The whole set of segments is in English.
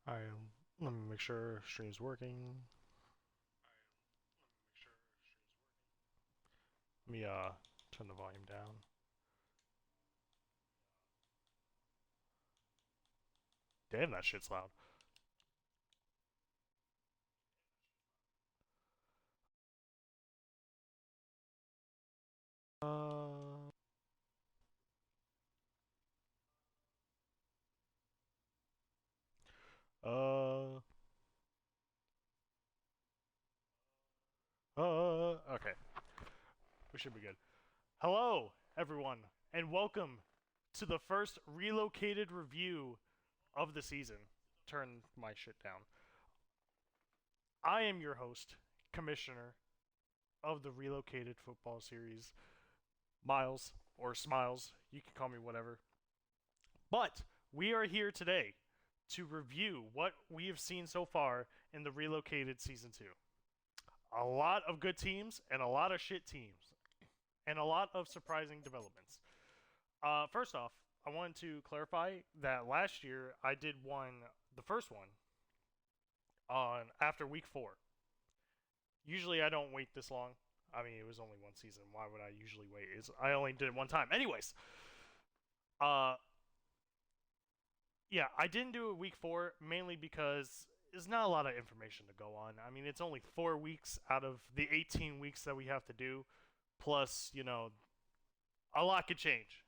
Alright, let me make sure stream's working. Let me turn the volume down. Damn, that shit's loud. Uh, uh, okay. We should be good. Hello, everyone, and welcome to the first Relocated review of the season. Turn my shit down. I am your host, Commissioner of the Relocated football series, Miles, or Smiles. You can call me whatever. But we are here today to review what we have seen so far in the Relocated Season 2. A lot of good teams and a lot of shit teams, and a lot of surprising developments. First off, I wanted to clarify that last year I did the first one, on after week 4. Usually I don't wait this long. I mean, it was only one season. Why would I usually wait? I only did it one time. Anyways, uh, yeah, I didn't do it week 4 mainly because there's not a lot of information to go on. I mean, it's only 4 weeks out of the 18 weeks that we have to do. Plus, a lot could change.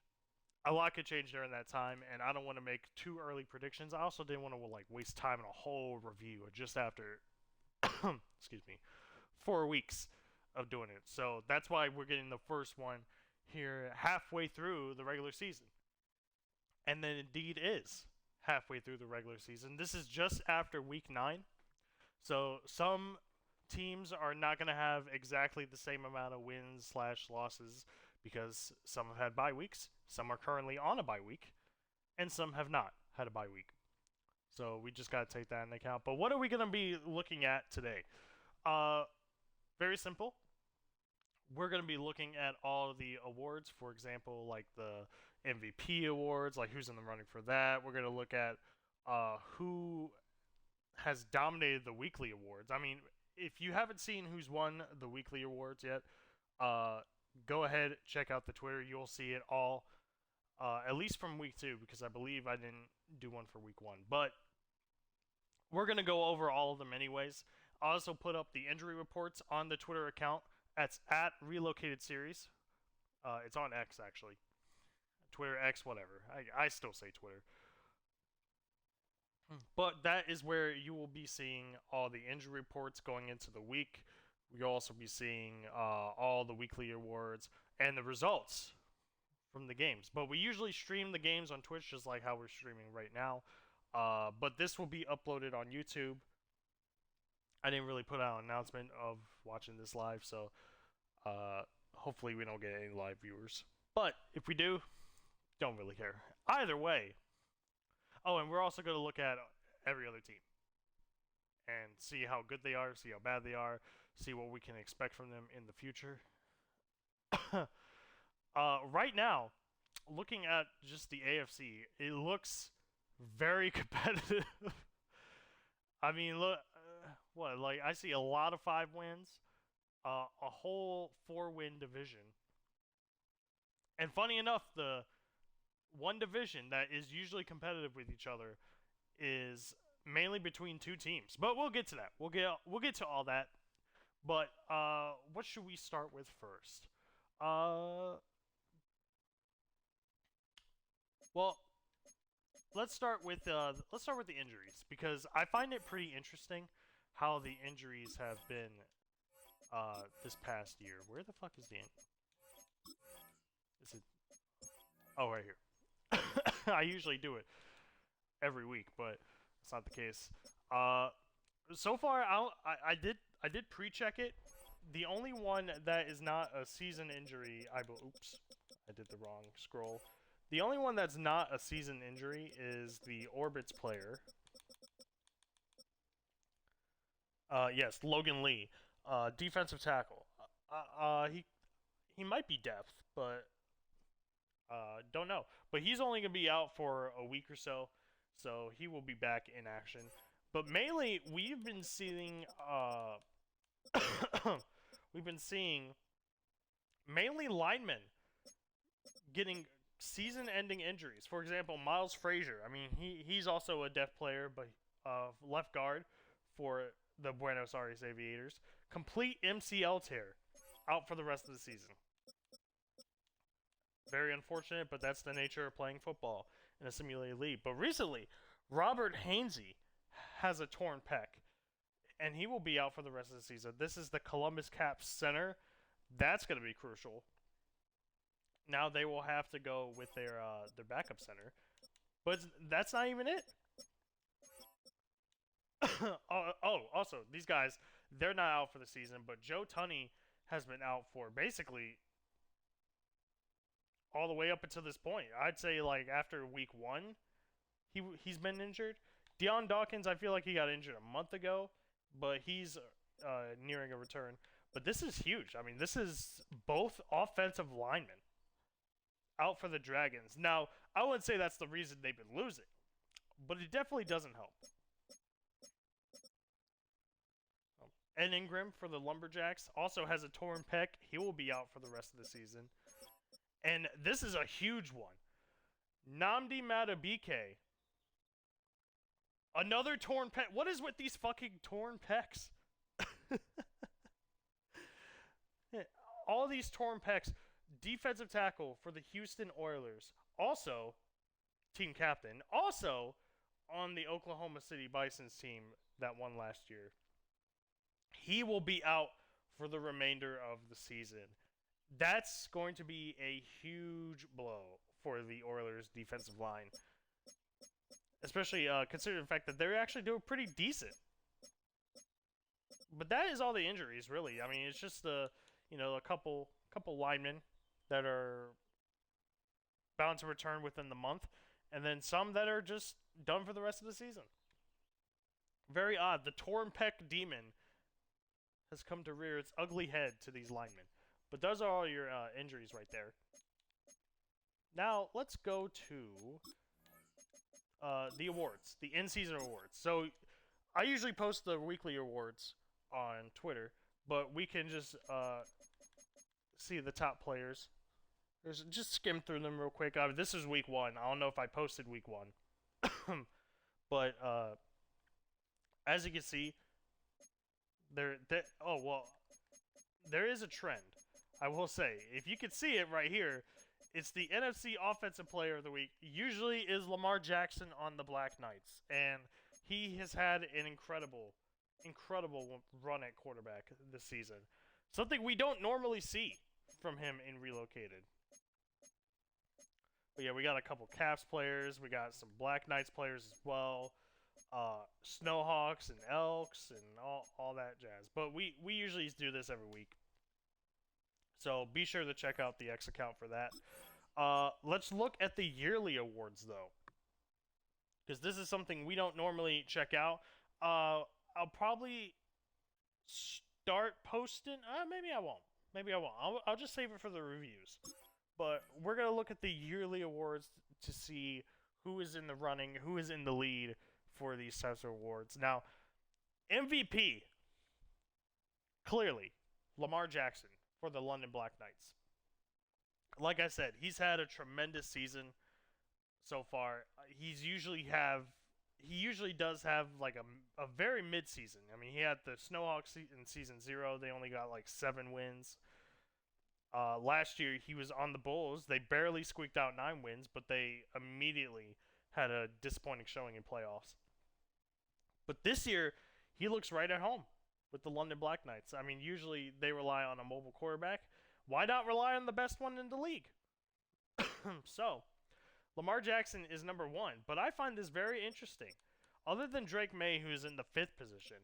A lot could change during that time, and I don't want to make too early predictions. I also didn't want to waste time in a whole review just after, excuse me, 4 weeks of doing it. So that's why we're getting the first one here halfway through the regular season, and then indeed is halfway through the regular season. This is just after week 9. So some teams are not going to have exactly the same amount of wins slash losses because some have had bye weeks, some are currently on a bye week, and some have not had a bye week. So we just got to take that into account. But what are we going to be looking at today? Uh, Very simple. We're going to be looking at all the awards, for example, like the MVP awards, like who's in the running for that. We're going to look at who has dominated the weekly awards. I mean, if you haven't seen who's won the weekly awards yet, uh, go ahead, check out the Twitter. You'll see it all, at least from week 2, because I believe I didn't do one for week 1. But we're going to go over all of them anyways. I also put up the injury reports on the Twitter account. That's at Relocated Series. It's on X, actually. Twitter, X, whatever. I still say Twitter. But that is where you will be seeing all the injury reports going into the week. You'll also be seeing all the weekly awards and the results from the games. But we usually stream the games on Twitch, just like how we're streaming right now. But this will be uploaded on YouTube. I didn't really put out an announcement of watching this live, so hopefully we don't get any live viewers. But if we do, don't really care. Either way. Oh, and we're also going to look at every other team and see how good they are, see how bad they are, see what we can expect from them in the future. Right now, looking at just the AFC, it looks very competitive. I mean, look, what? Like, I see a lot of 5 wins, a whole 4-win division. And funny enough, the one division that is usually competitive with each other is mainly between 2 teams. But we'll get to that. We'll get to all that. But what should we start with first? Well, let's start with the injuries because I find it pretty interesting how the injuries have been this past year. Where the fuck is is it? Oh, right here. I usually do it every week, but it's not the case. Uh, so far, I did pre-check it. The only one that is not a season injury, oops, I did the wrong scroll. The only one that's not a season injury is the Orbits player. Yes, Logan Lee, defensive tackle. He might be depth, but don't know. But he's only gonna be out for a week or so, so he will be back in action. But mainly, we've been seeing we've been seeing mainly linemen getting season-ending injuries. For example, Miles Frazier. I mean, he's also a deaf player, but left guard for the Buenos Aires Aviators. Complete MCL tear, out for the rest of the season. Very unfortunate, but that's the nature of playing football in a simulated league. But recently, Robert Hainsey has a torn pec, and he will be out for the rest of the season. This is the Columbus Caps center. That's going to be crucial. Now they will have to go with their backup center, but that's not even it. Also, these guys, they're not out for the season, but Joe Tunney has been out for basically all the way up until this point. I'd say like after week 1, he's been injured. Deion Dawkins, I feel like he got injured a month ago, but he's nearing a return. But this is huge. I mean, this is both offensive linemen out for the Dragons. Now, I wouldn't say that's the reason they've been losing, but it definitely doesn't help. Ed Ingram for the Lumberjacks also has a torn pec. He will be out for the rest of the season. And this is a huge one. Nnamdi Madubuike. Another torn pec. What is with these fucking torn pecs? All these torn pecs. Defensive tackle for the Houston Oilers. Also, team captain. Also, on the Oklahoma City Bison's team that won last year. He will be out for the remainder of the season. That's going to be a huge blow for the Oilers' defensive line. Especially considering the fact that they're actually doing pretty decent. But that is all the injuries, really. I mean, it's just a couple linemen that are bound to return within the month, and then some that are just done for the rest of the season. Very odd. The torn pec demon has come to rear its ugly head to these linemen. But those are all your injuries right there. Now, let's go to the awards, the in-season awards. So, I usually post the weekly awards on Twitter, but we can just see the top players. Just skim through them real quick. This is week 1. I don't know if I posted week 1. But, as you can see, there is a trend. I will say, if you can see it right here, it's the NFC Offensive Player of the Week. Usually is Lamar Jackson on the Black Knights, and he has had an incredible run at quarterback this season. Something we don't normally see from him in Relocated. But yeah, we got a couple Caps players. We got some Black Knights players as well. Snowhawks and Elks and all that jazz. But we usually do this every week. So be sure to check out the X account for that. Let's look at the yearly awards, though. Because this is something we don't normally check out. I'll probably start posting. Maybe I won't. I'll just save it for the reviews. But we're going to look at the yearly awards to see who is in the running, who is in the lead for these types of awards. Now, MVP, clearly, Lamar Jackson for the London Black Knights. Like I said, he's had a tremendous season so far. He usually does have like a very mid-season. I mean, he had the Snowhawks in season 0. They only got like 7 wins. Last year, he was on the Bulls. They barely squeaked out 9 wins, but they immediately had a disappointing showing in playoffs. But this year, he looks right at home with the London Black Knights. I mean, usually they rely on a mobile quarterback. Why not rely on the best one in the league? So, Lamar Jackson is number 1, but I find this very interesting. Other than Drake May, who is in the 5th position,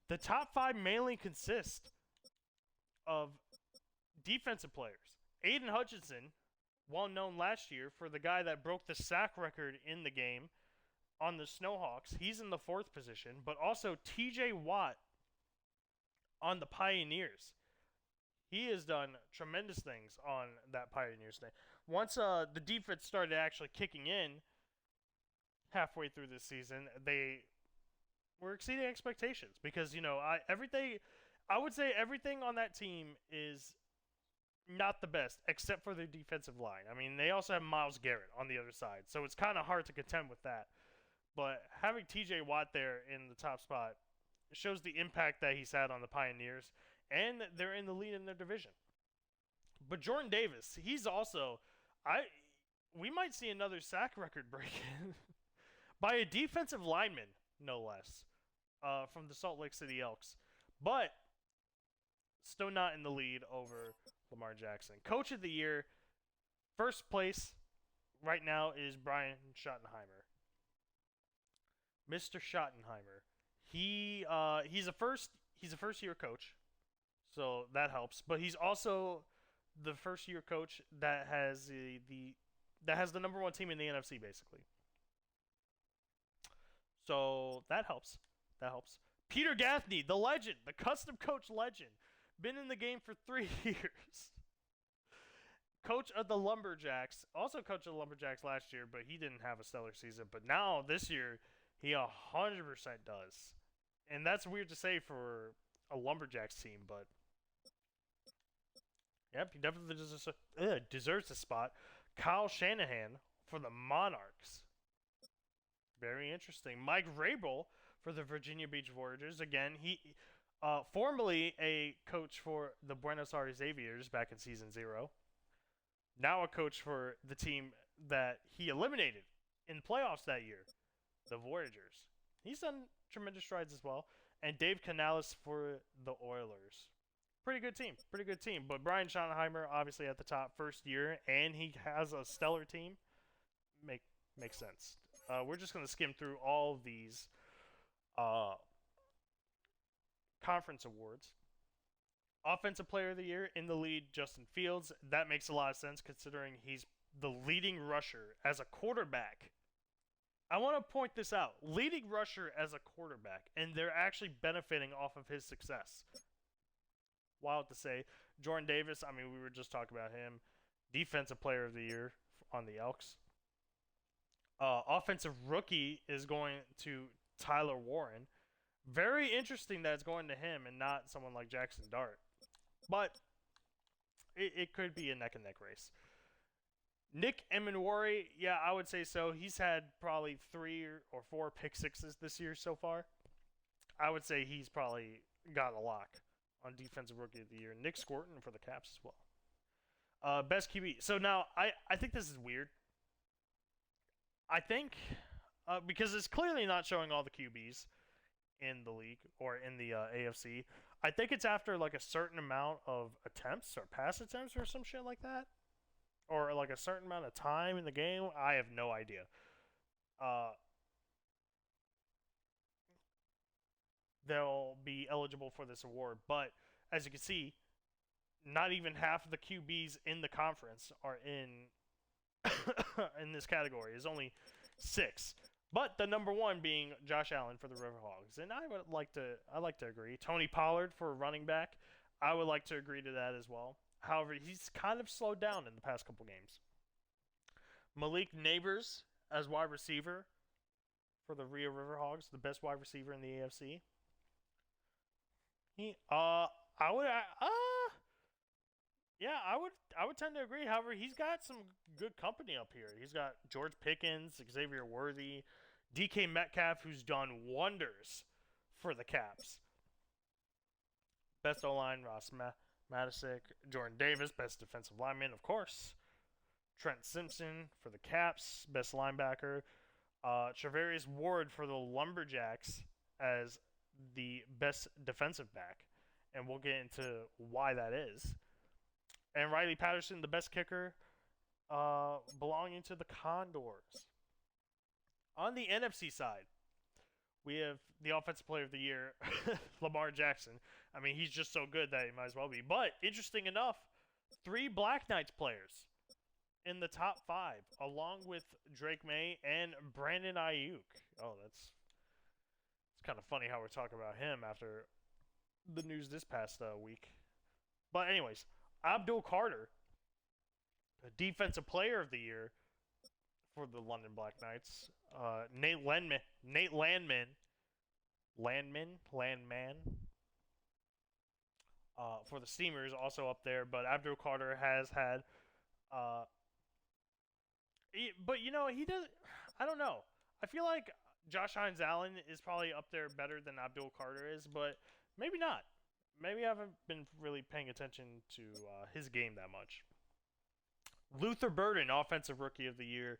the top 5 mainly consist of defensive players. Aiden Hutchinson, well known last year for the guy that broke the sack record in the game on the Snowhawks. He's in the 4th position, but also TJ Watt on the Pioneers. He has done tremendous things on that Pioneers thing. Once the defense started actually kicking in, halfway through this season, they were exceeding expectations because I would say everything on that team is not the best except for their defensive line. I mean, they also have Miles Garrett on the other side, so it's kind of hard to contend with that. But having T.J. Watt there in the top spot shows the impact that he's had on the Pioneers, and they're in the lead in their division. But Jordan Davis, he's also I we might see another sack record breaking by a defensive lineman, no less, from the Salt Lake City Elks. But still not in the lead over Lamar Jackson. Coach of the year, first place right now is Brian Schottenheimer. Mr. Schottenheimer. He's a first year coach, so that helps. But he's also the first year coach that has the number one team in the NFC basically. So that helps. That helps. Peter Gaffney, the legend, the custom coach legend, been in the game for 3 years. Coach of the Lumberjacks, also coach of the Lumberjacks last year, but he didn't have a stellar season. But now this year, he 100% does, and that's weird to say for a Lumberjacks team, but yep, he definitely deserves a spot. Kyle Shanahan for the Monarchs. Very interesting. Mike Vrabel for the Virginia Beach Voyagers. Again, he formerly a coach for the Buenos Aires Aviators back in season 0. Now a coach for the team that he eliminated in playoffs that year, the Voyagers. He's done tremendous strides as well. And Dave Canales for the Oilers. Pretty good team. Pretty good team. But Brian Schottenheimer, obviously at the top, first year, and he has a stellar team. Makes sense. We're just going to skim through all of these conference awards. Offensive Player of the Year in the lead, Justin Fields. That makes a lot of sense considering he's the leading rusher as a quarterback. I want to point this out. Leading rusher as a quarterback, and they're actually benefiting off of his success. Wild to say. Jordan Davis, I mean, we were just talking about him. Defensive Player of the Year on the Elks. Offensive Rookie is going to Tyler Warren. Very interesting that it's going to him and not someone like Jackson Dart. But it could be a neck-and-neck race. Nick Emenwari, yeah, I would say so. He's had probably 3 or 4 pick sixes this year so far. I would say he's probably got a lock on Defensive Rookie of the Year. Nick Squirton for the Caps as well. Best QB. So now, I think this is weird. I think, because it's clearly not showing all the QBs in the league or in the AFC. I think it's after like a certain amount of attempts or pass attempts or some shit like that. Or like a certain amount of time in the game. I have no idea. They'll be eligible for this award. But as you can see, not even half of the QBs in the conference are in in this category. There's only 6. But the number one being Josh Allen for the Riverhawks. And I like to agree. Tony Pollard for running back. I would like to agree to that as well. However, he's kind of slowed down in the past couple games. Malik Neighbors as wide receiver for the Rio Riverhawks, the best wide receiver in the AFC. I would tend to agree. However, he's got some good company up here. He's got George Pickens, Xavier Worthy, DK Metcalf, who's done wonders for the Caps. Best O-line, Ross Matisic, Jordan Davis, best defensive lineman, of course. Trent Simpson for the Caps, best linebacker. Travarius Ward for the Lumberjacks as the best defensive back. And we'll get into why that is. And Riley Patterson, the best kicker, belonging to the Condors. On the NFC side, we have the Offensive Player of the Year, Lamar Jackson. I mean, he's just so good that he might as well be. But, interesting enough, 3 Black Knights players in the top 5, along with Drake May and Brandon Ayuk. Oh, it's kind of funny how we're talking about him after the news this past week. But anyways, Abdul Carter, the Defensive Player of the Year for the London Black Knights. Nate Landman, Nate Landman, Landman, for the Steamers also up there. But Abdul Carter has had, uh, but you know he does. I don't know. I feel like Josh Hines Allen is probably up there better than Abdul Carter is, but maybe not. Maybe I haven't been really paying attention to his game that much. Luther Burden, Offensive Rookie of the Year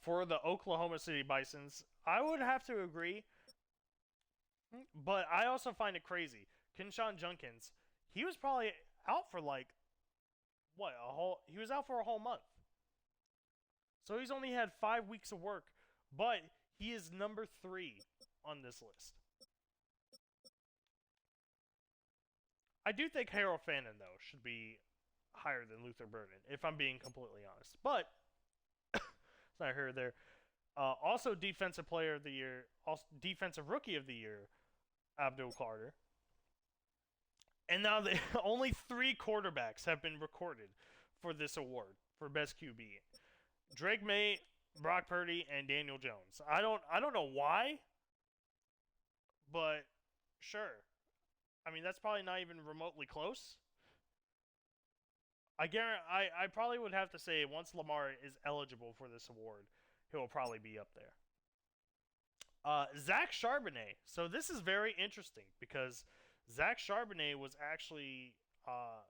for the Oklahoma City Bisons. I would have to agree, but I also find it crazy. Kinshawn Junkins, he was probably out for like what a whole. He was out for a whole month, so he's only had 5 weeks of work, but he is number 3 on this list. I do think Harold Fannin though should be higher than Luther Burden, if I'm being completely honest. But it's not here or there. Also, Defensive Player of the Year, also Defensive Rookie of the Year, Abdul Carter. And now only 3 quarterbacks have been recorded for this award for Best QB: Drake May, Brock Purdy, and Daniel Jones. I don't know why, but sure. I mean, that's probably not even remotely close. I probably would have to say once Lamar is eligible for this award, he will probably be up there. Zach Charbonnet. So this is very interesting because Zach Charbonnet was actually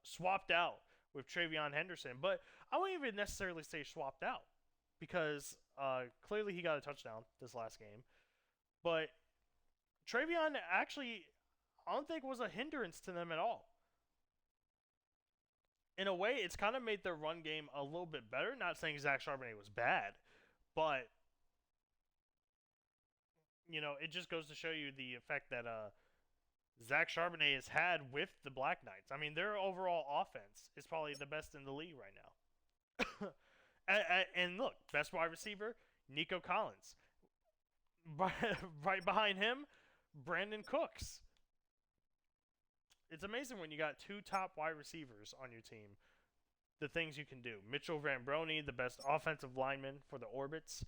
swapped out with Travion Henderson, but I wouldn't even necessarily say swapped out because clearly he got a touchdown this last game, but Travion actually I don't think was a hindrance to them at all. In a way, it's kind of made their run game a little bit better. Not saying Zach Charbonnet was bad, but you know, it just goes to show you the effect that Zach Charbonnet has had with the Black Knights. I mean, their overall offense is probably the best in the league right now. and look, best wide receiver, Nico Collins. Right behind him, Brandon Cooks. It's amazing when you got 2 top wide receivers on your team, the things you can do. Mitchell Rambroni, the best offensive lineman for the Orbits.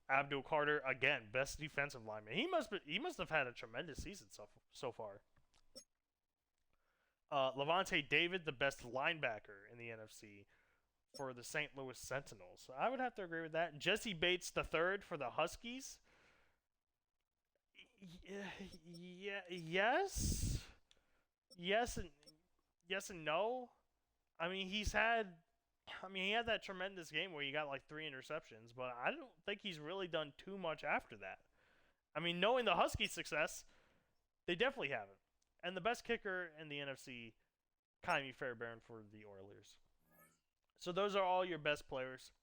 Abdul Carter, again, best defensive lineman. He must have had a tremendous season so far. Levante David, the best linebacker in the NFC for the St. Louis Sentinels. So I would have to agree with that. Jesse Bates III for the Huskies. Yes. Yes and no. I mean, he had that tremendous game where he got like 3 interceptions, but I don't think he's really done too much after that. I mean, knowing the Huskies' success, they definitely haven't. And the best kicker in the NFC, Kymie Fairbairn for the Oilers. So those are all your best players.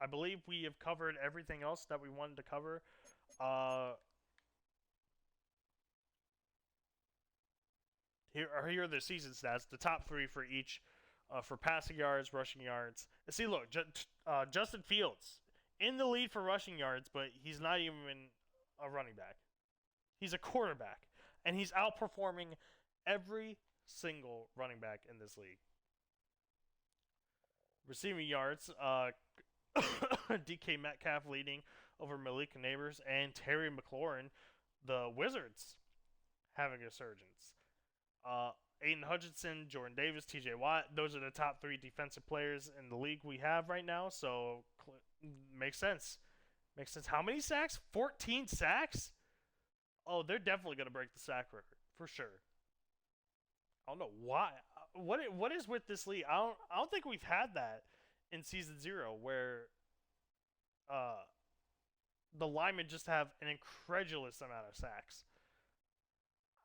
I believe we have covered everything else that we wanted to cover. Here are the season stats, the top 3 for each, for passing yards, rushing yards. And see, look, Justin Fields in the lead for rushing yards, but he's not even a running back. He's a quarterback, and he's outperforming every single running back in this league. Receiving yards, DK Metcalf leading over Malik Neighbors and Terry McLaurin. The Wizards having a resurgence. Aiden Hutchinson, Jordan Davis, TJ Watt. Those are the top 3 defensive players in the league we have right now. So, makes sense. Makes sense. How many sacks? 14 sacks? Oh, they're definitely going to break the sack record. For sure. I don't know why. What is with this league? I don't think we've had that in Season 0 where the linemen just have an incredulous amount of sacks.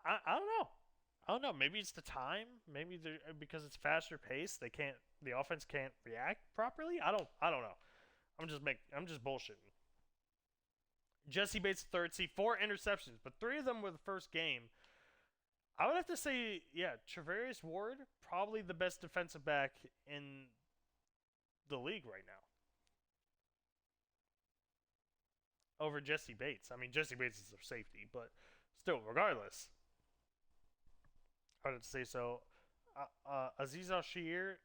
I don't know. I don't know. Maybe it's the time. Maybe because it's faster paced, the offense can't react properly. I don't know. I'm just bullshitting. Jesse Bates third, 4 interceptions, but 3 of them were the first game. I would have to say, yeah, Travarius Ward, probably the best defensive back in the league right now. Over Jesse Bates. I mean, Jesse Bates is a safety, but still, regardless. I would say so. Aziz Al-Shir,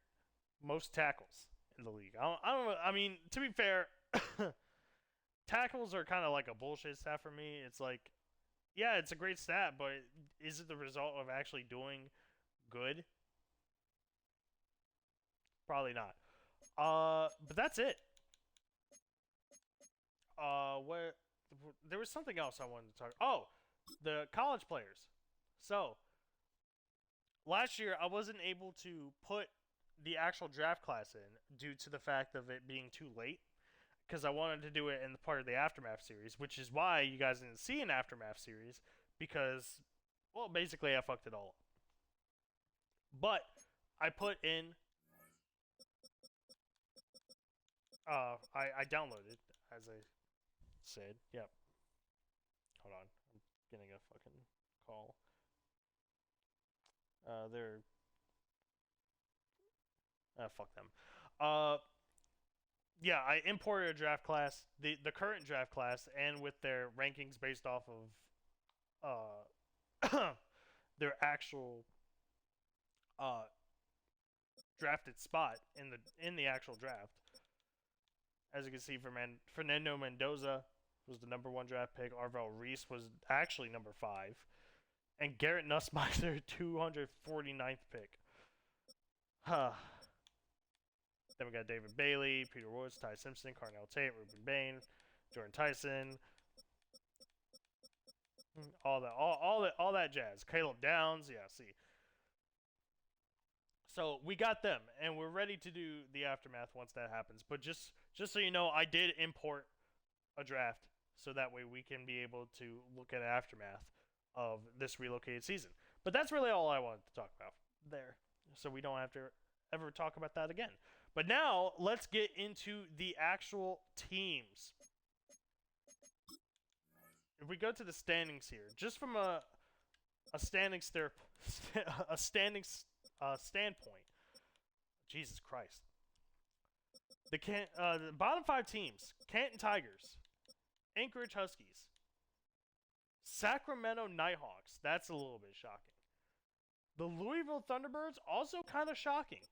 most tackles in the league. I don't know. I mean, to be fair, Tackles are kind of like a bullshit stat for me. It's like, yeah, it's a great stat, but is it the result of actually doing good? Probably not. But that's it. What? There was something else I wanted to talk. Oh, the college players. So last year I wasn't able to put the actual draft class in due to the fact of it being too late because I wanted to do it in the part of the aftermath series, which is why you guys didn't see an aftermath series because, well, basically I fucked it all up. But I put in, I downloaded as I said. Yep. Hold on, I'm getting a fucking call. They're fuck them. Uh, yeah, I imported a draft class, the current draft class, and with their rankings based off of their actual uh drafted spot in the actual draft. As you can see, Fernando Mendoza was the number 1 draft pick. Arvell Reese was actually number 5, and Garrett Nussmeister 249th pick. Huh. Then we got David Bailey, Peter Woods, Ty Simpson, Carnell Tate, Ruben Bain, Jordan Tyson, all that jazz. Caleb Downs, yeah. See, so we got them, and we're ready to do the aftermath once that happens. But just so you know, I did import a draft so that way we can be able to look at aftermath of this relocated season. But that's really all I wanted to talk about there, so we don't have to ever talk about that again. But now let's get into the actual teams. If we go to the standings here, just from a standings standpoint, Jesus Christ. The bottom 5 teams: Canton Tigers, Anchorage Huskies, Sacramento Nighthawks. That's a little bit shocking. The Louisville Thunderbirds, also kind of shocking.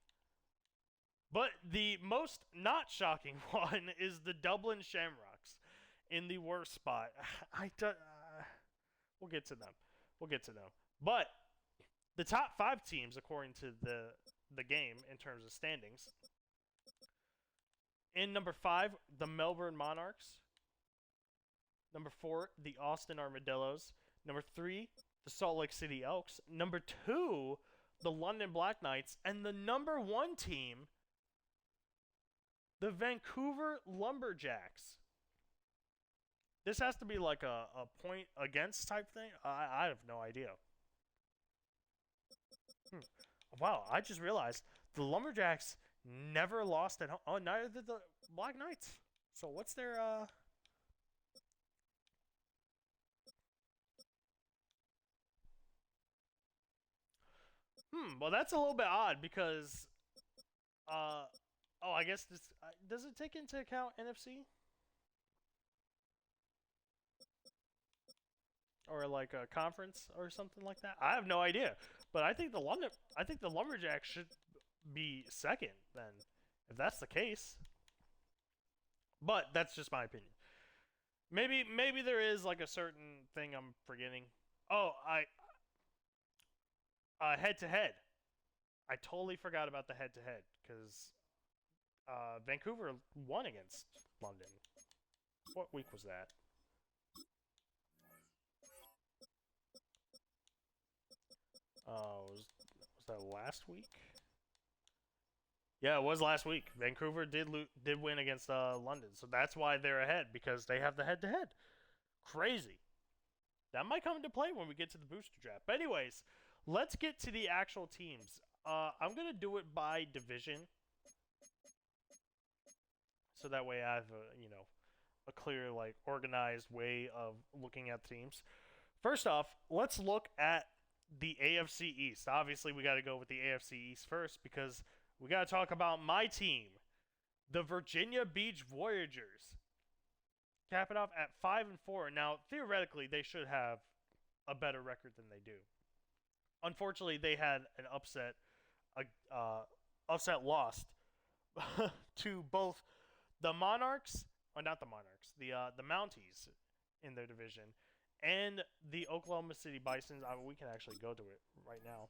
But the most not shocking one is the Dublin Shamrocks in the worst spot. We'll get to them. But the top 5 teams, according to the game in terms of standings, in number 5, the Melbourne Monarchs. Number 4, the Austin Armadillos. Number 3, the Salt Lake City Elks. Number 2, the London Black Knights. And the number 1 team, the Vancouver Lumberjacks. This has to be like a point against type thing. I have no idea. Wow, I just realized the Lumberjacks never lost at home. Oh, neither did the Black Knights. So what's their well, that's a little bit odd because oh, I guess this does it take into account NFC or like a conference or something like that? I have no idea, but I think the Lumberjacks should be second then, if that's the case. But that's just my opinion. Maybe there is like a certain thing I'm forgetting. Oh, head to head. I totally forgot about the head to head because Vancouver won against London. What week was that? Was that last week? Yeah, it was last week. Vancouver did win against London, so that's why they're ahead because they have the head to head. Crazy. That might come into play when we get to the booster draft. But anyways, let's get to the actual teams. I'm gonna do it by division, so that way I have a clear, like, organized way of looking at teams. First off, let's look at the AFC East. Obviously, we got to go with the AFC East first because we got to talk about my team, the Virginia Beach Voyagers. Cap it off at 5-4. Now, theoretically, they should have a better record than they do. Unfortunately, they had an upset lost to both the Monarchs or not the Monarchs, the Mounties in their division, and the Oklahoma City Bisons. I mean, we can actually go to it right now.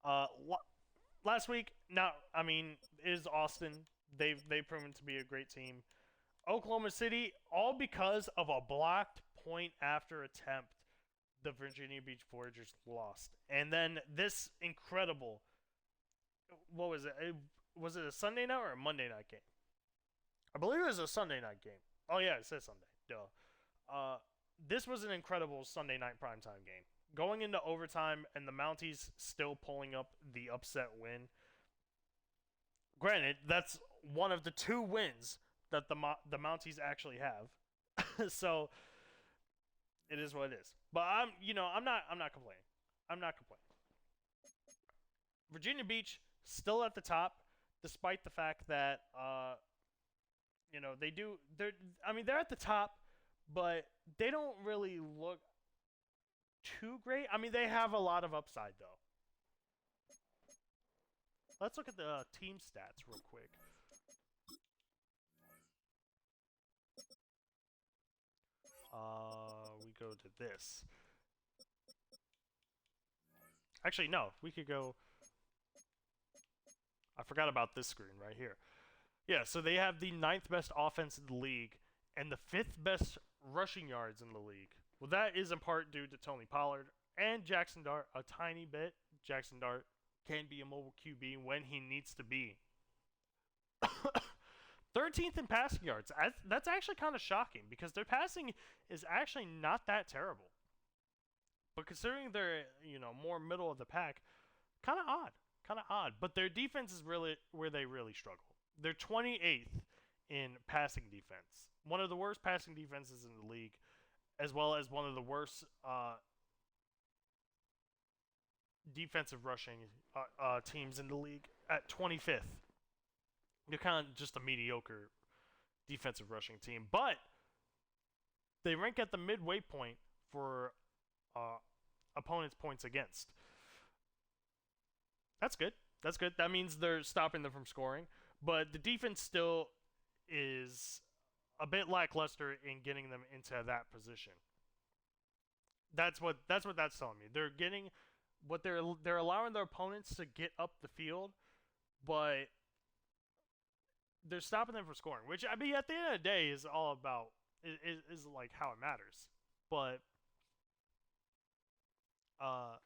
Uh, last week, now I mean, is Austin. They've proven to be a great team. Oklahoma City, all because of a blocked point after attempt, the Virginia Beach Voyagers lost. And then this incredible, what was it? Was it a Sunday night or a Monday night game? I believe it was a Sunday night game. Oh yeah, it says Sunday. Duh. Uh, this was an incredible Sunday night primetime game. Going into overtime and the Mounties still pulling up the upset win. Granted, that's one of the 2 wins that the Mounties actually have. So it is what it is. But I'm not complaining. I'm not complaining. Virginia Beach still at the top, despite the fact that they're at the top, but they don't really look too great. I mean, they have a lot of upside though. Let's look at the team stats real quick. We go to this. Actually, no. We could go. I forgot about this screen right here. Yeah, so they have the 9th best offense in the league and the 5th best rushing yards in the league. Well, that is in part due to Tony Pollard and Jackson Dart a tiny bit. Jackson Dart can be a mobile QB when he needs to be. 13th in passing yards. That's actually kind of shocking because their passing is actually not that terrible. But considering they're, more middle of the pack, kind of odd. Kind of odd. But their defense is really where they really struggle. They're 28th in passing defense. One of the worst passing defenses in the league, as well as one of the worst defensive rushing teams in the league at 25th. They're kind of just a mediocre defensive rushing team. But they rank at the midway point for opponents' points against. That's good. That's good. That means they're stopping them from scoring. But the defense still is a bit lackluster in getting them into that position. That's what that's telling me. They're getting what they're allowing their opponents to get up the field, but they're stopping them from scoring. Which, I mean, at the end of the day, is all about is like how it matters. But no,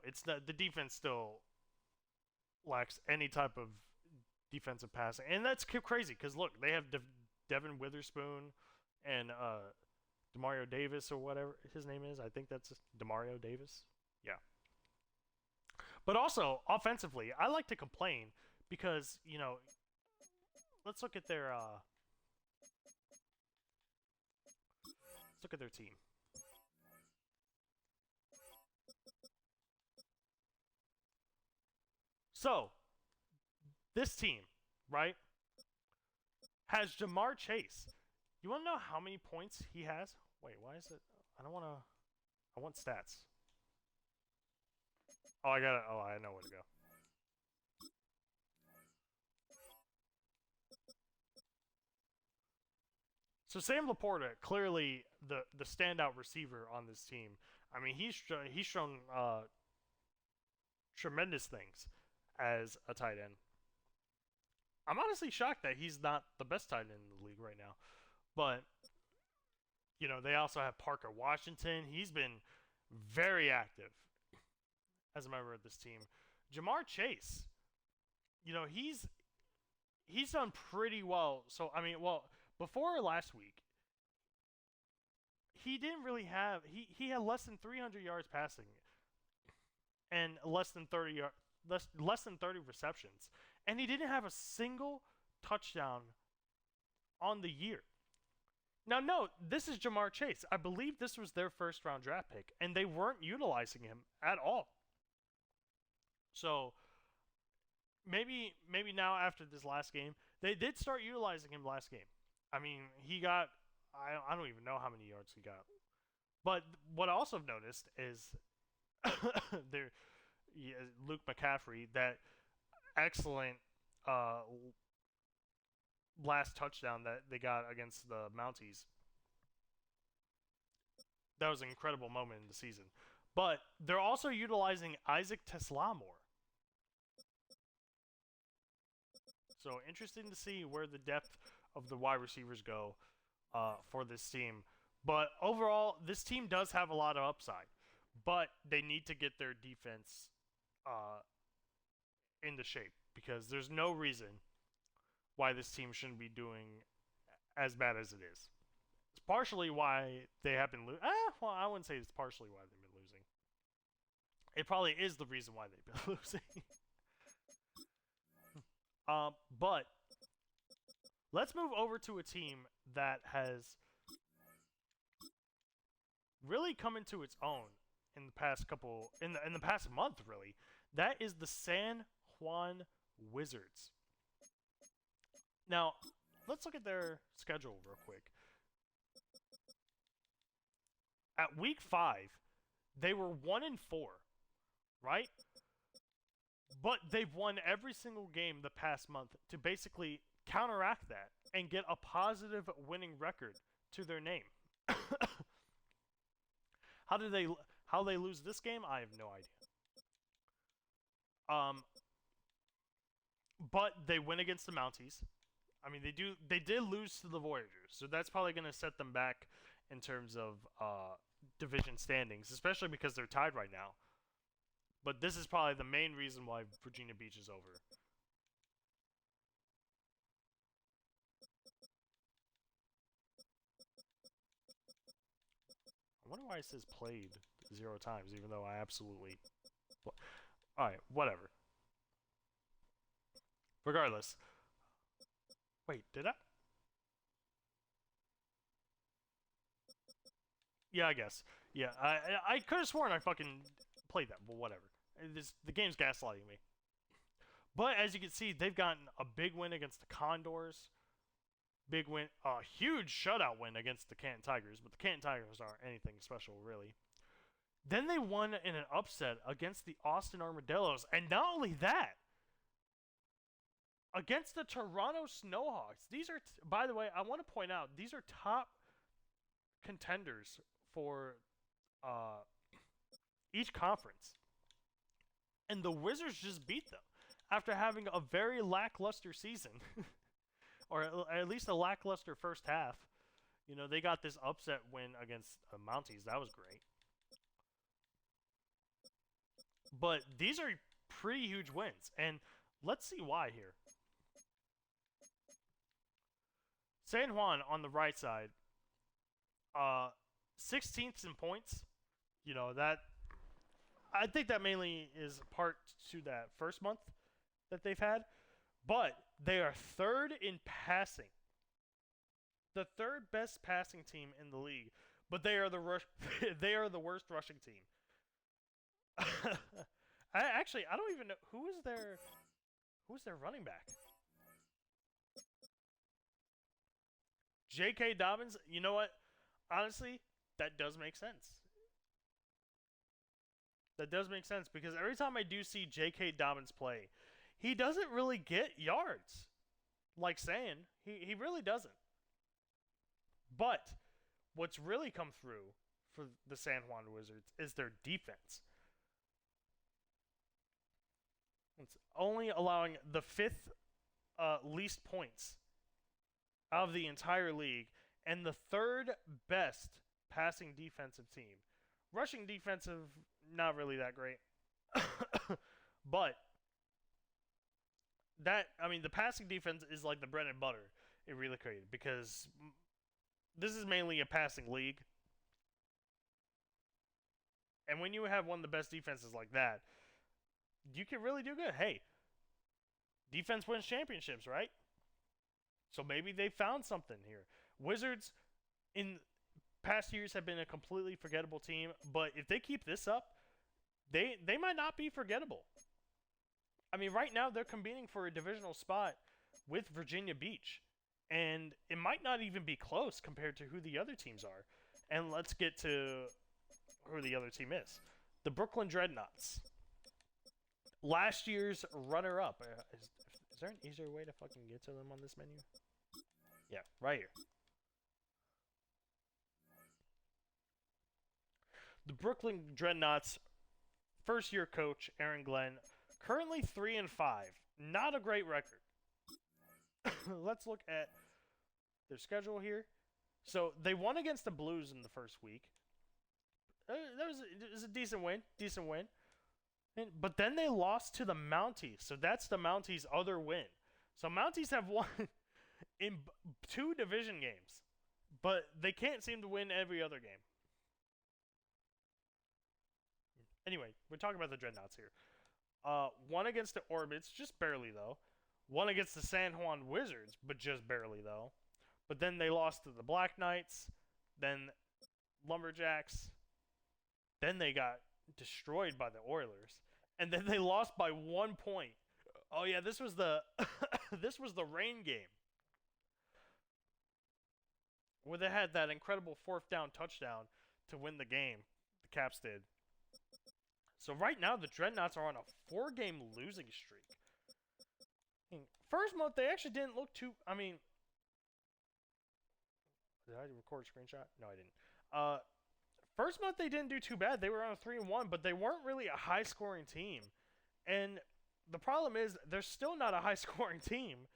it's the defense still lacks any type of defensive passing, and that's crazy because look, they have Devin Witherspoon and Demario Davis or whatever his name is. I think that's Demario Davis. Yeah. But also offensively, I like to complain because let's look at their team. So, this team, right, has Jamar Chase. You want to know how many points he has? Wait, why is it? I don't want to. I want stats. Oh, I got it. Oh, I know where to go. So Sam Laporta, clearly the standout receiver on this team. I mean, he's shown tremendous things as a tight end. I'm honestly shocked that he's not the best tight end in the league right now. But they also have Parker Washington. He's been very active as a member of this team. Jamar Chase, he's done pretty well. So I mean, before last week, he didn't really have he had less than 300 yards passing and less than 30 receptions, and he didn't have a single touchdown on the year. Now, note, this is Jamar Chase. I believe this was their first round draft pick, and they weren't utilizing him at all. So maybe now after this last game, they did start utilizing him last game. I mean, he got I don't even know how many yards he got. But what I also noticed is Luke McCaffrey, that excellent uh, last touchdown that they got against the Mounties. That was an incredible moment in the season. But they're also utilizing Isaac Tesla more. So interesting to see where the depth of the wide receivers go for this team. But overall, this team does have a lot of upside. But they need to get their defense uh, into shape because there's no reason why this team shouldn't be doing as bad as it is. It's partially why they have been losing. Well, I wouldn't say it's partially why they've been losing. It probably is the reason why they've been losing. But let's move over to a team that has really come into its own in the past in the past month, really. That is the San Juan Wizards. Now, let's look at their schedule real quick. At week 5, they were 1-4, right? But they've won every single game the past month to basically counteract that and get a positive winning record to their name. How they lose this game? I have no idea. But they win against the Mounties. I mean, they did lose to the Voyagers, so that's probably going to set them back in terms of division standings, especially because they're tied right now. But this is probably the main reason why Virginia Beach is over. I wonder why it says played 0 times, even though I absolutely... Alright, whatever. Regardless. Wait, did I? Yeah, I guess. Yeah, I could have sworn I fucking played that, but whatever. The game's gaslighting me. But as you can see, they've gotten a big win against the Condors. Big win, a huge shutout win against the Canton Tigers, but the Canton Tigers aren't anything special, really. Then they won in an upset against the Austin Armadillos, and not only that, against the Toronto Snowhawks. These are, by the way, I want to point out, these are top contenders for each conference. And the Wizards just beat them after having a very lackluster season. Or at least a lackluster first half. You know, they got this upset win against the Mounties. That was great. But these are pretty huge wins. And let's see why here. San Juan on the right side. 16th in points. You know, that... I think that mainly is part to that first month that they've had. But they are 3rd in passing. The 3rd best passing team in the league. But they are the worst rushing team. I don't even know who is their running back. J.K. Dobbins, you know what? Honestly, that does make sense. That does make sense because every time I do see J.K. Dobbins play, he doesn't really get yards. Like saying, he really doesn't. But what's really come through for the San Juan Wizards is their defense. It's only allowing the 5th least points out of the entire league and the 3rd best passing defensive team. Rushing defensive, not really that great. But the passing defense is like the bread and butter in Relocated because this is mainly a passing league. And when you have one of the best defenses like that, you can really do good. Hey, defense wins championships, right? So maybe they found something here. Wizards in past years have been a completely forgettable team, but if they keep this up, they might not be forgettable. I mean, right now they're competing for a divisional spot with Virginia Beach, and it might not even be close compared to who the other teams are. And let's get to who the other team is. The Brooklyn Dreadnoughts. Last year's runner-up. Is Is there an easier way to fucking get to them on this menu? Yeah, right here. The Brooklyn Dreadnoughts first year coach Aaron Glenn, currently 3-5. Not a great record. Let's look at their schedule here. So they won against the Blues in the first week. That was a decent win. But then they lost to the Mounties. So that's the Mounties' other win. So Mounties have won in 2 division games. But they can't seem to win every other game. Anyway, we're talking about the Dreadnoughts here. Won against the Orbits, just barely though. Won against the San Juan Wizards, but just barely though. But then they lost to the Black Knights, then Lumberjacks. Then they got destroyed by the Oilers, and then they lost by 1 point. Oh yeah, this was the this was the rain game where they had that incredible 4th down touchdown to win the game. The Caps did. So right now, the Dreadnoughts are on a 4-game losing streak. First month, they actually didn't look too... I mean... Did I record a screenshot? No, I didn't. First month, they didn't do too bad. They were on a 3-1, but they weren't really a high-scoring team. And the problem is, they're still not a high-scoring team.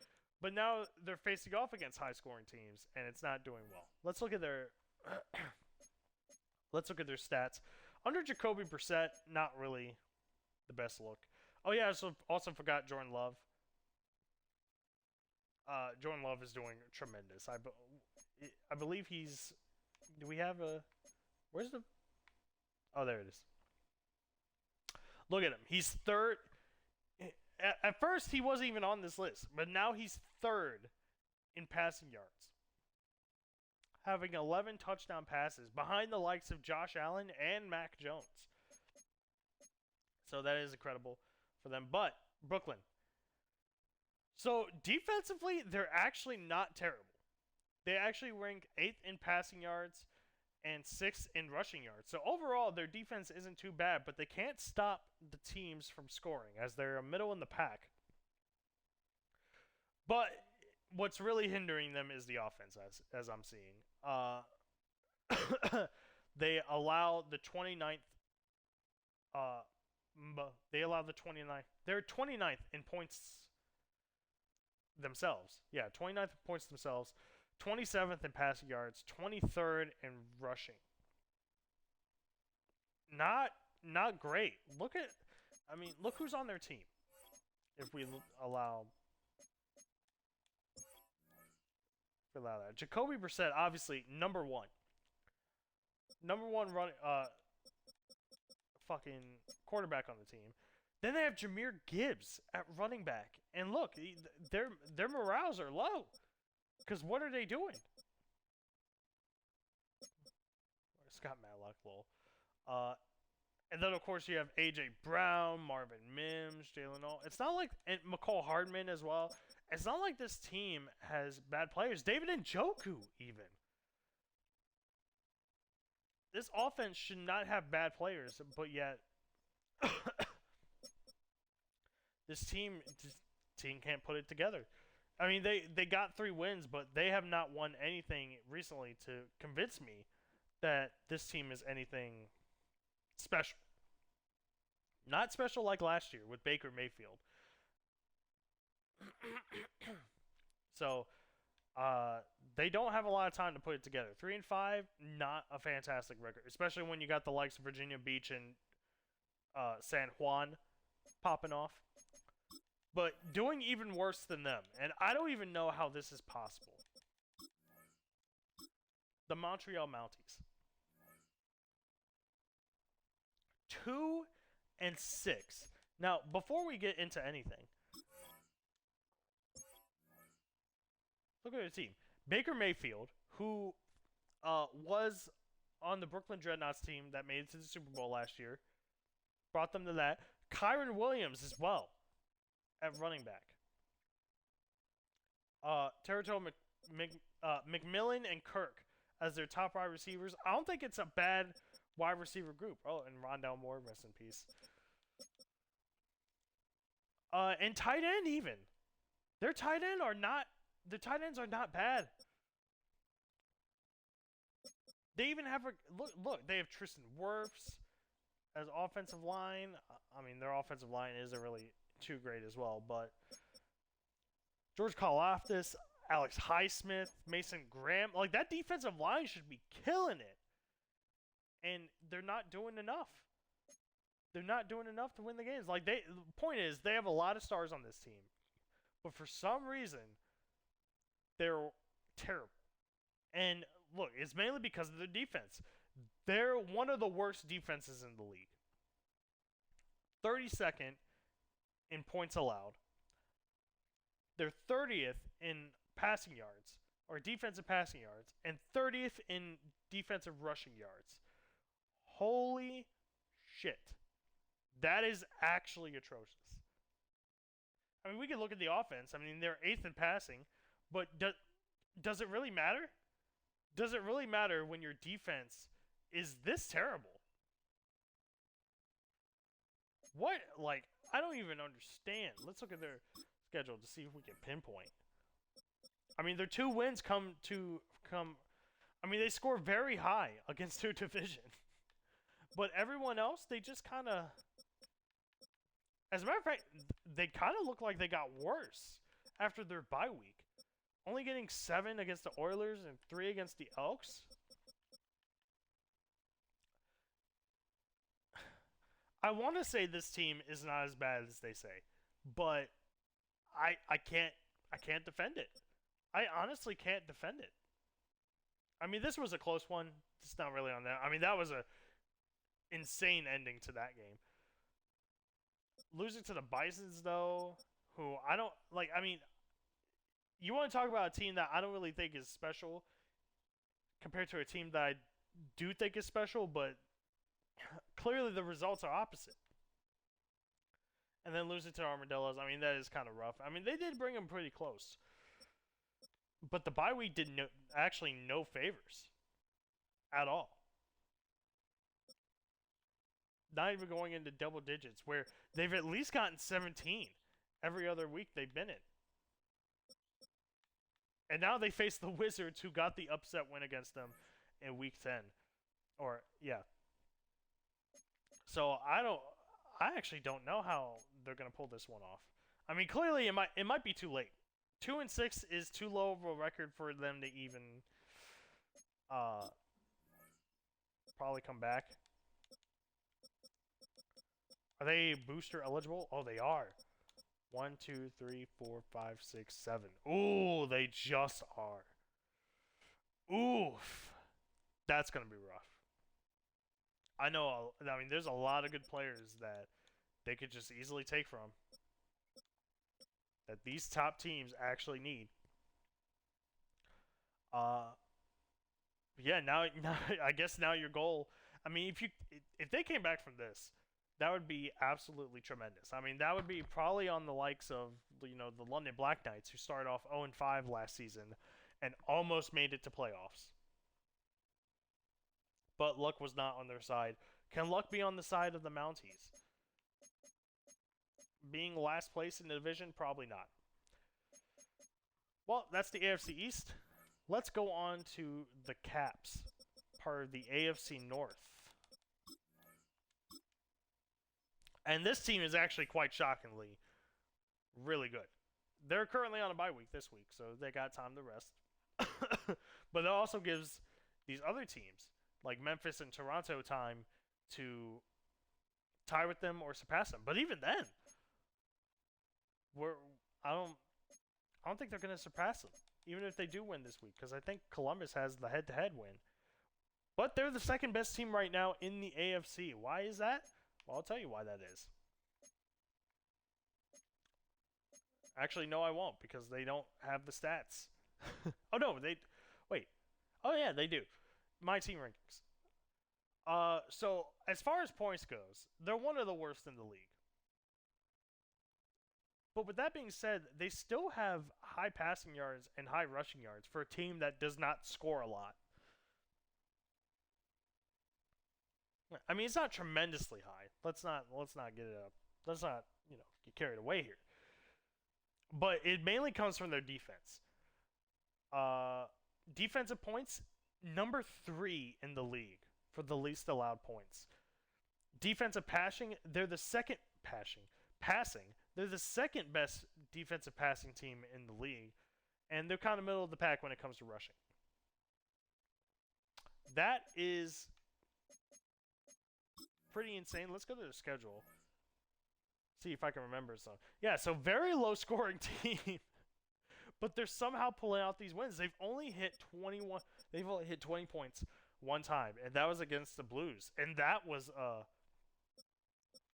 But now they're facing off against high-scoring teams, and it's not doing well. Let's look at their... Let's look at their stats. Under Jacoby Brissett, not really the best look. Oh yeah, I also forgot Jordan Love. Jordan Love is doing tremendous. I believe he's... Do we have a... Where's the... Oh, there it is. Look at him. He's 3rd. At first, he wasn't even on this list, but now he's 3rd in passing yards, having 11 touchdown passes behind the likes of Josh Allen and Mac Jones. So that is incredible for them. But Brooklyn. So defensively, they're actually not terrible. They actually rank 8th in passing yards and 6th in rushing yards. So overall, their defense isn't too bad, but they can't stop the teams from scoring as they're a middle in the pack. But what's really hindering them is the offense, as I'm seeing. They allow the 29th. They allow the 29th. They're 29th in points themselves. Yeah, 29th in points themselves. 27th in passing yards. 23rd in rushing. Not great. Look who's on their team. If we allow that. Jacoby Brissett, obviously, number 1. Number 1 running, fucking quarterback on the team. Then they have Jahmyr Gibbs at running back. And look, their morales are low. Because what are they doing? Scott Matlock, lol. And then, of course, you have A.J. Brown, Marvin Mims, Jalen O. It's not like... And McCall Hardman as well. It's not like this team has bad players. David Njoku, even. This offense should not have bad players, but yet... this team can't put it together. I mean, they got 3 wins, but they have not won anything recently to convince me that this team is anything special. Not special like last year with Baker Mayfield. So, they don't have a lot of time to put it together. 3-5, not a fantastic record, especially when you got the likes of Virginia Beach and San Juan popping off. But doing even worse than them, and I don't even know how this is possible. The Montreal Mounties. 2-6. Now, before we get into anything, look at the team. Baker Mayfield, who was on the Brooklyn Dreadnoughts team that made it to the Super Bowl last year, brought them to that. Kyron Williams as well at running back. Territo McMillan and Kirk as their top wide receivers. I don't think it's a bad wide receiver group. Oh, and Rondell Moore, rest in peace. And tight end even. Their tight end are not. The tight ends are not bad. They even have a look. They have Tristan Wirfs as offensive line. I mean, their offensive line isn't really too great as well, but George Karlaftis, Alex Highsmith, Mason Graham, like that defensive line should be killing it, and they're not doing enough. They're not doing enough to win the games. Like the point is, they have a lot of stars on this team, but for some reason, they're terrible. And look, it's mainly because of their defense. They're one of the worst defenses in the league. 32nd in points allowed. They're 30th in passing yards, or defensive passing yards, and 30th in defensive rushing yards. Holy shit. That is actually atrocious. I mean, we can look at the offense. I mean, they're 8th in passing, but does it really matter? Does it really matter when your defense is this terrible? What? Like, I don't even understand. Let's look at their schedule to see if we can pinpoint. I mean, their 2 wins come. I mean, they score very high against their division. But everyone else, they just kind of. As a matter of fact, they kind of look like they got worse after their bye week. Only getting 7 against the Oilers and 3 against the Elks. I want to say this team is not as bad as they say, but I can't defend it. I honestly can't defend it. I mean, this was a close one. It's not really on that. I mean, that was a insane ending to that game. Losing to the Bisons, though, who I don't like. I mean, you want to talk about a team that I don't really think is special compared to a team that I do think is special, but clearly the results are opposite. And then losing to Armadillos, I mean, that is kind of rough. I mean, they did bring them pretty close. But the bye week did actually no favors at all. Not even going into double digits, where they've at least gotten 17 every other week they've been in. And now they face the Wizards, who got the upset win against them in week 10. Or, yeah. So, I actually don't know how they're going to pull this one off. I mean, clearly it might be too late. 2-6 is too low of a record for them to even probably come back. Are they booster eligible? Oh, they are. 1, 2, 3, 4, 5, 6, 7. Ooh, they just are. Oof. That's going to be rough. I know, I mean, there's a lot of good players that they could just easily take from. That these top teams actually need. Yeah, now I guess now your goal. I mean, if they came back from this, that would be absolutely tremendous. I mean, that would be probably on the likes of, you know, the London Black Knights, who started off 0-5 last season and almost made it to playoffs. But luck was not on their side. Can luck be on the side of the Mounties? Being last place in the division? Probably not. Well, that's the AFC East. Let's go on to the Caps, part of the AFC North. And this team is actually quite shockingly really good. They're currently on a bye week this week, so they got time to rest. But that also gives these other teams, like Memphis and Toronto, time to tie with them or surpass them. But even then, I don't think they're going to surpass them, even if they do win this week, because I think Columbus has the head-to-head win. But they're the second best team right now in the AFC. Why is that? Well, I'll tell you why that is. Actually, no, I won't, because they don't have the stats. Oh, no, wait. Oh, yeah, they do. My team rankings. So, as far as points goes, they're one of the worst in the league. But with that being said, they still have high passing yards and high rushing yards for a team that does not score a lot. I mean, it's not tremendously high. Let's not get it up. Let's not, get carried away here. but it mainly comes from their defense. Uh, Defensive points, number 3 in the league for the least allowed points. Defensive passing, they're the second passing. They're the second best defensive passing team in the league, and they're kind of middle of the pack when it comes to rushing. That is pretty insane. Let's go to the schedule. See if I can remember some. Yeah, so very low scoring team. But they're somehow pulling out these wins. They've only hit 21. They've only hit 20 points one time, and that was against the Blues. And that was a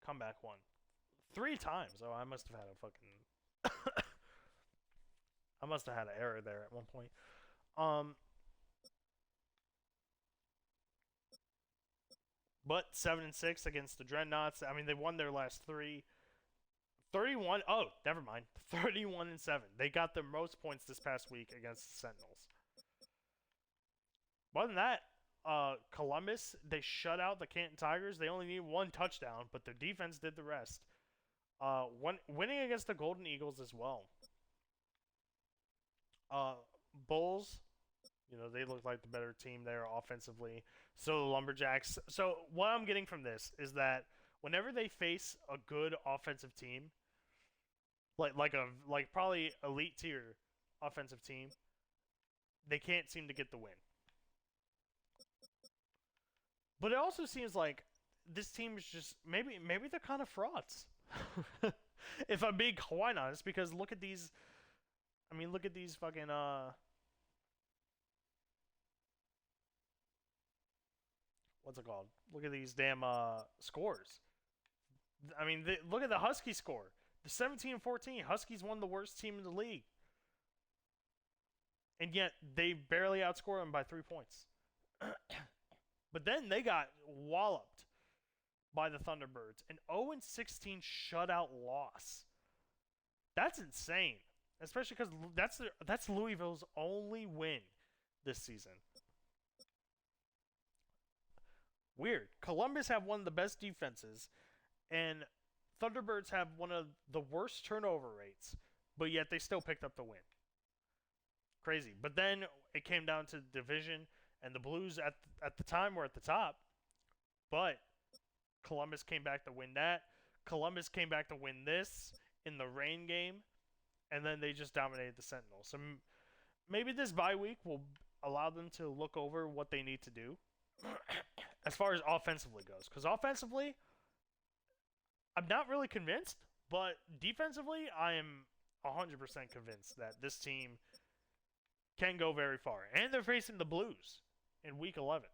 comeback one. 3 times. Oh, I must have had a fucking I must have had an error there at one point. But 7-6 against the Dreadnoughts. I mean, they won their last 3. 31. Oh, never mind. 31-7. They got the most points this past week against the Sentinels. Other than that, Columbus, they shut out the Canton Tigers. They only need 1 touchdown, but their defense did the rest. Winning against the Golden Eagles as well. Bulls, they look like the better team there offensively. So the Lumberjacks. So what I'm getting from this is that whenever they face a good offensive team, like probably elite tier offensive team, they can't seem to get the win. But it also seems like this team is just maybe they're kind of frauds. If I'm being quite honest, because look at these. I mean, look at these fucking what's it called? Look at these damn scores. I mean, look at the Husky score. The 17-14. Huskies won the worst team in the league. And yet, they barely outscored them by 3 points. But then they got walloped by the Thunderbirds. An 0-16 shutout loss. That's insane. Especially because that's Louisville's only win this season. Weird. Columbus have one of the best defenses, and Thunderbirds have one of the worst turnover rates, but yet they still picked up the win. Crazy. But then it came down to the division, and the Blues at the time were at the top, but Columbus came back to win that. Columbus came back to win this in the rain game, and then they just dominated the Sentinels. So maybe this bye week will allow them to look over what they need to do as far as offensively goes. Because offensively, I'm not really convinced, but defensively, I am 100% convinced that this team can go very far. And they're facing the Blues in Week 11.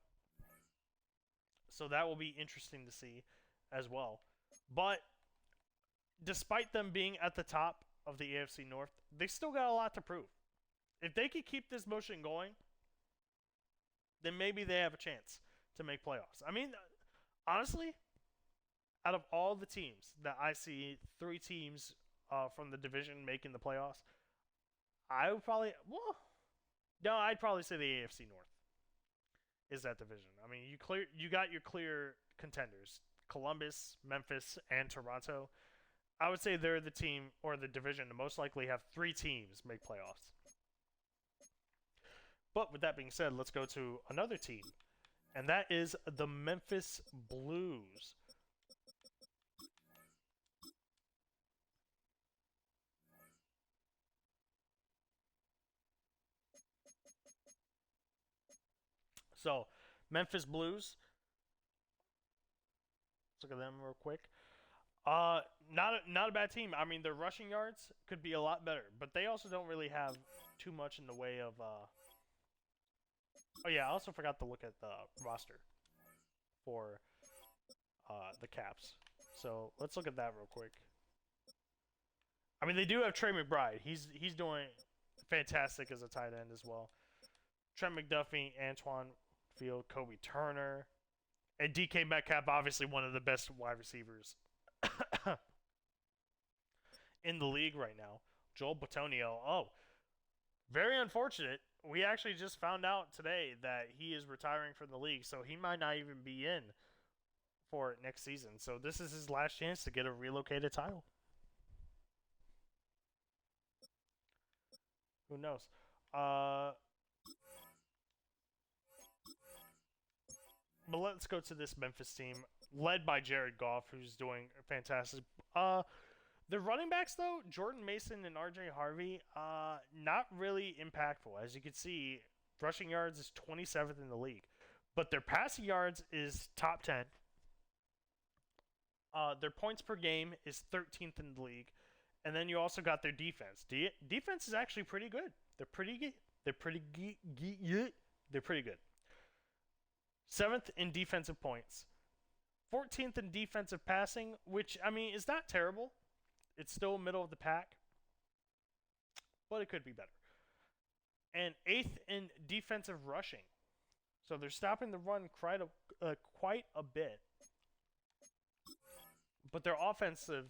So that will be interesting to see as well. But despite them being at the top of the AFC North, they still got a lot to prove. If they could keep this motion going, then maybe they have a chance to make playoffs. I mean, honestly, out of all the teams that I see, 3 teams from the division making the playoffs, I would probably, I'd probably say the AFC North is that division. I mean, you got your clear contenders, Columbus, Memphis, and Toronto. I would say they're the team or the division to most likely have 3 teams make playoffs. But with that being said, let's go to another team, and that is the Memphis Blues. So, Memphis Blues. Let's look at them real quick. Not a bad team. I mean, their rushing yards could be a lot better, but they also don't really have too much in the way of. Oh yeah, I also forgot to look at the roster for the Caps. So let's look at that real quick. I mean, they do have Trey McBride. He's doing fantastic as a tight end as well. Trent McDuffie, Antoine Field, Kobe Turner, and DK Metcalf, obviously one of the best wide receivers in the league right now. Joel Bitonio. Oh, very unfortunate. We actually just found out today that he is retiring from the league, so he might not even be in for next season. So this is his last chance to get a relocated title. Who knows? Uh, but let's go to this Memphis team led by Jared Goff, who's doing fantastic. The running backs though, Jordan Mason and RJ Harvey, not really impactful. As you can see, rushing yards is 27th in the league, but their passing yards is top 10. Their points per game is 13th in the league, and then you also got their defense. Defense is actually pretty good. They're pretty good. They're pretty good. 7th in defensive points, 14th in defensive passing, which I mean is not terrible. It's still middle of the pack, but it could be better. And 8th in defensive rushing. So they're stopping the run quite a bit. But their offensive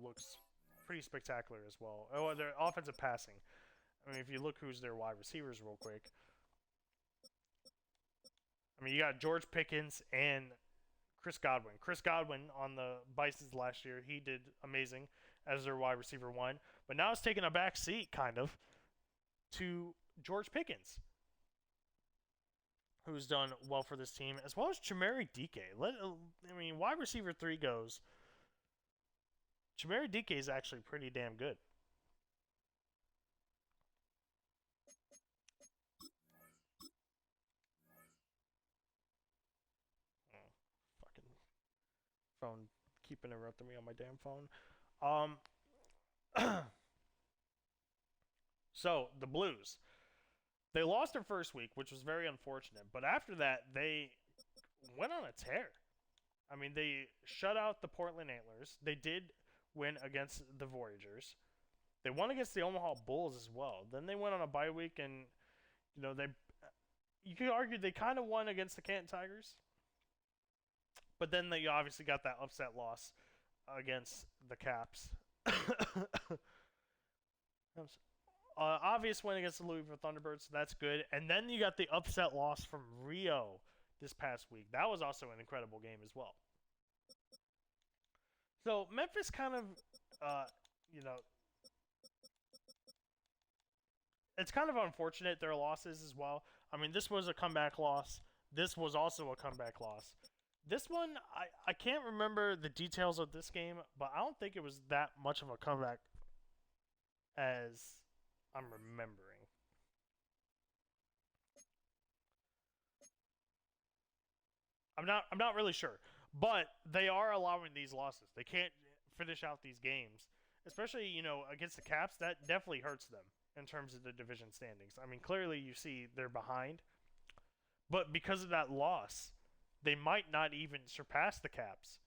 looks pretty spectacular as well. Oh, their offensive passing. I mean, if you look who's their wide receivers real quick. I mean, you got George Pickens and Chris Godwin. Chris Godwin on the Bisons last year, he did amazing as their wide receiver 1. But now it's taking a back seat, kind of, to George Pickens, who's done well for this team, as well as Chimere Dike. I mean, wide receiver 3 goes. Chimere Dike is actually pretty damn good. Fucking phone keep interrupting me on my damn phone. So, the Blues. They lost their first week, which was very unfortunate. But after that, they went on a tear. I mean, they shut out the Portland Antlers. They did win against the Voyagers. They won against the Omaha Bulls as well. Then they went on a bye week, and you could argue they kind of won against the Canton Tigers. But then they obviously got that upset loss against the Caps. Obvious win against the Louisville Thunderbirds, so that's good. And then you got the upset loss from Rio this past week. That was also an incredible game as well. So Memphis kind of, it's kind of unfortunate their losses as well. I mean, this was a comeback loss. This was also a comeback loss. This one, I can't remember the details of this game, but I don't think it was that much of a comeback as I'm remembering. I'm not really sure, but they are allowing these losses. They can't finish out these games, especially against the Caps. That definitely hurts them in terms of the division standings. I mean, clearly you see they're behind, but because of that loss, they might not even surpass the Caps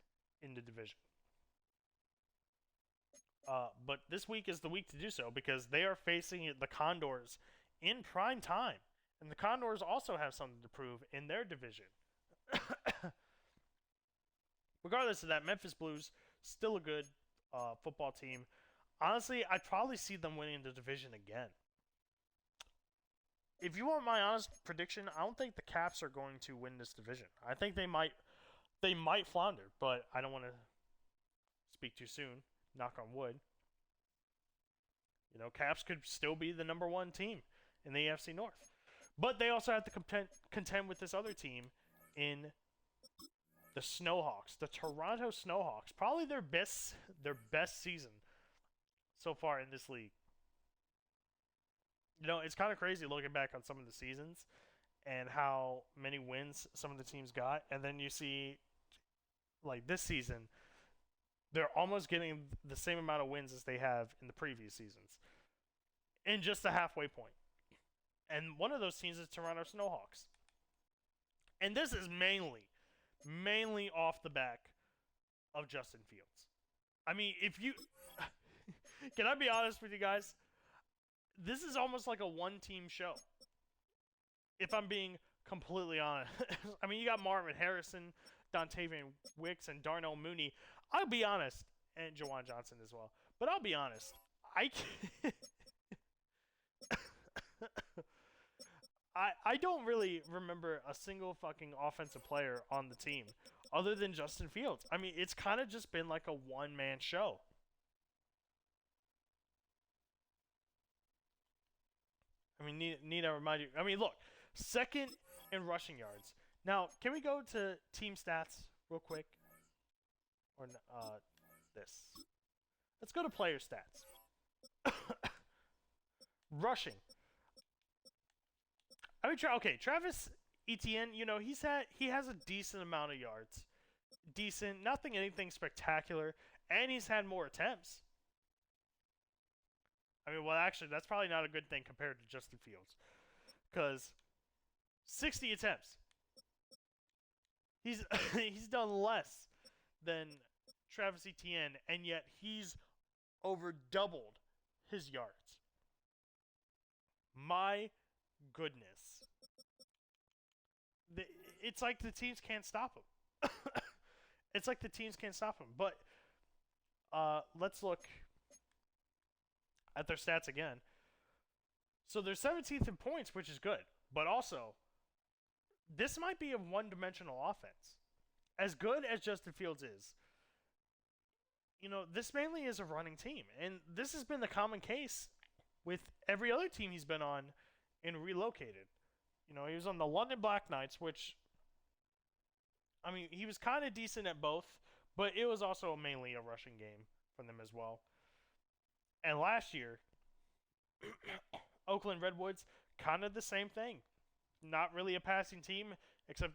in the division. But this week is the week to do so because they are facing the Condors in prime time. And the Condors also have something to prove in their division. Regardless of that, Memphis Blues, still a good football team. Honestly, I'd probably see them winning the division again. If you want my honest prediction, I don't think the Caps are going to win this division. I think they might flounder, but I don't want to speak too soon. Knock on wood. Caps could still be the number 1 team in the AFC North. But they also have to contend with this other team in the Snowhawks, the Toronto Snowhawks. Probably their best season so far in this league. It's kind of crazy looking back on some of the seasons and how many wins some of the teams got. And then you see, like this season, they're almost getting the same amount of wins as they have in the previous seasons in just the halfway point. And one of those teams is Toronto Snowhawks. And this is mainly off the back of Justin Fields. I mean, if you... Can I be honest with you guys? This is almost like a one-team show. If I'm being completely honest. I mean, you got Marvin Harrison, Dontavian Wicks, and Darnell Mooney. I'll be honest, and Jawan Johnson as well. But I'll be honest, I don't really remember a single fucking offensive player on the team other than Justin Fields. I mean, it's kind of just been like a one-man show. I mean, need to remind you. I mean, look, second in rushing yards. Now, can we go to team stats real quick? Or this. Let's go to player stats. Rushing. I mean, okay, Travis Etienne. You know, he has a decent amount of yards. Decent, nothing anything spectacular, and he's had more attempts. I mean, well, actually, that's probably not a good thing compared to Justin Fields, because 60 attempts. He's he's done less than Travis Etienne, and yet he's over doubled his yards. My goodness. It's like the teams can't stop him. It's like the teams can't stop him. But let's look at their stats again. So they're 17th in points, which is good. But also, this might be a one-dimensional offense. As good as Justin Fields is, you know, this mainly is a running team. And this has been the common case with every other team he's been on in Relocated. You know, he was on the London Black Knights, which, I mean, he was kind of decent at both, but it was also mainly a rushing game for them as well. And last year, Oakland Redwoods, kind of the same thing. Not really a passing team, except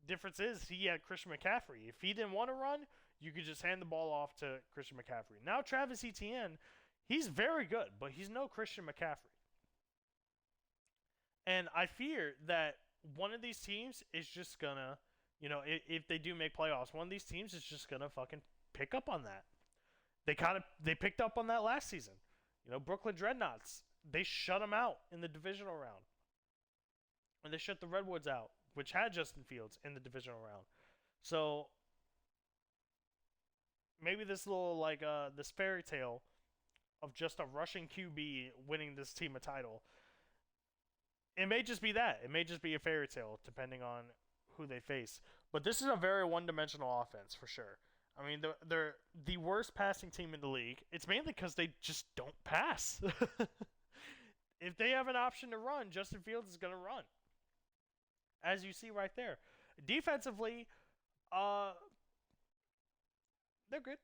the difference is he had Christian McCaffrey. If he didn't want to run, you could just hand the ball off to Christian McCaffrey. Now Travis Etienne, he's very good, but he's no Christian McCaffrey. And I fear that one of these teams is just gonna, you know, if they do make playoffs, one of these teams is just gonna fucking pick up on that. They picked up on that last season. You know, Brooklyn Dreadnoughts, they shut them out in the divisional round. And they shut the Redwoods out, which had Justin Fields in the divisional round. So maybe this little this fairy tale of just a rushing QB winning this team a title. It may just be that. It may just be a fairy tale, depending on who they face. But this is a very one-dimensional offense, for sure. I mean, they're the worst passing team in the league. It's mainly because they just don't pass. If they have an option to run, Justin Fields is going to run. As you see right there. Defensively, they're good.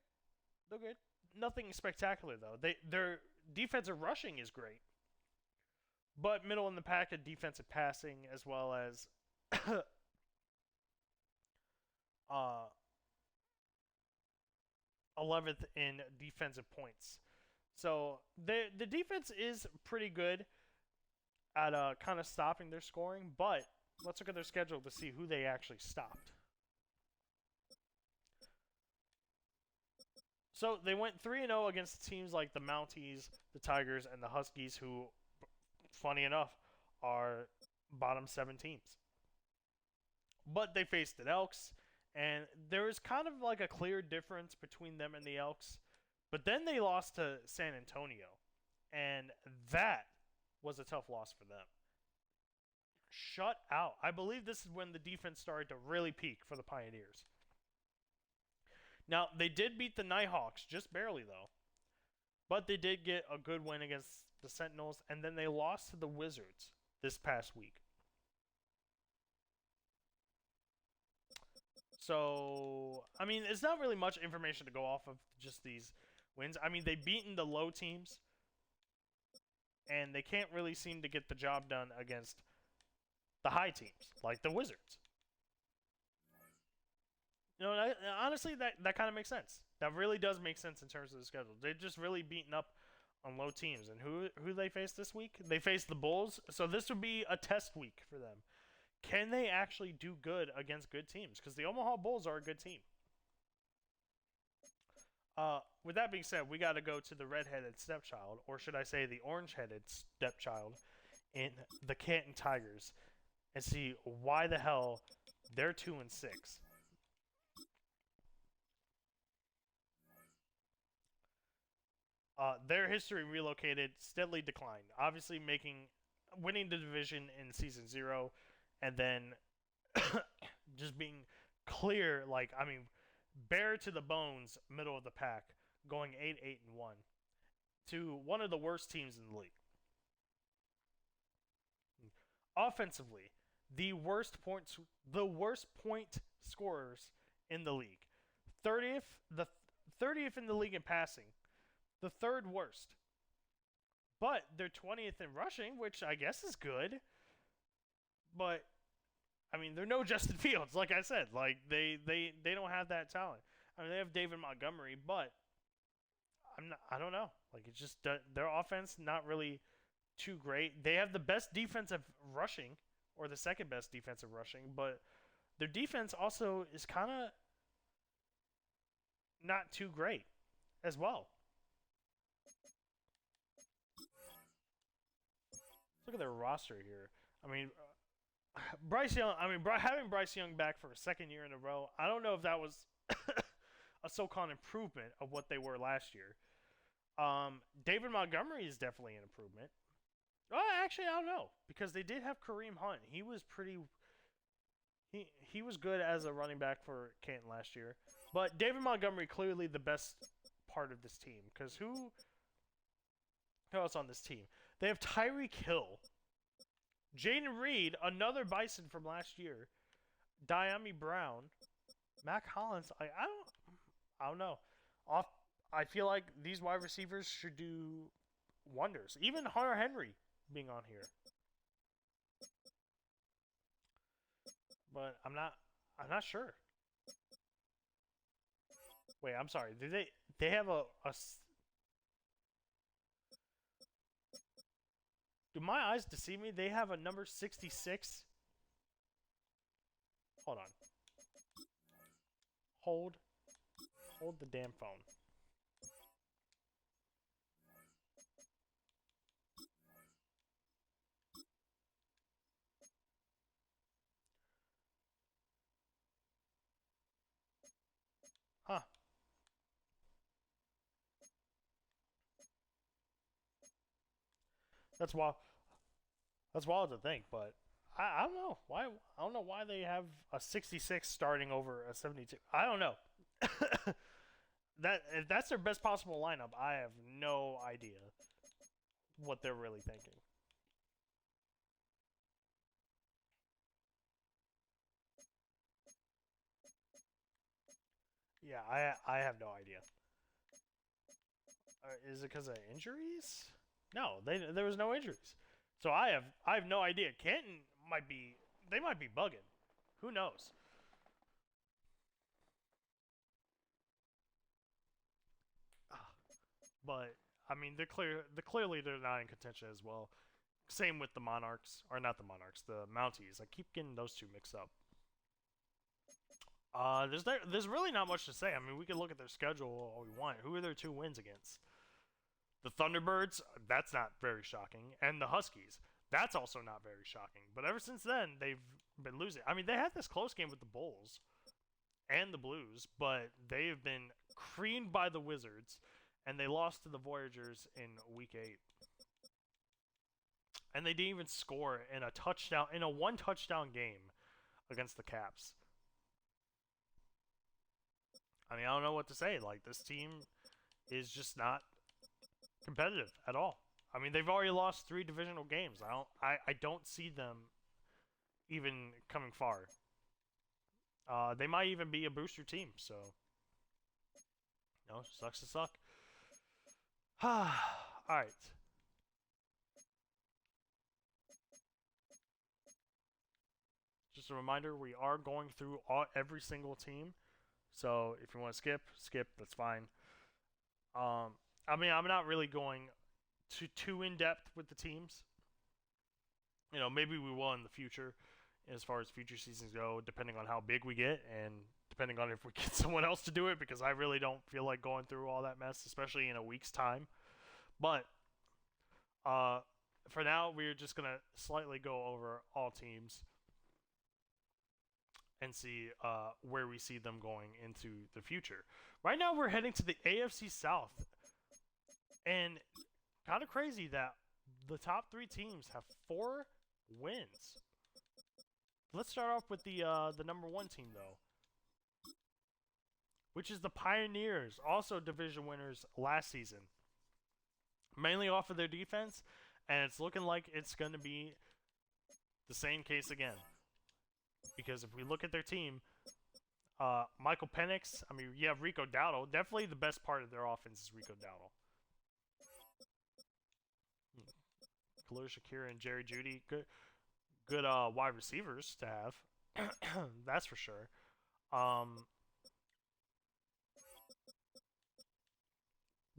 They're good. Nothing spectacular, though. Their defensive rushing is great. But middle in the pack at defensive passing, as well as 11th in defensive points. So the defense is pretty good at kind of stopping their scoring, but let's look at their schedule to see who they actually stopped. So they went 3-0 against teams like the Mounties, the Tigers, and the Huskies, who, funny enough, are bottom 7 teams. But they faced the Elks, and there was kind of like a clear difference between them and the Elks. But then they lost to San Antonio, and that was a tough loss for them. Shut out. I believe this is when the defense started to really peak for the Pioneers. Now, they did beat the Nighthawks, just barely though. But they did get a good win against the Sentinels, and then they lost to the Wizards this past week. So, I mean, it's not really much information to go off of just these wins. I mean, they've beaten the low teams, and they can't really seem to get the job done against the high teams, like the Wizards. You know, honestly, that kind of makes sense. That really does make sense in terms of the schedule. They're just really beaten up on low teams. And who they face this week? They face the Bulls. So this would be a test week for them. Can they actually do good against good teams? Because the Omaha Bulls are a good team. With that being said, we got to go to the red-headed stepchild, or should I say the orange-headed stepchild, in the Canton Tigers, and see why the hell they're 2-6. Their history Relocated steadily declined. Obviously, winning the division in season 0, and then just being clear, bare to the bones, middle of the pack, going 8-1 to one of the worst teams in the league. Offensively, the worst point scorers in the league. 30th, the 30th in the league in passing, the third worst. But they're 20th in rushing, which I guess is good. But I mean, they're no Justin Fields, like I said. Like they don't have that talent. I mean, they have David Montgomery, but I don't know. Like it's just their offense not really too great. They have the best defensive rushing, or the second best defensive rushing, but their defense also is kind of not too great as well. Look at their roster here. I mean, Bryce Young. I mean, having Bryce Young back for a second year in a row. I don't know if that was a so-called improvement of what they were last year. David Montgomery is definitely an improvement. Oh, actually, I don't know because they did have Kareem Hunt. He was pretty. He was good as a running back for Canton last year, but David Montgomery clearly the best part of this team because who else on this team? They have Tyreek Hill, Jaden Reed, another Bison from last year, Diami Brown, Mac Hollins. I don't know. I feel like these wide receivers should do wonders. Even Hunter Henry being on here, but I'm not sure. Wait, I'm sorry. Did they have do my eyes deceive me? They have a number 66. Hold on. Hold the damn phone. Huh. That's wild. That's wild to think, but I don't know why. I don't know why they have a 66 starting over a 72. I don't know. That if that's their best possible lineup, I have no idea what they're really thinking. Yeah, I have no idea. Is it because of injuries? No, there was no injuries. So I have no idea. Canton might be they might be bugging. Who knows? But I mean, clearly they're not in contention as well. Same with the Monarchs, or not the Monarchs, the Mounties. I keep getting those two mixed up. There's really not much to say. I mean, we can look at their schedule all we want. Who are their two wins against? The Thunderbirds. That's not very shocking, and the Huskies. That's also not very shocking. But ever since then, they've been losing. I mean, they had this close game with the Bulls and the Blues, but they have been creamed by the Wizards, and they lost to the Voyagers in Week 8. And they didn't even score in a one touchdown game against the Caps. I mean, I don't know what to say. Like this team is just not competitive at all. I mean, they've already lost 3 divisional games. I don't see them even coming far. They might even be a booster team. So, sucks to suck. All right. Just a reminder, we are going through every single team. So if you want to skip. That's fine. I mean, I'm not really going too in depth with the teams. Maybe we will in the future, as far as future seasons go, depending on how big we get and depending on if we get someone else to do it, because I really don't feel like going through all that mess, especially in a week's time. But for now, we're just gonna slightly go over all teams and see where we see them going into the future. Right now, we're heading to the AFC South, and kind of crazy that the top 3 teams have 4 wins. Let's start off with the number 1 team though, which is the Pioneers, also division winners last season, mainly off of their defense, and it's looking like it's going to be The same case again. Because if we look at their team, Michael Penix, I mean, you have Rico Dowdle. Definitely the best part of their offense is Rico Dowdle. Khalil Shakir and Jerry Jeudy, good wide receivers to have. That's for sure.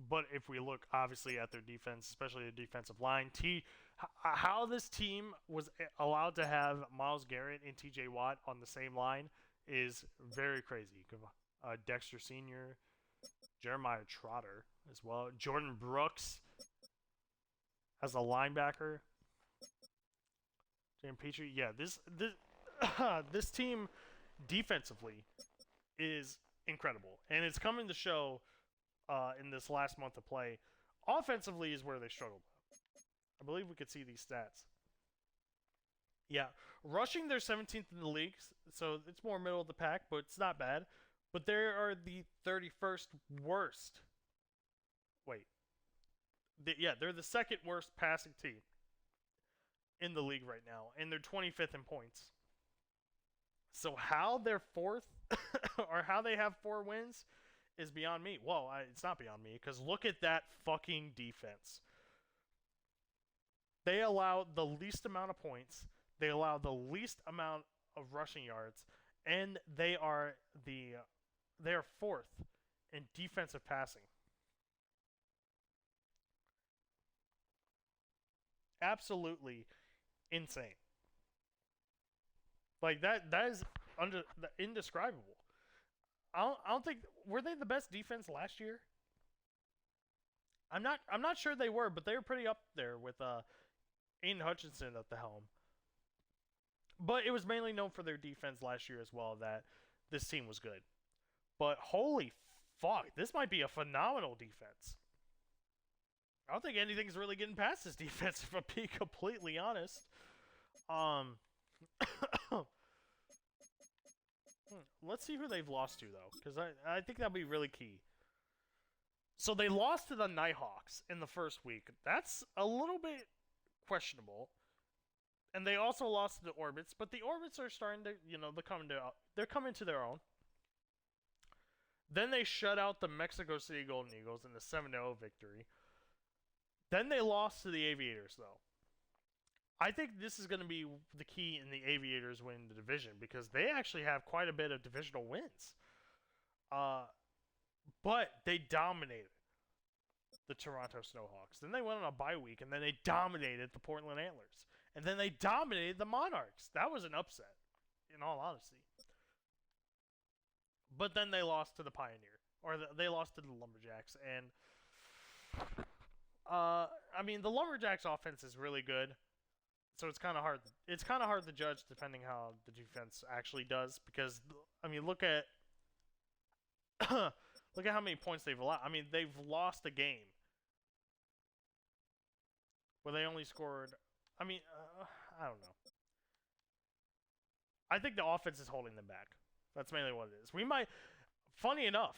But if we look obviously at their defense, especially the defensive line, how this team was allowed to have Myles Garrett and T.J. Watt on the same line is very crazy. Dexter Senior, Jeremiah Trotter as well, Jordan Brooks as a linebacker, Jalen Petrie. Yeah, this team defensively is incredible, and it's coming to show in this last month of play. Offensively is where they struggled. I believe we could see these stats. Yeah, rushing they're 17th in the league, so it's more middle of the pack, but it's not bad. But they are the 31st worst. Wait. They're the second worst passing team in the league right now, and they're 25th in points. So how they're fourth, or how they have 4 wins, is beyond me. Well, it's not beyond me, because look at that fucking defense. They allow the least amount of points. They allow the least amount of rushing yards, and they are 4th in defensive passing. Absolutely insane. Like that is indescribable. I don't think, were they the best defense last year? I'm not sure they were, but they were pretty up there with Aiden Hutchinson at the helm. But it was mainly known for their defense last year as well, that this team was good. But holy fuck, this might be a phenomenal defense. I don't think anything's really getting past this defense, if I'm being completely honest. Let's see who they've lost to, though, because I think that'll be really key. So they lost to the Nighthawks in the first week. That's a little bit questionable. And they also lost to the Orbits, but the Orbits are starting to, they're coming to their own. Then they shut out the Mexico City Golden Eagles in the 7-0 victory. Then they lost to the Aviators, though. I think this is going to be the key in the Aviators winning the division, because they actually have quite a bit of divisional wins. But they dominated the Toronto Snowhawks. Then they went on a bye week, and then they dominated the Portland Antlers. And then they dominated the Monarchs. That was an upset, in all honesty. But then they lost to the Pioneer. Or they lost to the Lumberjacks. And, I mean, the Lumberjacks offense is really good. So it's kind of hard. It's kind of hard to judge depending how the defense actually does. Because, I mean, look at look at how many points they've allowed. I mean, they've lost a game where they only scored. I mean, I don't know. I think the offense is holding them back. That's mainly what it is. We might. Funny enough,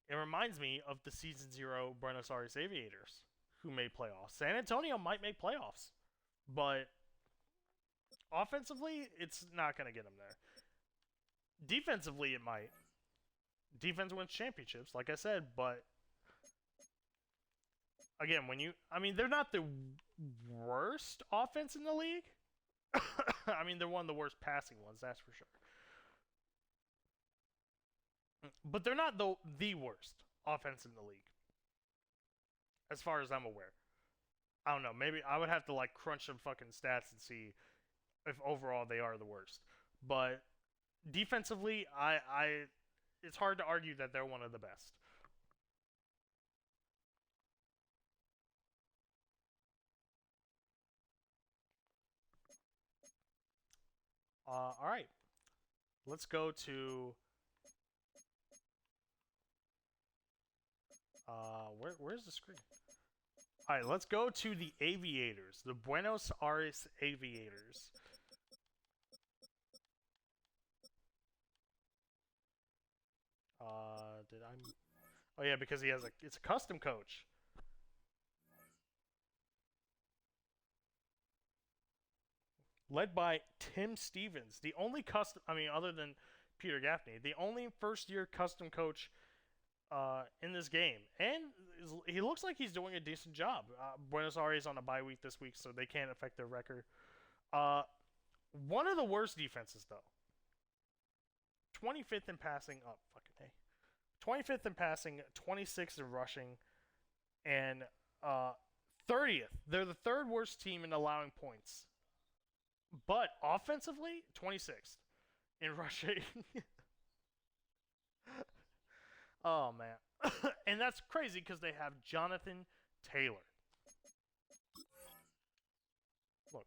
it reminds me of the Season 0 Buenos Aires Aviators, who made playoffs. San Antonio might make playoffs, but offensively, it's not going to get them there. Defensively, it might. Defense wins championships, like I said, but again, they're not the worst offense in the league. I mean, they're one of the worst passing ones, that's for sure. But they're not the worst offense in the league, as far as I'm aware. I don't know. Maybe I would have to crunch some fucking stats and see if overall they are the worst. But defensively, it's hard to argue that they're one of the best. All right, let's go to where's the screen? All right, let's go to the Aviators, the Buenos Aires Aviators. Oh yeah, because it's a custom coach. led by Tim Stevens, the only custom. I mean, other than Peter Gaffney, the only first-year custom coach in this game, and he looks like he's doing a decent job. Buenos Aires on a bye week this week, so they can't affect their record. One of the worst defenses, though. 25th in passing. Oh, fucking A. 25th in passing, 26th in rushing, and 30th. They're the third worst team in allowing points. But offensively, 26th in rushing. Oh, man. And that's crazy because they have Jonathan Taylor. Look.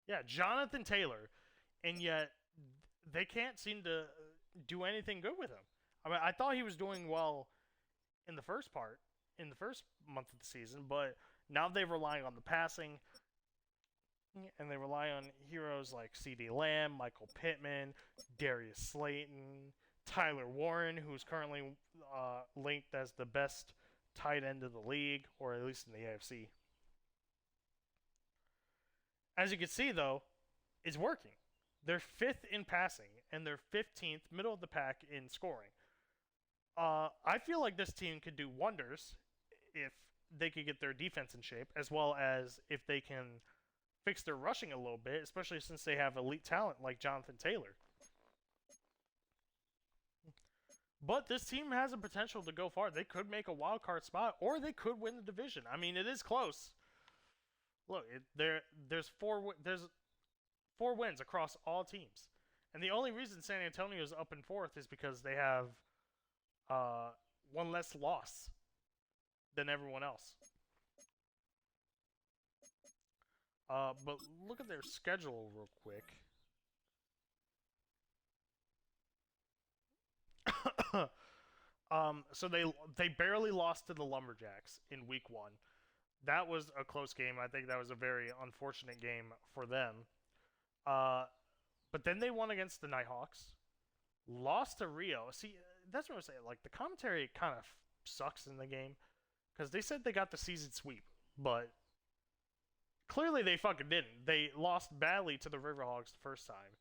Yeah, Jonathan Taylor. And yet, they can't seem to do anything good with him. I mean, I thought he was doing well in the first month of the season, but now they're relying on the passing, and they rely on heroes like CeeDee Lamb, Michael Pittman, Darius Slayton, Tyler Warren, who's currently linked as the best tight end of the league, or at least in the AFC. As you can see, though, it's working. They're 5th in passing, and they're 15th, middle of the pack, in scoring. I feel like this team could do wonders if they could get their defense in shape, as well as if they can fix their rushing a little bit, especially since they have elite talent like Jonathan Taylor. But this team has a potential to go far. They could make a wild card spot, or they could win the division. I mean, it is close. Look, there's four wins across all teams, and the only reason San Antonio is up in 4th is because they have one less loss than everyone else. But look at their schedule real quick. So they barely lost to the Lumberjacks in week 1. That was a close game. I think that was a very unfortunate game for them. But then they won against the Nighthawks, lost to Rio. See, that's what I'm saying. Like, the commentary kind of sucks in the game because they said they got the season sweep, but clearly they fucking didn't. They lost badly to the Riverhawks the first time,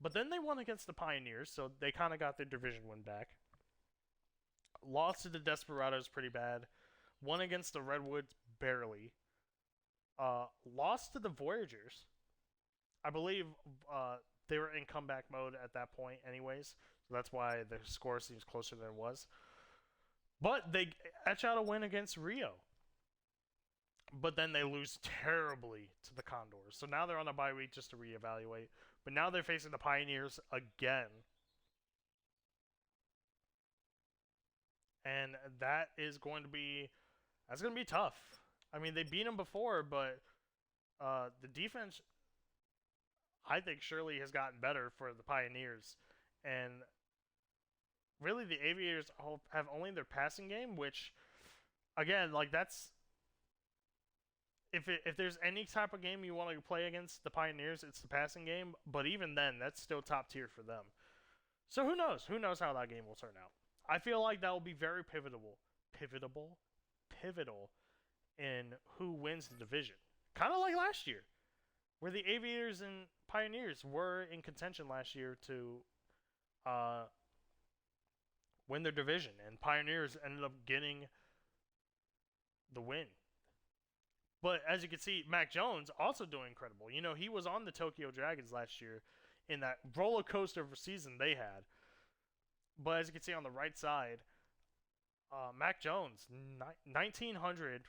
but then they won against the Pioneers, so they kind of got their division win back. Lost to the Desperados pretty bad. Won against the Redwoods barely. Lost to the Voyagers. I believe they were in comeback mode at that point anyways, so that's why the score seems closer than it was. But they etch out a win against Rio. But then they lose terribly to the Condors. So now they're on a bye week just to reevaluate. But now they're facing the Pioneers again. And that's going to be tough. I mean, they beat them before, but the defense, I think, surely has gotten better for the Pioneers. And really, the Aviators have only their passing game, which, again, like, that's... If there's any type of game you want to play against the Pioneers, it's the passing game. But even then, that's still top tier for them. So who knows? Who knows how that game will turn out? I feel like that will be very pivotal in who wins the division. Kind of like last year, where the Aviators and Pioneers were in contention last year to win their division, and Pioneers ended up getting the win. But as you can see, Mac Jones also doing incredible. You know, he was on the Tokyo Dragons last year in that roller coaster of a season they had. But as you can see on the right side, Mac Jones, 1,900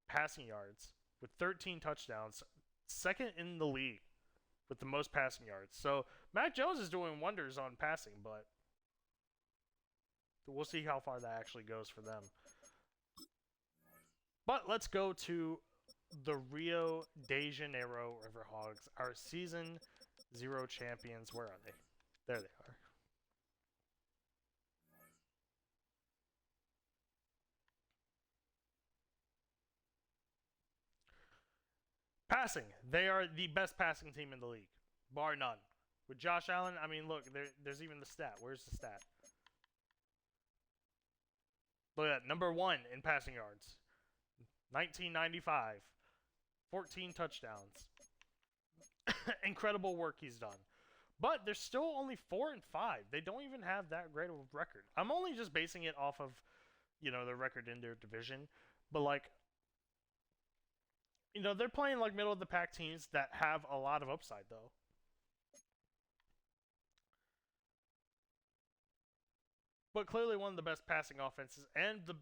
passing yards with 13 touchdowns, second in the league with the most passing yards. So Mac Jones is doing wonders on passing, but we'll see how far that actually goes for them. But let's go to the Rio de Janeiro Riverhogs, our Season 0 champions. Where are they? There they are. Passing. They are the best passing team in the league, bar none. With Josh Allen, I mean, look, there's even the stat. Where's the stat? Look at that. Number 1 in passing yards. 1995. 14 touchdowns. Incredible work he's done. But they're still only 4-5. They don't even have that great of a record. I'm only just basing it off of, you know, the record in their division. But like, you know, they're playing like middle of the pack teams that have a lot of upside though. But clearly one of the best passing offenses and the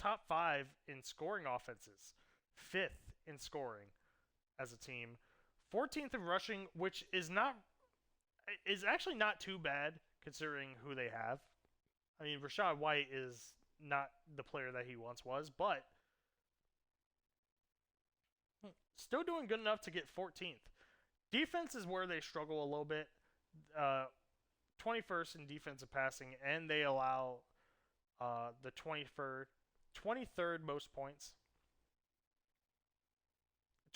top 5 in scoring offenses. 5th in scoring as a team. 14th in rushing, which is actually not too bad considering who they have. I mean, Rachaad White is not the player that he once was, but still doing good enough to get 14th. Defense is where they struggle a little bit. 21st in defensive passing, and they allow the 23rd most points.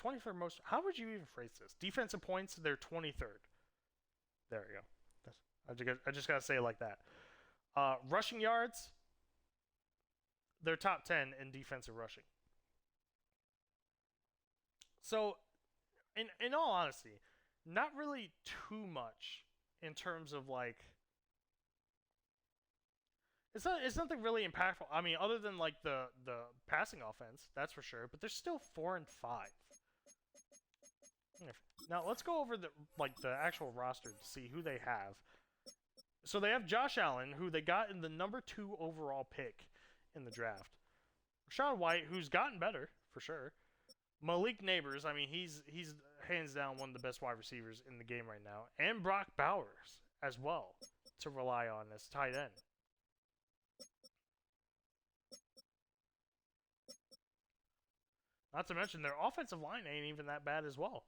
23rd most. How would you even phrase this? Defensive points, they're 23rd. There we go. I just gotta say it like that. Rushing yards, they're top 10 in defensive rushing. So, in all honesty, not really too much in terms of like. It's nothing really impactful. I mean, other than like the passing offense, that's for sure. But they're still 4-5. Now let's go over the actual roster to see who they have. So they have Josh Allen, who they got in the number 2 overall pick in the draft. Rachaad White, who's gotten better for sure. Malik Neighbors, I mean he's hands down one of the best wide receivers in the game right now, and Brock Bowers as well to rely on as tight end. Not to mention their offensive line ain't even that bad as well.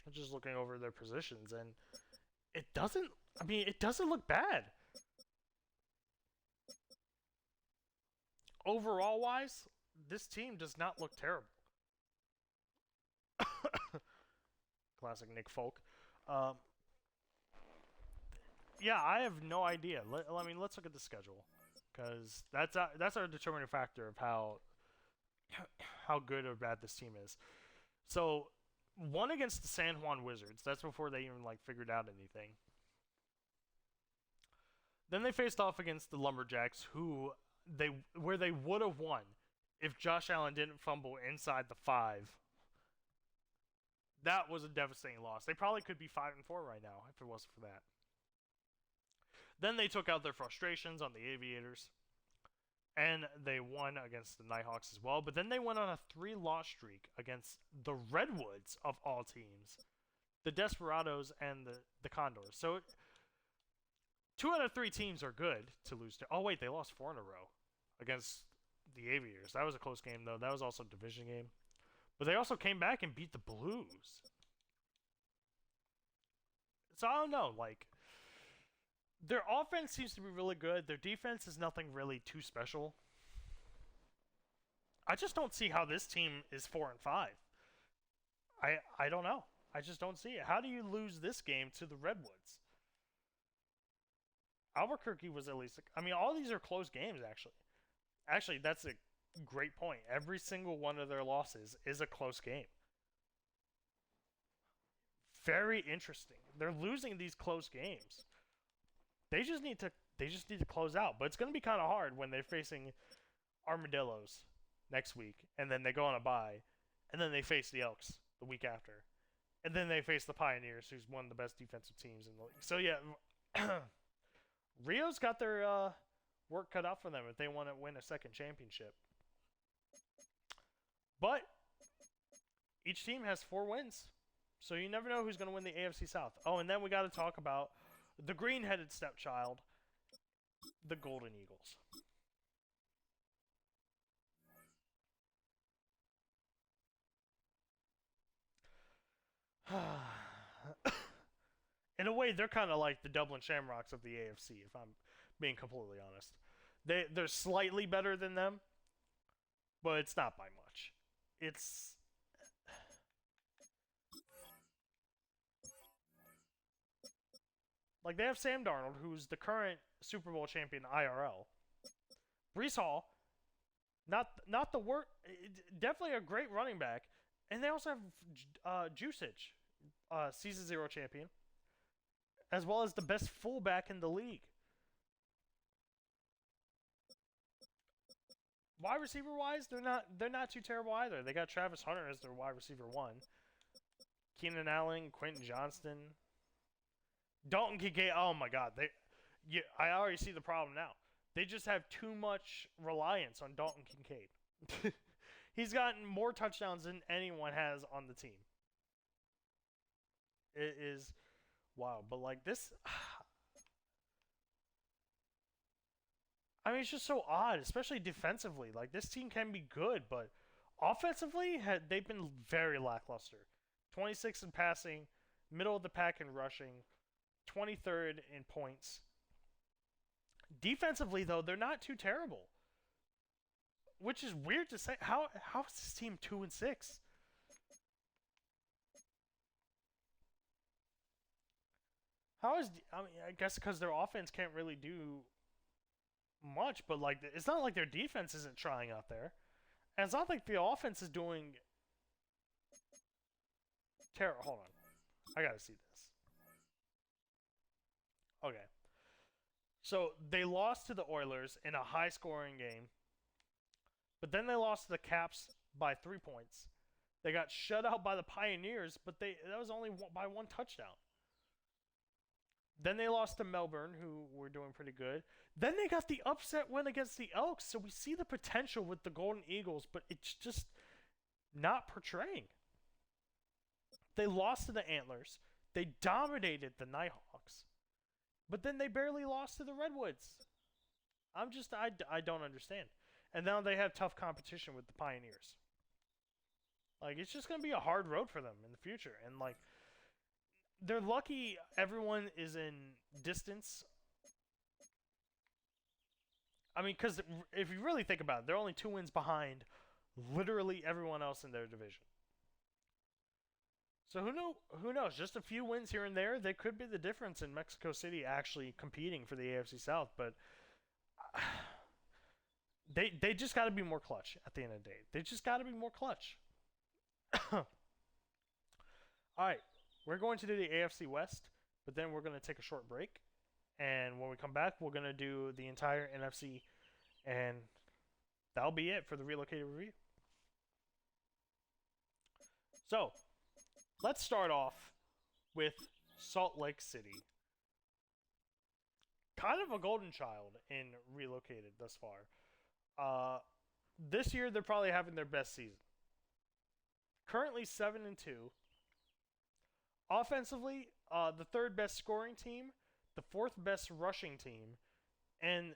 I'm just looking over their positions, and it doesn't look bad. Overall wise, this team does not look terrible. Classic Nick Folk. Yeah, I have no idea. I mean, let's look at the schedule, because that's our determining factor of how good or bad this team is. So, one against the San Juan Wizards. That's before they even like figured out anything. Then they faced off against the Lumberjacks, where they would have won if Josh Allen didn't fumble inside the 5. That was a devastating loss. They probably could be 5-4 right now if it wasn't for that. Then they took out their frustrations on the Aviators, and they won against the Nighthawks as well. But then they went on a 3-loss streak against the Redwoods of all teams, the Desperados and the Condors. So 2 out of 3 teams are good to lose to. Oh wait, they lost 4 in a row against the Aviators. That was a close game though. That was also a division game. But they also came back and beat the Blues. So I don't know, like, their offense seems to be really good. Their defense is nothing really too special. I just don't see how this team is 4-5. I don't know. I just don't see it. How do you lose this game to the Redwoods? Albuquerque was at least... I mean, all these are close games, actually. Actually, that's a great point. Every single one of their losses is a close game. Very interesting. They're losing these close games. They just need to close out. But it's going to be kind of hard when they're facing Armadillos next week, and then they go on a bye, and then they face the Elks the week after, and then they face the Pioneers, who's one of the best defensive teams in the league. So yeah, Rio's got their work cut out for them if they want to win a second championship. But each team has 4 wins, so you never know who's going to win the AFC South. Oh, and then we got to talk about the green-headed stepchild, the Golden Eagles. In a way, they're kind of like the Dublin Shamrocks of the AFC, if I'm being completely honest. They're slightly better than them, but it's not by much. It's... Like, they have Sam Darnold, who's the current Super Bowl champion IRL. Breece Hall, Not the worst. Definitely a great running back, and they also have Jusic, season zero champion, as well as the best fullback in the league. Wide receiver wise, they're not too terrible either. They got Travis Hunter as their wide receiver one, Keenan Allen, Quentin Johnston, Dalton Kincaid. Oh my God, I already see the problem now. They just have too much reliance on Dalton Kincaid. He's gotten more touchdowns than anyone has on the team. It is wow, but like this, I mean, it's just so odd, especially defensively. Like this team can be good, but offensively, they've been very lackluster. 26 in passing, middle of the pack in rushing, 23rd in points. Defensively, though, they're not too terrible, which is weird to say. How is this team 2-6? How is I mean I guess because their offense can't really do much, but like it's not like their defense isn't trying out there, and it's not like the offense is doing terrible. Hold on, I gotta see this. Okay, so they lost to the Oilers in a high-scoring game, but then they lost to the Caps by 3 points. They got shut out by the Pioneers, but that was only by one touchdown. Then they lost to Melbourne, who were doing pretty good. Then they got the upset win against the Elks, so we see the potential with the Golden Eagles, but it's just not portraying. They lost to the Antlers. They dominated the Nighthawks, but then they barely lost to the Redwoods. I don't understand. And now they have tough competition with the Pioneers. Like it's just gonna be a hard road for them in the future, and like they're lucky everyone is in distance. I mean, because if you really think about it, they're only 2 wins behind literally everyone else in their division. So who knows? Just a few wins here and there, they could be the difference in Mexico City actually competing for the AFC South. But they just got to be more clutch at the end of the day. They just got to be more clutch. All right, we're going to do the AFC West, but then we're going to take a short break. And when we come back, we're going to do the entire NFC, and that'll be it for the Relocated review. So, let's start off with Salt Lake City. Kind of a golden child in Relocated thus far. This year, they're probably having their best season. Currently 7-2. Offensively, the third best scoring team, the fourth best rushing team, and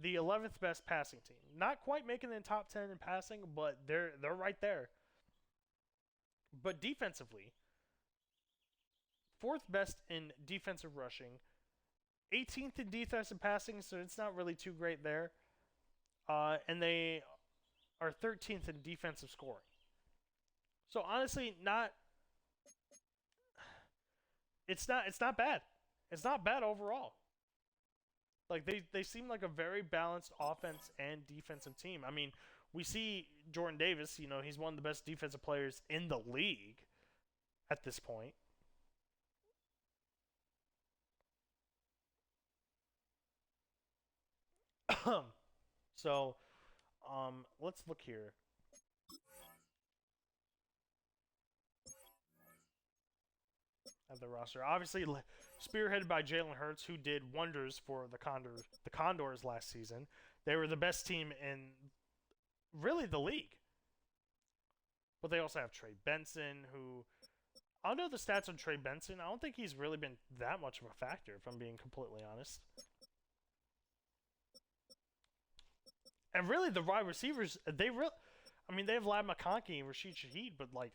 the 11th best passing team. Not quite making the top 10 in passing, but they're right there. But defensively, fourth best in defensive rushing, 18th in defensive passing, so it's not really too great there. And they are 13th in defensive scoring. So honestly, it's not bad. It's not bad overall. Like they seem like a very balanced offense and defensive team. I mean, we see Jordan Davis, he's one of the best defensive players in the league at this point. So, let's look here. At the roster, obviously spearheaded by Jalen Hurts, who did wonders for the Condors last season. They were the best team in really the league. But they also have Trey Benson, who I don't know the stats on Trey Benson. I don't think he's really been that much of a factor, if I'm being completely honest. And really, the wide receivers, they have Lab McConkey and Rashid Shaheed, but like,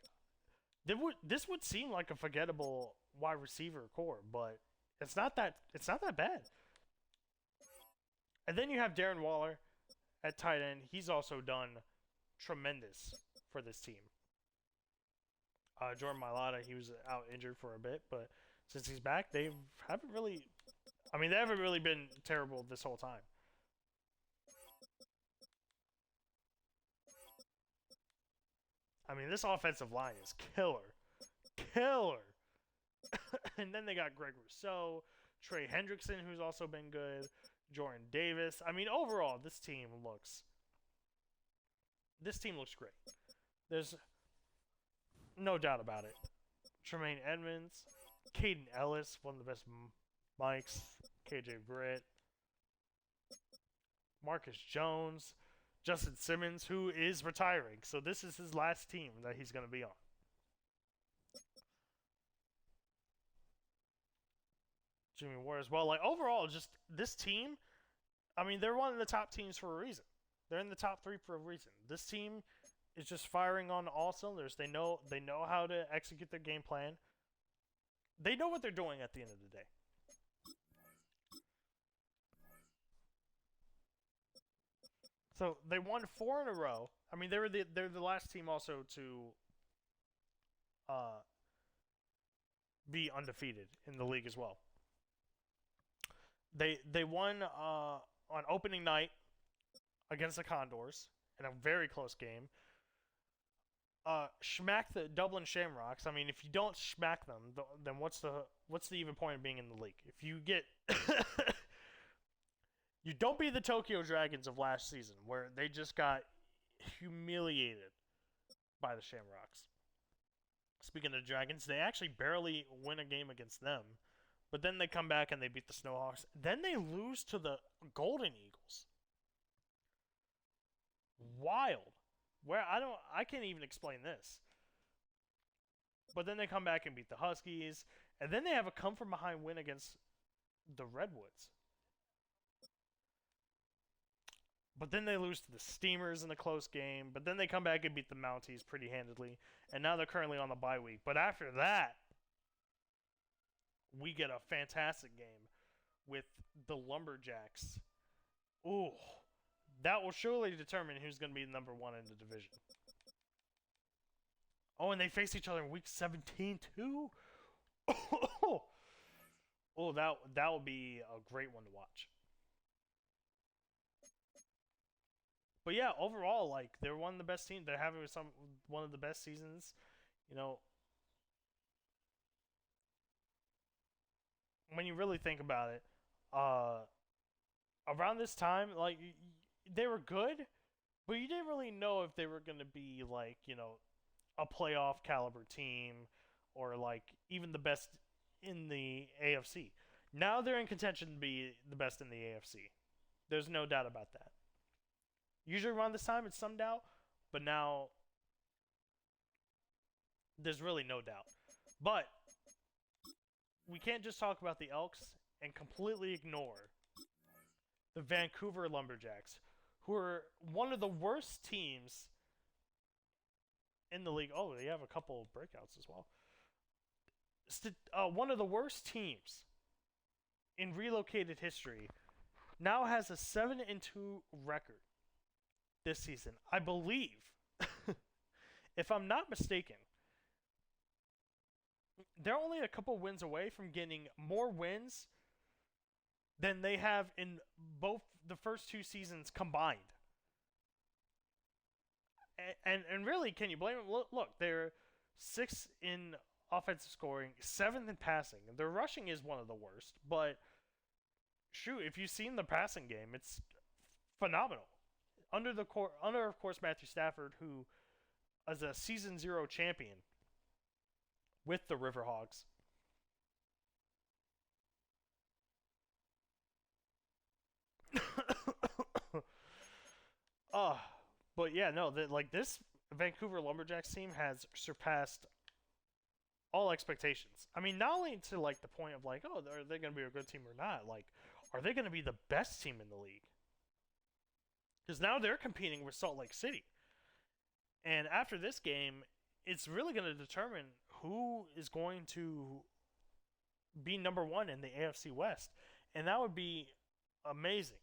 this would seem like a forgettable wide receiver core, but it's not that bad. And then you have Darren Waller at tight end. He's also done tremendous for this team. Jordan Mailata, he was out injured for a bit, but since he's back, they haven't really been terrible this whole time. I mean, this offensive line is killer. Killer. And then they got Greg Rousseau, Trey Hendrickson, who's also been good, Jordan Davis. I mean, overall, this team looks great. There's no doubt about it. Tremaine Edmonds, Caden Ellis, one of the best mics, KJ Britt, Marcus Jones, Justin Simmons, who is retiring. So this is his last team that he's going to be on. Jimmy Ward as well. Like, overall, just this team, I mean, they're one of the top teams for a reason. They're in the top 3 for a reason. This team is just firing on all cylinders. They know how to execute their game plan. They know what they're doing at the end of the day. So they won 4 in a row. I mean, they're the last team also to be undefeated in the league as well. They won on opening night against the Condors in a very close game. Schmack the Dublin Shamrocks. I mean, if you don't smack them, then what's the even point of being in the league? If you get you don't be the Tokyo Dragons of last season, where they just got humiliated by the Shamrocks. Speaking of Dragons, they actually barely win a game against them. But then they come back and they beat the Snowhawks. Then they lose to the Golden Eagles. Wild. Where I can't even explain this. But then they come back and beat the Huskies. And then they have a come from behind win against the Redwoods. But then they lose to the Steamers in a close game. But then they come back and beat the Mounties pretty handedly. And now they're currently on the bye week. But after that, we get a fantastic game with the Lumberjacks. Ooh, that will surely determine who's going to be number 1 in the division. Oh, and they face each other in week 17 too. Oh, that will be a great one to watch. But yeah, overall, like, they're one of the best teams. They're having one of the best seasons. You know, when you really think about it, around this time, like, they were good, but you didn't really know if they were going to be, like, you know, a playoff caliber team or, like, even the best in the AFC. Now they're in contention to be the best in the AFC. There's no doubt about that. Usually around this time, it's some doubt, but now there's really no doubt. But we can't just talk about the Elks and completely ignore the Vancouver Lumberjacks, who are one of the worst teams in the league. Oh, they have a couple of breakouts as well. One of the worst teams in Relocated history now has a 7-2 record this season. I believe, if I'm not mistaken, they're only a couple wins away from getting more wins than they have in both the first 2 seasons combined. And really, can you blame them? Look, they're 6th in offensive scoring, 7th in passing. Their rushing is one of the worst, but shoot, if you've seen the passing game, it's phenomenal. Under of course, Matthew Stafford, who is a season 0 champion with the Riverhawks. But yeah, no, this Vancouver Lumberjacks team has surpassed all expectations. I mean, not only to like the point of like, oh, are they going to be a good team or not? Like, are they going to be the best team in the league? Because now they're competing with Salt Lake City. And after this game, it's really going to determine who is going to be number 1 in the AFC West. And that would be amazing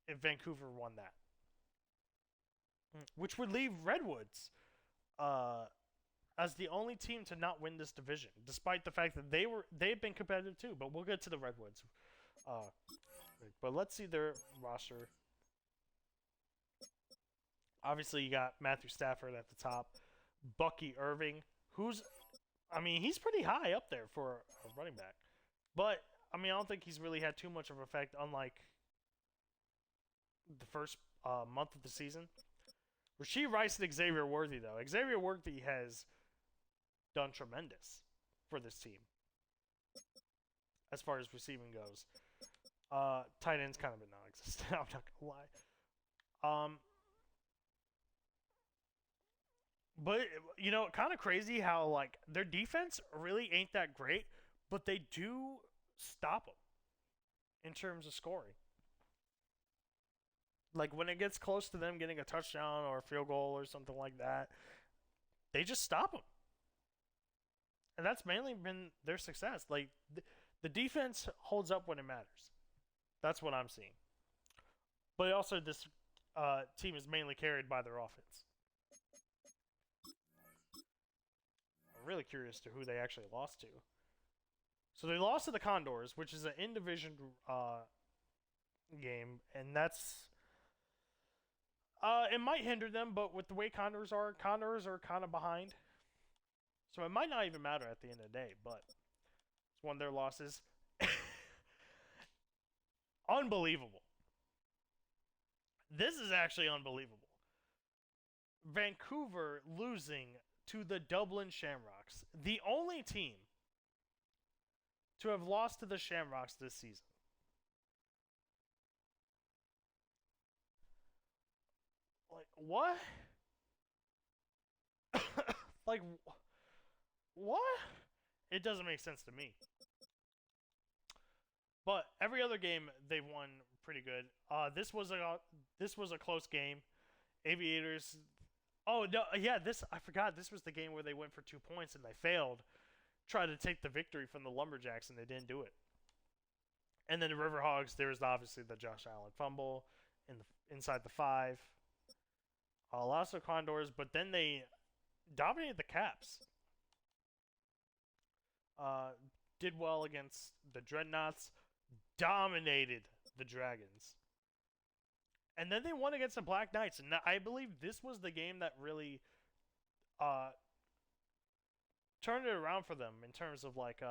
if Vancouver won that. Which would leave Redwoods as the only team to not win this division, despite the fact that they've been competitive too. But we'll get to the Redwoods. But let's see their roster. Obviously, you got Matthew Stafford at the top. Bucky Irving, who's, I mean, he's pretty high up there for a running back. But, I mean, I don't think he's really had too much of an effect, unlike the first month of the season. Rasheed Rice and Xavier Worthy, though. Xavier Worthy has done tremendous for this team as far as receiving goes. Tight end's kind of been non-existent. I'm not gonna lie. But you know, kind of crazy how like their defense really ain't that great, but they do stop them in terms of scoring. Like when it gets close to them getting a touchdown or a field goal or something like that, they just stop them, and that's mainly been their success. Like the defense holds up when it matters. That's what I'm seeing. But also, this team is mainly carried by their offense. I'm really curious to who they actually lost to. So they lost to the Condors, which is an in-division game, and that's it might hinder them. But with the way Condors are kind of behind, so it might not even matter at the end of the day. But it's one of their losses. Unbelievable. This is actually unbelievable. Vancouver losing to the Dublin Shamrocks, the only team to have lost to the Shamrocks this season. Like, what? Like, what? It doesn't make sense to me. But every other game they've won pretty good. This was a close game. Aviators. Oh no, yeah. This I forgot. This was the game where they went for 2 points and they failed. Tried to take the victory from the Lumberjacks and they didn't do it. And then the Riverhogs. There was obviously the Josh Allen fumble inside the 5. Lost the Condors, but then they dominated the Caps. Did well against the Dreadnoughts. Dominated the Dragons. And then they won against the Black Knights. And I believe this was the game that really turned it around for them in terms of like,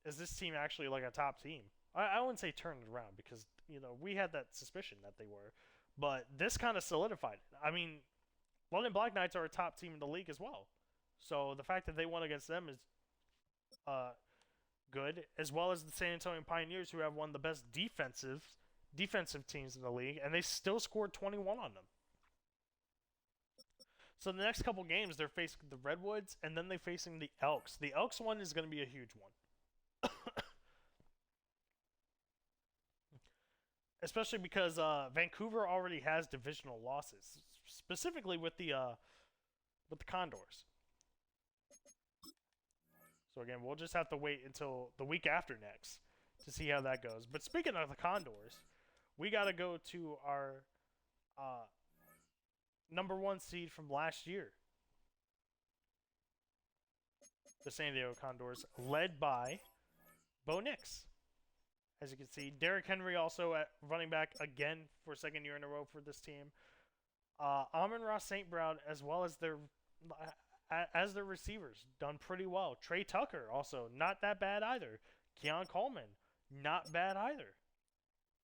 is this team actually like a top team? I wouldn't say turned it around because, you know, we had that suspicion that they were. But this kind of solidified it. I mean, London Black Knights are a top team in the league as well. So the fact that they won against them is good, as well as the San Antonio Pioneers, who have one of the best defensive teams in the league, and they still scored 21 on them. So the next couple games, they're facing the Redwoods, and then they're facing the Elks. The Elks one is going to be a huge one. Especially because Vancouver already has divisional losses, specifically with the Condors. So again, we'll just have to wait until the week after next to see how that goes. But speaking of the Condors, we got to go to our #1 seed from last year. The San Diego Condors, led by Bo Nix. As you can see, Derrick Henry also at running back again for second year in a row for this team. Amon-Ra St. Brown, as well as their receivers, done pretty well. Trey Tucker, also not that bad either. Keon Coleman, not bad either.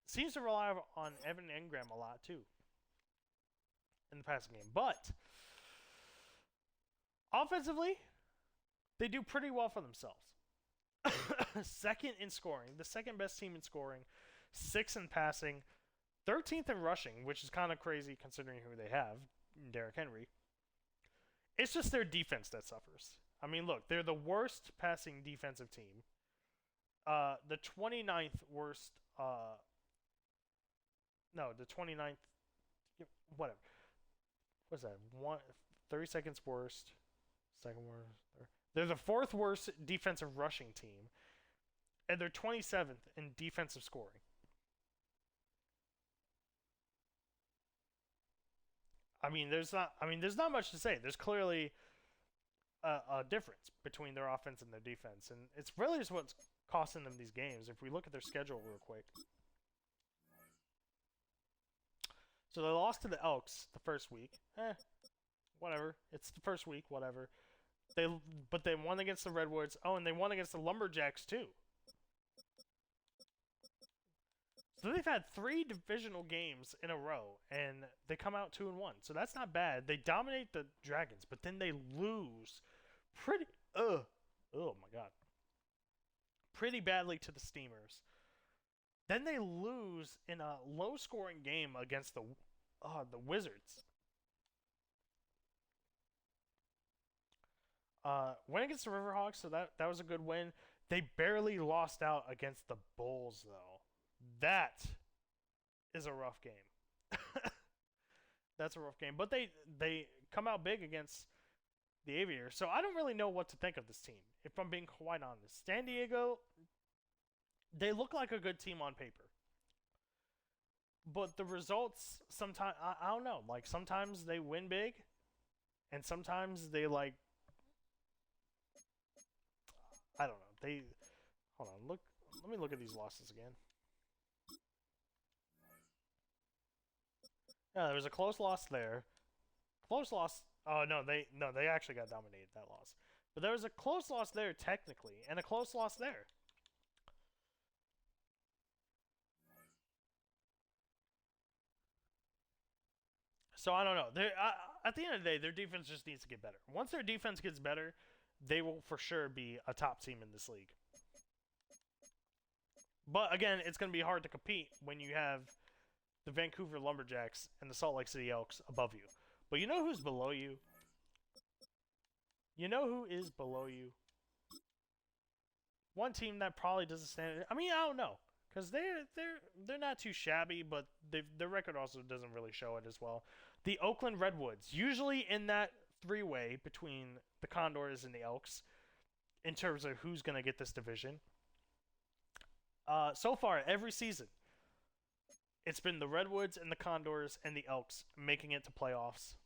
Seems to rely on Evan Engram a lot too in the passing game. But offensively, they do pretty well for themselves. Second in scoring, the second best team in scoring, 6th in passing, 13th in rushing, which is kind of crazy considering who they have, Derrick Henry. It's just their defense that suffers. I mean, look, they're the worst passing defensive team. The 29th worst. No, the 29th. Whatever. What's that? 30 seconds worst. Second worst. They're the 4th worst defensive rushing team. And they're 27th in defensive scoring. I mean, there's not much to say. There's clearly a difference between their offense and their defense, and it's really just what's costing them these games. If we look at their schedule real quick, so they lost to the Elks the first week. whatever. It's the first week, whatever. But they won against the Redwoods. Oh, and they won against the Lumberjacks too. So they've had 3 divisional games in a row, and they come out 2-1. So that's not bad. They dominate the Dragons, but then they lose pretty. Oh my God. Pretty badly to the Steamers. Then they lose in a low-scoring game against the Wizards. Went against the Riverhawks, so that was a good win. They barely lost out against the Bulls, though. That is a rough game. That's a rough game. But they come out big against the Aviators. So I don't really know what to think of this team, if I'm being quite honest. San Diego, they look like a good team on paper. But the results, sometimes, I don't know. Like, sometimes they win big, and sometimes they, like, I don't know. Hold on, let me look at these losses again. Yeah, there was a close loss there. Close loss. Oh no, they actually got dominated that loss. But there was a close loss there technically, and a close loss there. So I don't know. At the end of the day, their defense just needs to get better. Once their defense gets better, they will for sure be a top team in this league. But again, it's going to be hard to compete when you have the Vancouver Lumberjacks and the Salt Lake City Elks above you. But you know who's below you? You know who is below you? One team that probably doesn't stand. I mean, I don't know, because they're not too shabby, but their record also doesn't really show it as well. The Oakland Redwoods, usually in that 3-way between the Condors and the Elks, in terms of who's going to get this division. So far, every season, it's been the Redwoods and the Condors and the Elks making it to playoffs.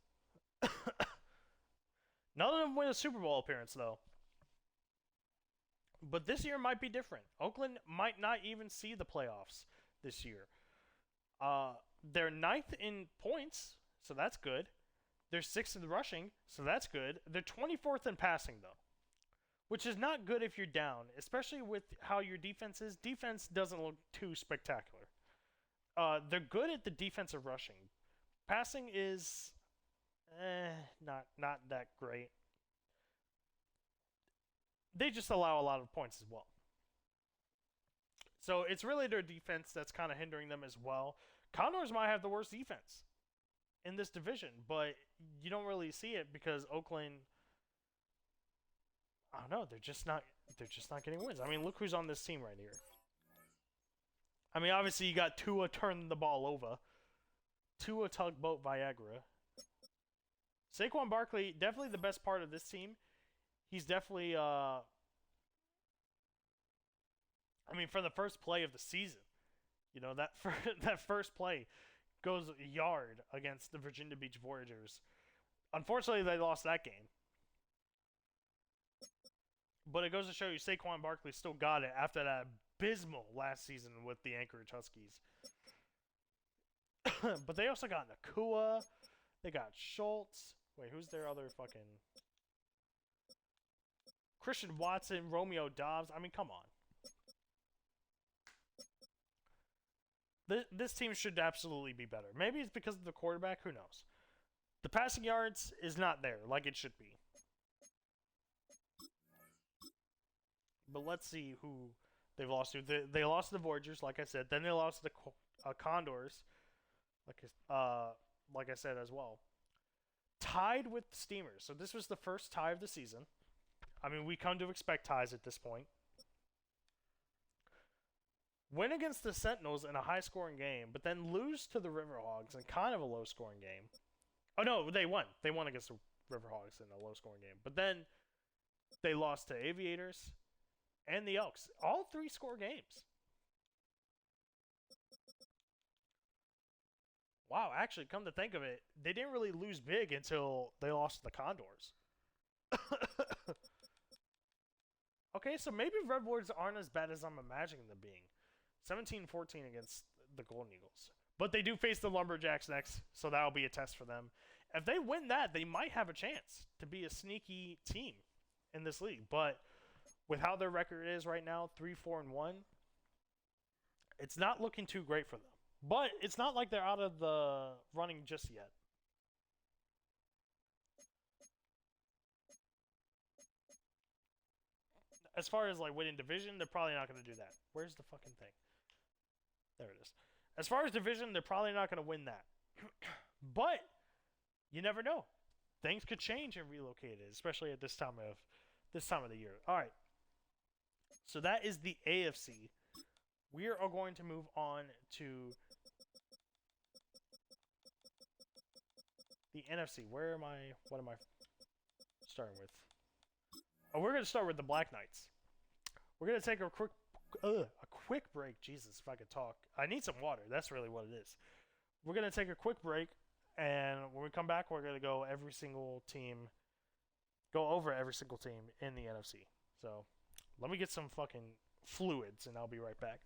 None of them win a Super Bowl appearance, though. But this year might be different. Oakland might not even see the playoffs this year. They're 9th in points, so that's good. They're 6th in rushing, so that's good. They're 24th in passing, though, which is not good if you're down, especially with how your defense is. Defense doesn't look too spectacular. They're good at the defensive rushing. Passing is not that great. They just allow a lot of points as well. So it's really their defense that's kind of hindering them as well. Condors might have the worst defense in this division, but you don't really see it because Oakland, I don't know, they're just not getting wins. I mean, look who's on this team right here. I mean, obviously you got Tua turning the ball over. Tua Tugboat Viagra. Saquon Barkley, definitely the best part of this team. He's definitely, I mean, for the first play of the season, you know, that first play goes yard against the Virginia Beach Voyagers. Unfortunately, they lost that game. But it goes to show you Saquon Barkley still got it after that abysmal last season with the Anchorage Huskies. But they also got Nakua. They got Schultz. Wait, who's their other fucking... Christian Watson, Romeo Dobbs. I mean, come on. This team should absolutely be better. Maybe it's because of the quarterback. Who knows? The passing yards is not there like it should be. But let's see who they've lost to. They lost to the Voyagers, like I said. Then they lost to the Condors, like I said as well. Tied with the Steamers. So this was the first tie of the season. I mean, we come to expect ties at this point. Win against the Sentinels in a high-scoring game, but then lose to the Riverhawks in kind of a low-scoring game. Oh, no, they won. They won against the Riverhawks in a low-scoring game. But then they lost to Aviators and the Elks. All 3 score games. Wow, actually, come to think of it, they didn't really lose big until they lost to the Condors. Okay, so maybe Redwoods aren't as bad as I'm imagining them being. 17-14 against the Golden Eagles. But they do face the Lumberjacks next, so that'll be a test for them. If they win that, they might have a chance to be a sneaky team in this league. But with how their record is right now, 3-4-1, it's not looking too great for them. But it's not like they're out of the running just yet. As far as like winning division, they're probably not going to do that. Where's the fucking thing? There it is. As far as division, they're probably not going to win that. But you never know. Things could change in Relocated, especially at this time of the year. All right. So that is the AFC. We are going to move on to the NFC. Where am I? What am I starting with? Oh, we're going to start with the Black Knights. We're going to take a quick break. Jesus, if I could talk. I need some water. That's really what it is. We're going to take a quick break, and when we come back, we're going to go over every single team in the NFC. So let me get some fucking fluids, and I'll be right back.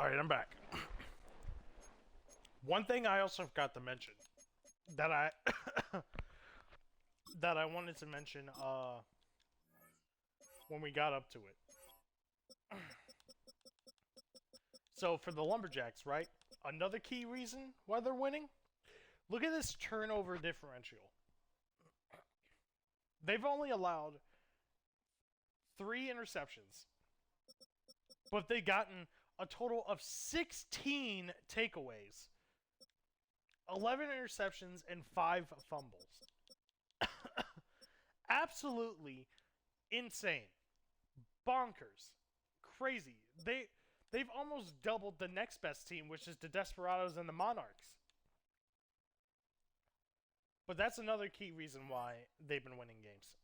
Alright, I'm back. One thing I also forgot to mention that I that I wanted to mention when we got up to it. So for the Lumberjacks, right? Another key reason why they're winning? Look at this turnover differential. They've only allowed 3 interceptions, but they've gotten a total of 16 takeaways, 11 interceptions, and 5 fumbles. Absolutely insane. Bonkers. Crazy. They've almost doubled the next best team, which is the Desperados and the Monarchs. But that's another key reason why they've been winning games.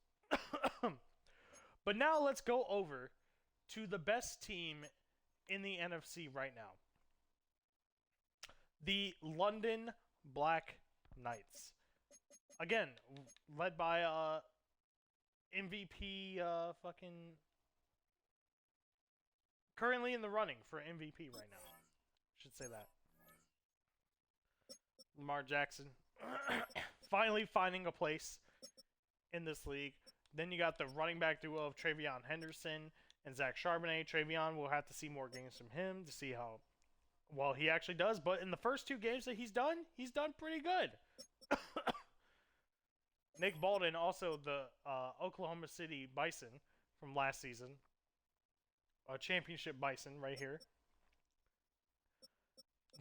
But now let's go over to the best team in the NFC right now. The London Black Knights. Again, led by MVP fucking... Currently in the running for MVP right now. Should say that. Lamar Jackson. Finally finding a place in this league. Then you got the running back duo of Travion Henderson and Zach Charbonnet. Travion, we'll have to see more games from him to see how well he actually does. But in the first 2 games that he's done pretty good. Nick Bolden, also the Oklahoma City Bison from last season. A championship Bison right here.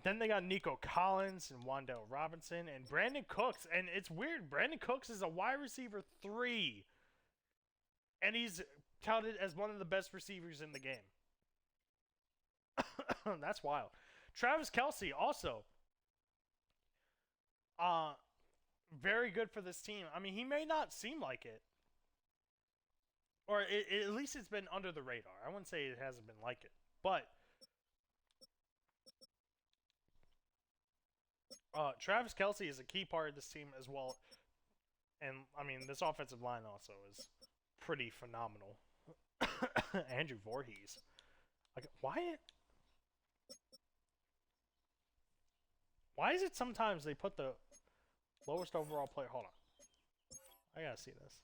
Then they got Nico Collins and Wan'Dale Robinson and Brandon Cooks. And it's weird. Brandon Cooks is a wide receiver 3. And he's touted as one of the best receivers in the game. That's wild. Travis Kelce also. Very good for this team. I mean, he may not seem like it. Or at least it's been under the radar. I wouldn't say it hasn't been like it. But Travis Kelce is a key part of this team as well. And, I mean, this offensive line also is pretty phenomenal. Andrew Voorhees. Like, why is it sometimes they put the lowest overall player? Hold on. I gotta see this.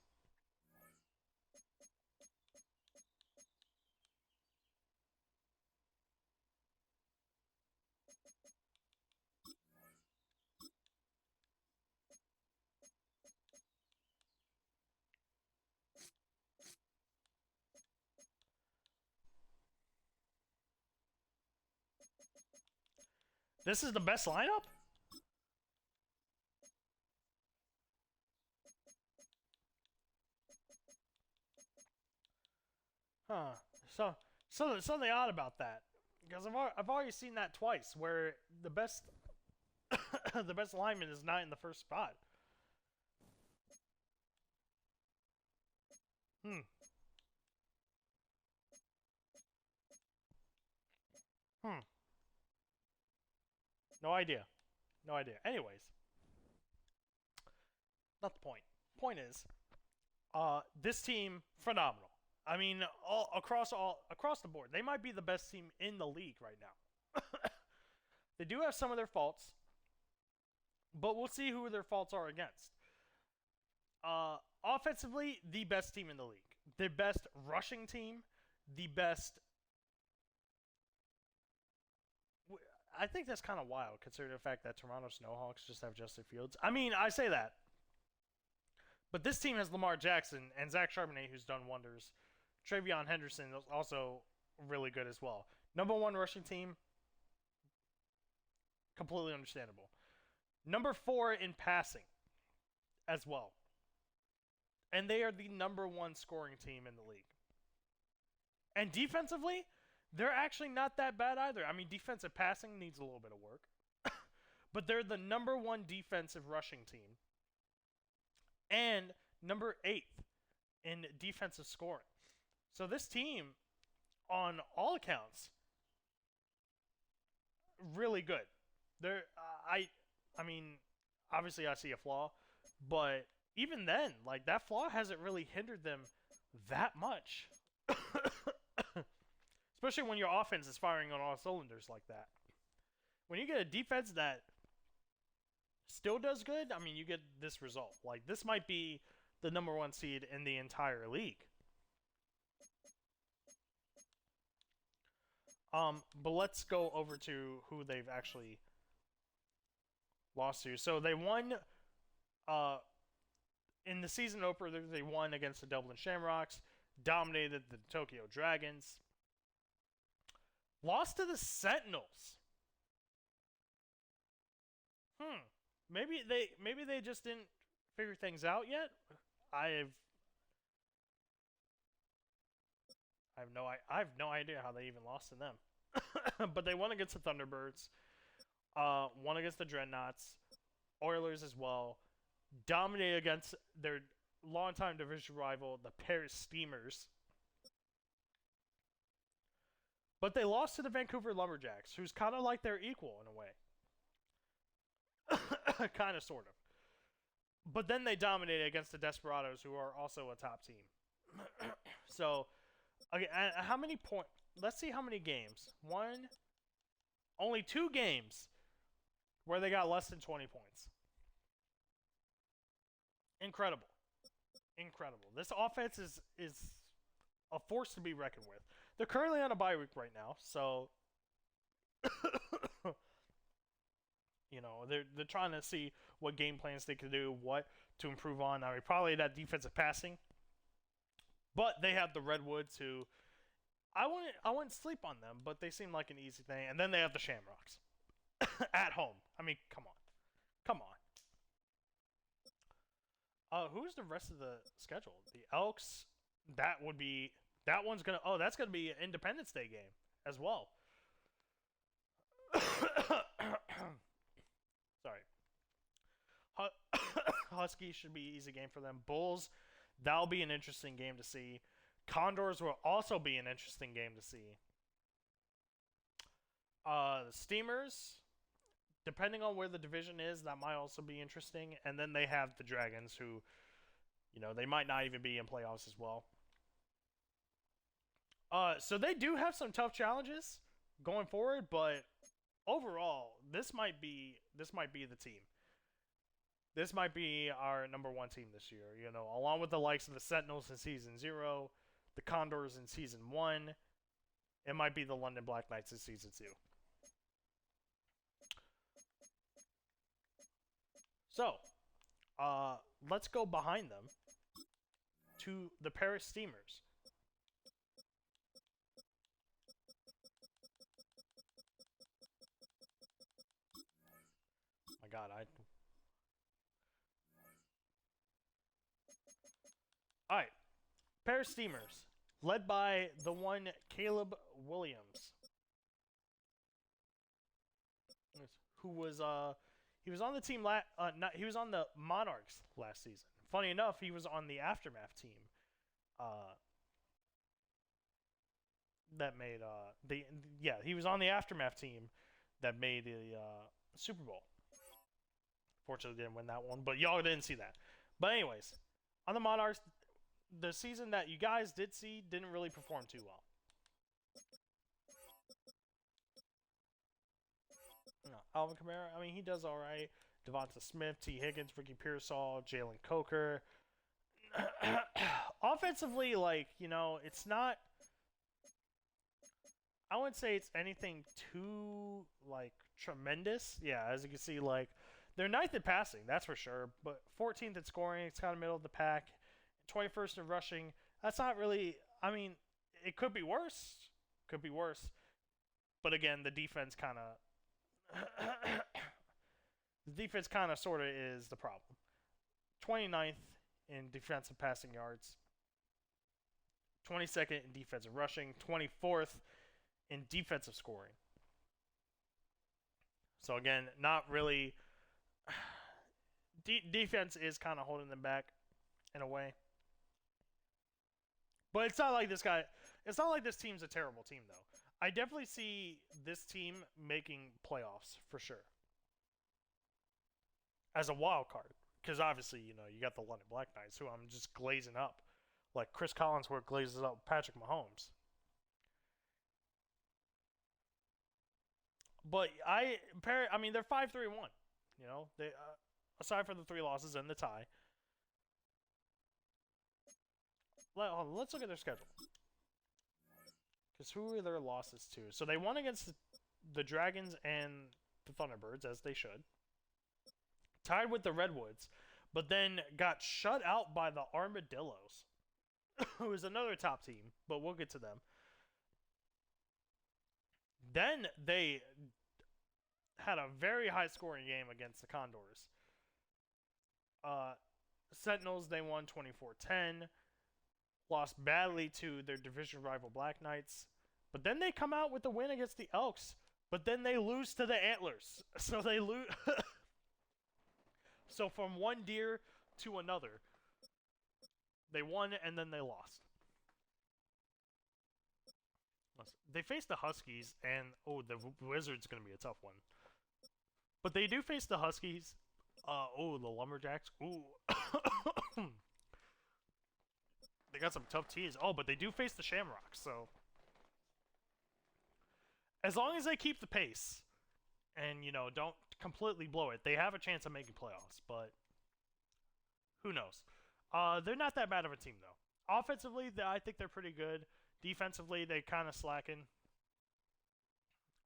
This is the best lineup? Huh. So something odd about that. Because I've already seen that twice where the best the best lineman is not in the first spot. Hmm. No idea. No idea. Anyways. Not the point. Point is, this team, phenomenal. I mean, across the board. They might be the best team in the league right now. They do have some of their faults. But we'll see who their faults are against. Offensively, the best team in the league. The best rushing team. The best... I think that's kind of wild, considering the fact that Toronto Snowhawks just have Justin Fields. I mean, I say that. But this team has Lamar Jackson and Zach Charbonnet, who's done wonders. Travion Henderson is also really good as well. Number 1 rushing team, completely understandable. Number 4 in passing as well. And they are the number 1 scoring team in the league. And defensively, they're actually not that bad either. I mean, defensive passing needs a little bit of work. But they're the number 1 defensive rushing team. And number 8 in defensive scoring. So this team, on all accounts, really good. They're, I mean, obviously I see a flaw. But even then, like, that flaw hasn't really hindered them that much. especially when your offense is firing on all cylinders like that. When you get a defense that still does good, I mean, you get this result. Like, this might be the number 1 seed in the entire league. But let's go over to who they've actually lost to. So they won in the season opener. They won against the Dublin Shamrocks, dominated the Tokyo Dragons, lost to the Sentinels. Maybe they just didn't figure things out yet. I have no idea how they even lost to them. But they won against the Thunderbirds, won against the Dreadnoughts, Oilers as well, dominated against their longtime division rival, the Paris Steamers. But they lost to the Vancouver Lumberjacks, who's kind of like their equal in a way. Kind of, sort of. But then they dominated against the Desperados, who are also a top team. So, okay, how many points? Let's see how many games. Only 2 games where they got less than 20 points. Incredible. Incredible. This offense is a force to be reckoned with. They're currently on a bye week right now, so you know, they're trying to see what game plans they can do, what to improve on. I mean, probably that defensive passing. But they have the Redwoods, who I wouldn't sleep on them, but they seem like an easy thing. And then they have the Shamrocks at home. I mean, come on. Who's the rest of the schedule? The Elks. That's gonna be an Independence Day game as well. Sorry. Huskies should be an easy game for them. Bulls, that'll be an interesting game to see. Condors will also be an interesting game to see. The Steamers, depending on where the division is, that might also be interesting. And then they have the Dragons, who, you know, they might not even be in playoffs as well. So they do have some tough challenges going forward, but overall, this might be the team. This might be our number 1 team this year, you know, along with the likes of the Sentinels in Season 0, the Condors in Season 1. It might be the London Black Knights in Season 2. So, let's go behind them to the Paris Steamers. My God, Alright. Paris Steamers, led by the one Caleb Williams, who was he was on the team he was on the Monarchs last season. Funny enough, he was on the Aftermath team that made he was on the Aftermath team that made the Super Bowl. Fortunately, didn't win that one, but y'all didn't see that. But anyways, on the Monarchs, the season that you guys did see didn't really perform too well. No, Alvin Kamara, I mean, he does all right. Devonta Smith, T. Higgins, Ricky Pearsall, Jalen Coker. Offensively, like, you know, it's not... I wouldn't say it's anything too, like, tremendous. Yeah, as you can see, like, they're 9th in passing, that's for sure. But 14th in scoring, it's kind of middle of the pack. 21st in rushing. That's not really... I mean, it could be worse. Could be worse. But again, the defense kind of... the defense kind of sort of is the problem. 29th in defensive passing yards. 22nd in defensive rushing. 24th in defensive scoring. So again, not really... defense is kind of holding them back in a way. But it's not like this team's a terrible team, though. I definitely see this team making playoffs for sure. As a wild card. Because obviously, you know, you got the London Black Knights, who I'm just glazing up. Like Chris Collinsworth glazes up Patrick Mahomes. But I mean, they're 5-3-1. You know, they aside from the 3 losses and the tie. Let's look at their schedule. Because who are their losses to? So they won against the Dragons and the Thunderbirds, as they should. Tied with the Redwoods, but then got shut out by the Armadillos, who is another top team, but we'll get to them. Then they had a very high-scoring game against the Condors. Sentinels, they won 24-10. Lost badly to their division rival Black Knights. But then they come out with the win against the Elks. But then they lose to the Antlers. So they lose. So from one deer to another, they won and then they lost. They face the Huskies, and the Wizards going to be a tough one. But they do face the Huskies. The Lumberjacks. Ooh. They got some tough teams. Oh, but they do face the Shamrocks, so as long as they keep the pace and, you know, don't completely blow it, they have a chance of making playoffs, but who knows? They're not that bad of a team, though. Offensively, I think they're pretty good. Defensively, they kind of slacken.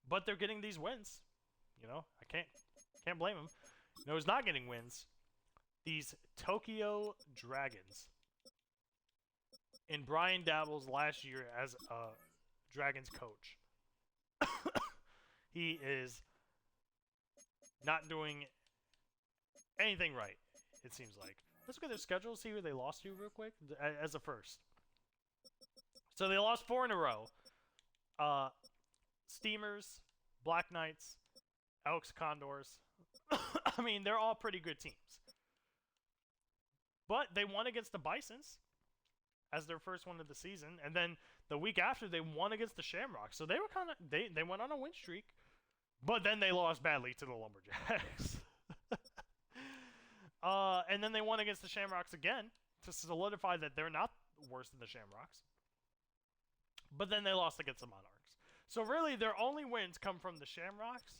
But they're getting these wins. You know, I can't blame them. You know who's not getting wins? These Tokyo Dragons. In Brian Dabble's last year as a Dragons coach. He is not doing anything right, it seems like. Let's look at their schedule, see who they lost to real quick, as a first. So they lost 4 in a row. Steamers, Black Knights, Elks, Condors. I mean, they're all pretty good teams. But they won against the Bisons as their first one of the season, and then the week after they won against the Shamrocks. So they were kind of they went on a win streak, but then they lost badly to the Lumberjacks. And then they won against the Shamrocks again to solidify that they're not worse than the Shamrocks. But then they lost against the Monarchs. So really, their only wins come from the Shamrocks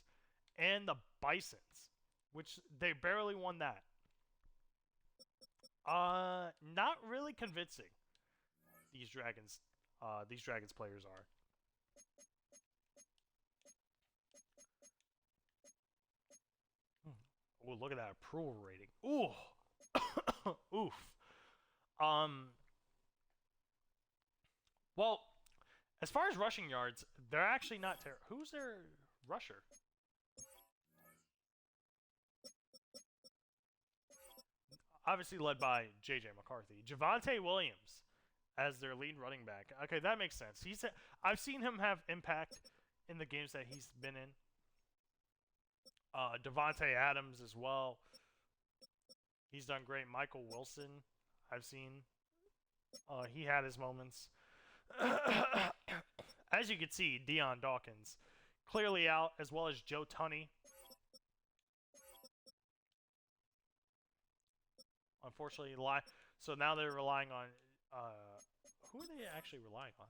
and the Bisons, which they barely won that. Not really convincing. These Dragons players are. Oh, look at that approval rating. Ooh. Oof. Well, as far as rushing yards, they're actually not terrible. Who's their rusher? Obviously led by J.J. McCarthy. Javonte Williams as their lead running back. Okay, that makes sense. I've seen him have impact in the games that he's been in. Devontae Adams as well. He's done great. Michael Wilson, I've seen. He had his moments. As you can see, Dion Dawkins clearly out, as well as Joe Tunney. Unfortunately, so now they're relying on... who are they actually relying on?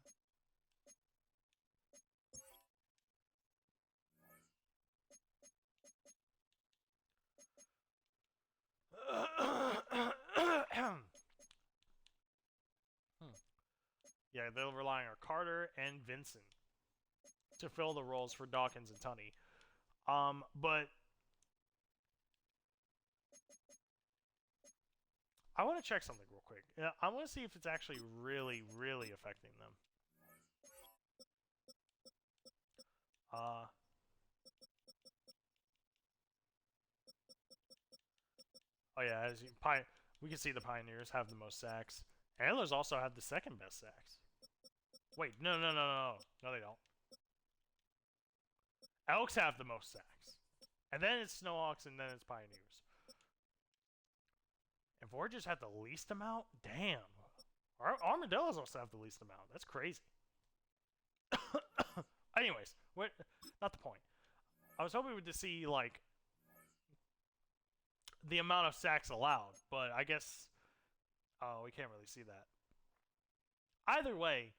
Yeah, they're relying on Carter and Vincent to fill the roles for Dawkins and Tunney. But I want to check something real quick. I want to see if it's actually really, really affecting them. Oh yeah, we can see the Pioneers have the most sacks. Antlers also have the second best sacks. Wait, no, they don't. Elks have the most sacks, and then it's Snowhawks, and then it's Pioneers. And Voyagers have the least amount? Damn. Armadillos also have the least amount. That's crazy. Anyways, not the point. I was hoping to see, like, the amount of sacks allowed, but I guess... Oh, we can't really see that. Either way,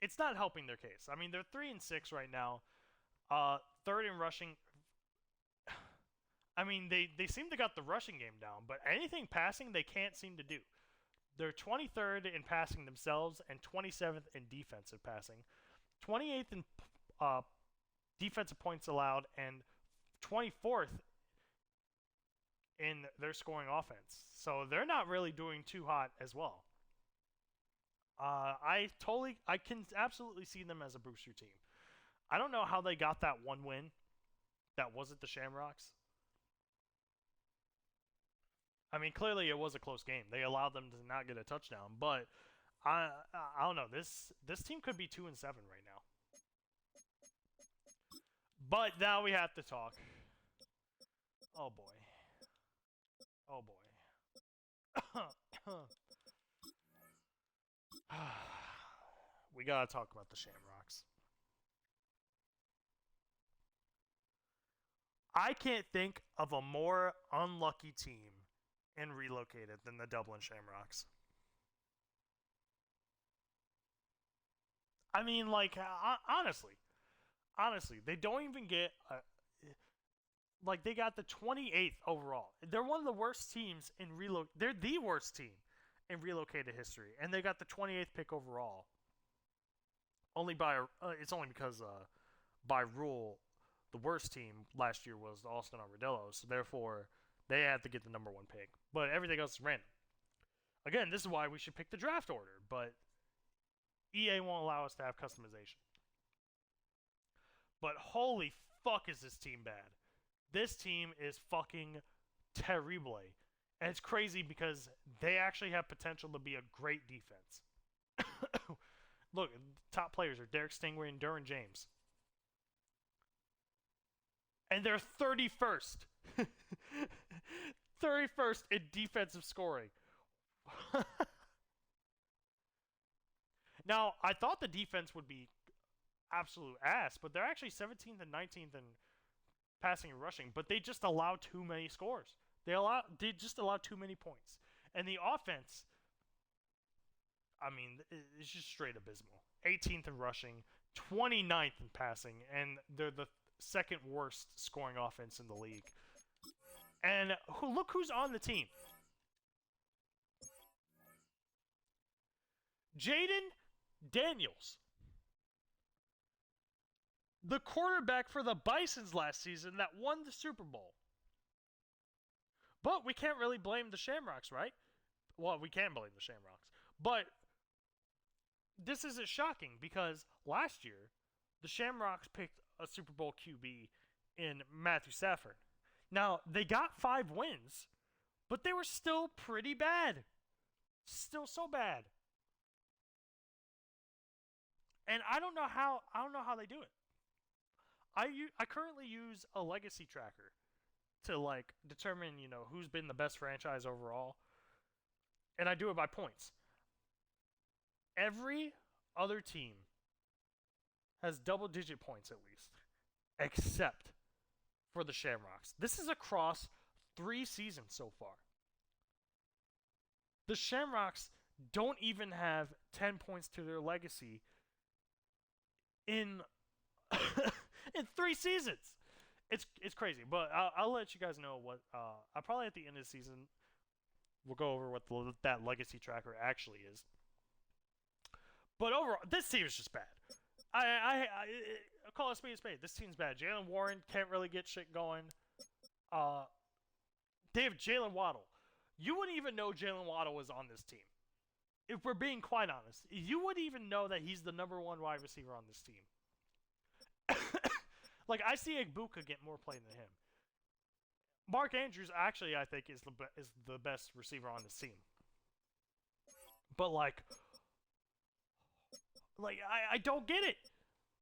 it's not helping their case. I mean, they're 3-6 right now. third in rushing. I mean, they seem to got the rushing game down, but anything passing they can't seem to do. They're 23rd in passing themselves and 27th in defensive passing, 28th in defensive points allowed, and 24th in their scoring offense. So they're not really doing too hot as well. I can absolutely see them as a booster team. I don't know how they got that one win. That wasn't the Shamrocks. I mean, clearly it was a close game. They allowed them to not get a touchdown, but I don't know. This team could be 2-7 right now. But now we have to talk. Oh boy. Oh boy. We gotta talk about the Shamrocks. I can't think of a more unlucky team in Relocated than the Dublin Shamrocks. I mean, like, honestly, they don't even get like they got the 28th overall. They're one of the worst teams in They're the worst team in Relocated history, and they got the 28th pick overall. It's only because by rule, the worst team last year was the Austin Armadillos, so therefore they had to get the number 1 pick. But everything else is random. Again, this is why we should pick the draft order, but EA won't allow us to have customization. But holy fuck is this team bad. This team is fucking terrible. And it's crazy because they actually have potential to be a great defense. Look, top players are Derek Stingray and Derwin James. And they're 31st. 31st in defensive scoring. Now, I thought the defense would be absolute ass, but they're actually 17th and 19th in passing and rushing, but they just allow too many scores. They just allow too many points. And the offense, I mean, it's just straight abysmal. 18th in rushing, 29th in passing, and they're the second worst scoring offense in the league. And look who's on the team. Jaden Daniels, the quarterback for the Bisons last season that won the Super Bowl. But we can't really blame the Shamrocks, right? Well, we can blame the Shamrocks. But this isn't shocking because last year, the Shamrocks picked a Super Bowl QB in Matthew Stafford. Now, they got 5 wins, but they were still pretty bad. Still so bad. And I don't know how they do it. I currently use a legacy tracker to like determine, who's been the best franchise overall. And I do it by points. Every other team has double-digit points at least, except for the Shamrocks. This is across 3 seasons so far. The Shamrocks don't even have 10 points to their legacy in in 3 seasons. It's crazy, but I'll let you guys know what. I'll probably at the end of the season we'll go over what that legacy tracker actually is. But overall, this team is just bad. I call it a spade. This team's bad. Jalen Warren can't really get shit going. They have Jalen Waddle. You wouldn't even know Jalen Waddle was on this team. If we're being quite honest, you wouldn't even know that he's the number 1 wide receiver on this team. Like, I see Igbuka get more play than him. Mark Andrews, actually, I think, is the best receiver on this team. But, like I don't get it.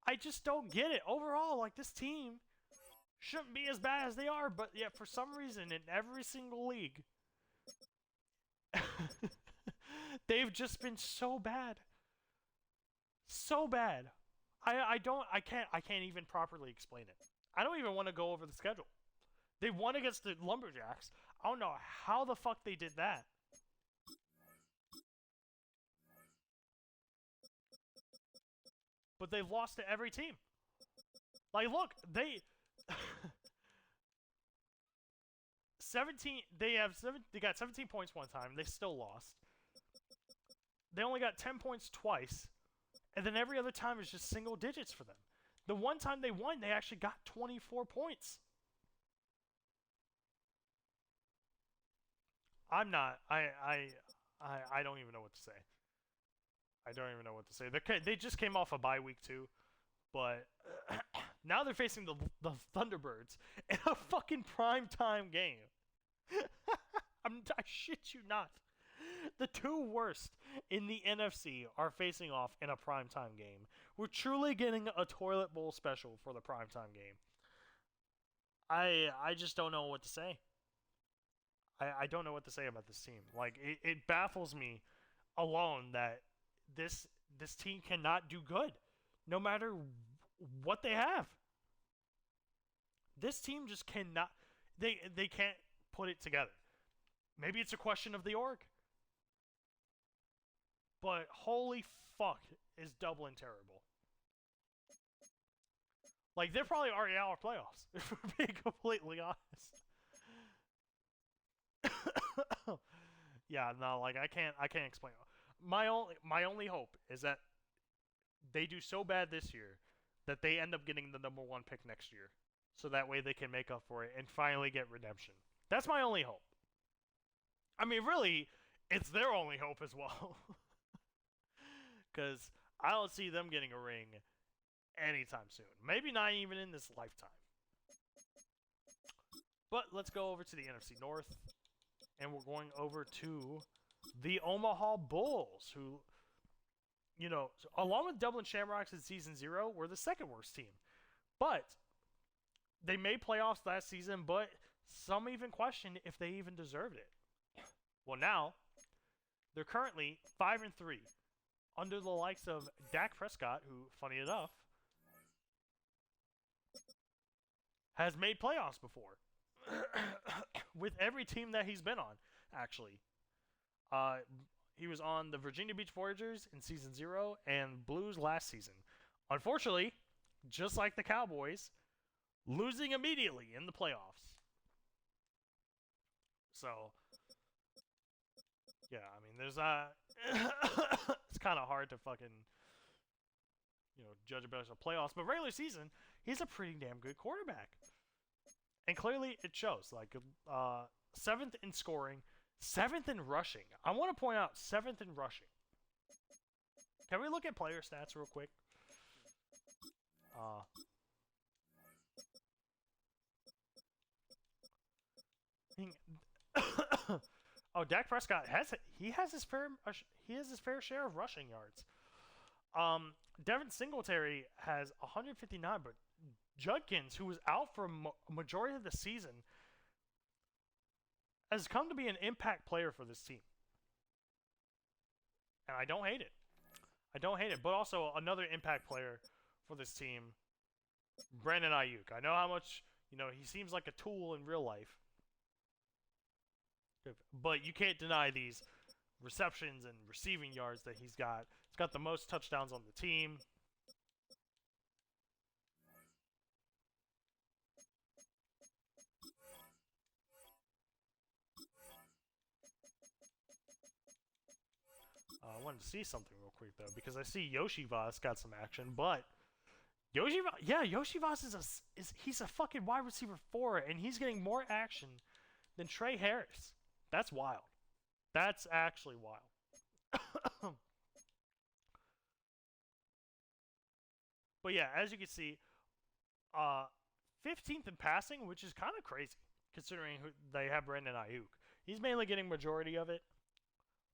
I just don't get it. Overall, like, this team shouldn't be as bad as they are, but yet for some reason, in every single league, they've just been so bad. So bad. I can't even properly explain it. I don't even want to go over the schedule. They won against the Lumberjacks. I don't know how the fuck they did that. But they've lost to every team. Like, look, 17. They got 17 points one time. They still lost. They only got 10 points twice, and then every other time is just single digits for them. The one time they won, they actually got 24 points. I'm not. I don't even know what to say. I don't even know what to say. They just came off a bye week too, but now they're facing the Thunderbirds in a fucking primetime game. I shit you not. The two worst in the NFC are facing off in a primetime game. We're truly getting a toilet bowl special for the primetime game. I just don't know what to say. I don't know what to say about this team. Like it baffles me alone that this team cannot do good, no matter what they have. This team just cannot. They can't put it together. Maybe it's a question of the org, but holy fuck, is Dublin terrible? Like they're probably already out of playoffs. If we're being completely honest. Yeah, no, like I can't explain. My only hope is that they do so bad this year that they end up getting the number 1 pick next year, so that way they can make up for it and finally get redemption. That's my only hope. I mean, really, it's their only hope as well, because I don't see them getting a ring anytime soon. Maybe not even in this lifetime. But let's go over to the NFC North. And we're going over to the Omaha Bulls, who, you know, along with Dublin Shamrocks in Season 0, were the second worst team. But they made playoffs last season, but some even questioned if they even deserved it. Well, now, they're currently 5-3, under the likes of Dak Prescott, who, funny enough, has made playoffs before. With every team that he's been on, actually. He was on the Virginia Beach Voyagers in Season 0 and Blues last season. Unfortunately, just like the Cowboys, losing immediately in the playoffs. So, yeah, I mean, there's it's kind of hard to fucking, judge about the playoffs. But regular season, he's a pretty damn good quarterback. And clearly it shows. Like, 7th in scoring, 7th in rushing. I want to point out 7th in rushing. Can we look at player stats real quick? Oh, Dak Prescott has his fair share of rushing yards. Devin Singletary has 159, but Judkins, who was out for a majority of the season, has come to be an impact player for this team. And I don't hate it. But also another impact player for this team, Brandon Ayuk. I know how much, he seems like a tool in real life. But you can't deny these receptions and receiving yards that he's got. He's got the most touchdowns on the team. I wanted to see something real quick, though, because I see Yoshi Voss got some action, but Yoshi Voss he's a fucking wide receiver 4, and he's getting more action than Trey Harris. That's wild. That's actually wild. But yeah, as you can see, 15th in passing, which is kind of crazy, considering they have Brandon Ayuk. He's mainly getting majority of it,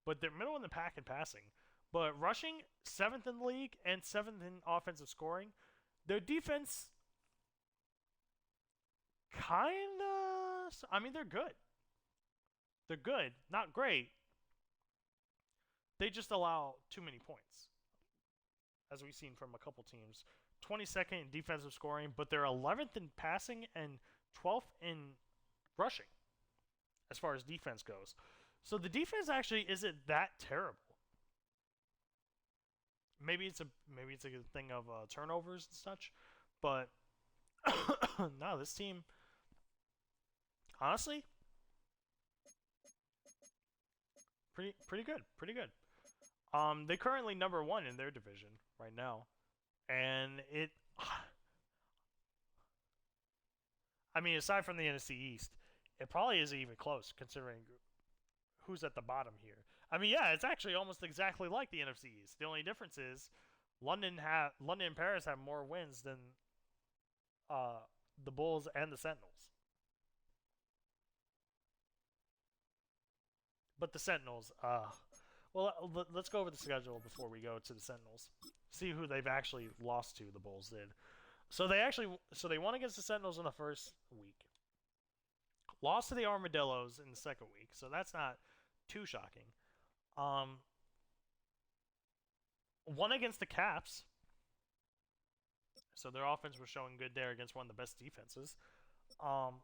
but they're middle in the pack in passing. But rushing, 7th in the league and 7th in offensive scoring. Their defense, they're good. They're good, not great. They just allow too many points, as we've seen from a couple teams. 22nd in defensive scoring, but they're 11th in passing and 12th in rushing, as far as defense goes. So the defense actually isn't that terrible. Maybe it's a thing of turnovers and such, but No, this team, honestly, pretty good, pretty good. They currently number one in their division right now, and it. I mean, aside from the NFC East, it probably isn't even close considering who's at the bottom here. I mean, yeah, it's actually almost exactly like the NFC East. The only difference is London and Paris have more wins than uh, the Bulls and the Sentinels. But the Sentinels, well, let's go over the schedule before we go to the Sentinels. See who they've actually lost to. The Bulls did. So they won against the Sentinels in the first week. Lost to the Armadillos in the second week. So that's not too shocking. Um, won against the Caps. So their offense was showing good there against one of the best defenses. Um,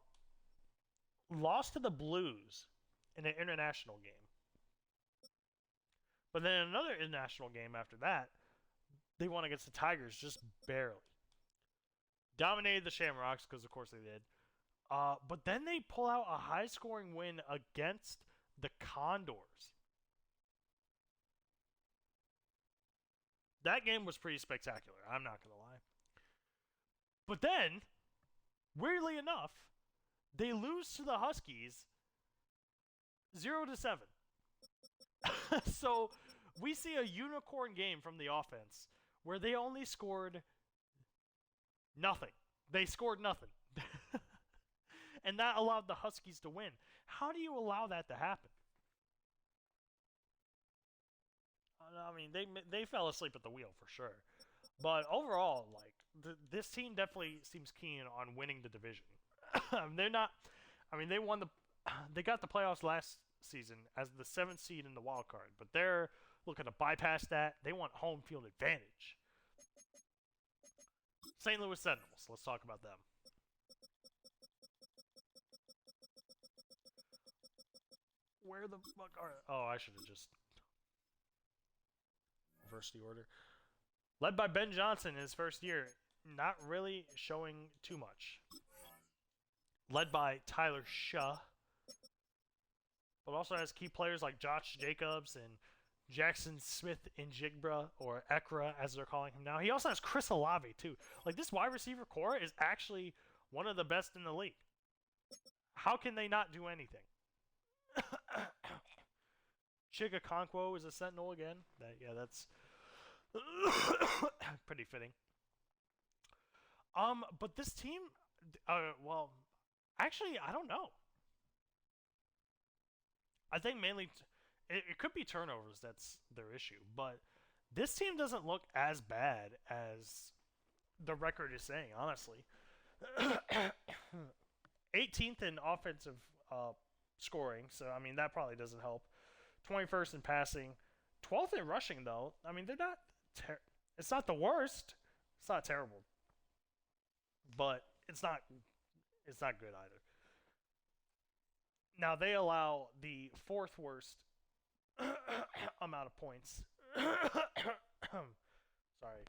lost to the Blues in an international game. But then another international game after that, they won against the Tigers just barely. Dominated the Shamrocks because, of course, they did. But then they pull out a high-scoring win against the Condors. That game was pretty spectacular. I'm not gonna lie. But then, weirdly enough, they lose to the Huskies 0-7. So we see a unicorn game from the offense where they only scored nothing. They scored nothing. And that allowed the Huskies to win. How do you allow that to happen? I mean, they fell asleep at the wheel for sure. But overall, like this team definitely seems keen on winning the division. They're not. I mean, they won the. They got the playoffs last season as the 7th seed in the wild card, but they're looking to bypass that. They want home field advantage. St. Louis Sentinels. Let's talk about them. Where the fuck are? Oh, I should have just reversed the order. Led by Ben Johnson in his first year, not really showing too much. Led by Tyler Shaw, but also has key players like Josh Jacobs and Jackson Smith in Jigba, or Ekra as they're calling him now. He also has Chris Olave too. Like, this wide receiver core is actually one of the best in the league. How can they not do anything? Chiga Conquo is a Sentinel again. That's pretty fitting. But this team, well, actually, I don't know. I think mainly it could be turnovers that's their issue, but this team doesn't look as bad as the record is saying, honestly. 18th in offensive scoring, so I mean that probably doesn't help. 21st in passing, 12th in rushing though. I mean they're not. It's not the worst. It's not terrible, but it's not. It's not good either. Now they allow the 4th worst amount of points. Sorry.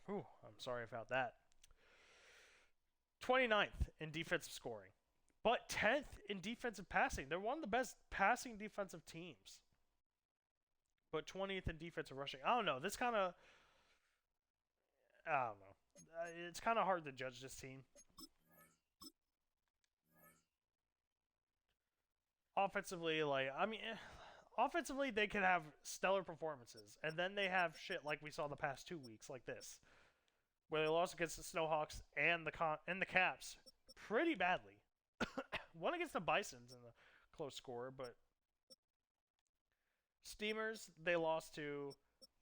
Whew, I'm sorry about that. 29th in defensive scoring, but 10th in defensive passing. They're one of the best passing defensive teams, but 20th in defensive rushing. I don't know. I don't know. It's kind of hard to judge this team. Offensively, offensively they can have stellar performances, and then they have shit like we saw the past 2 weeks, like this, where they lost against the Snowhawks and the Caps pretty badly. One against the Bisons in the close score, but Steamers they lost to,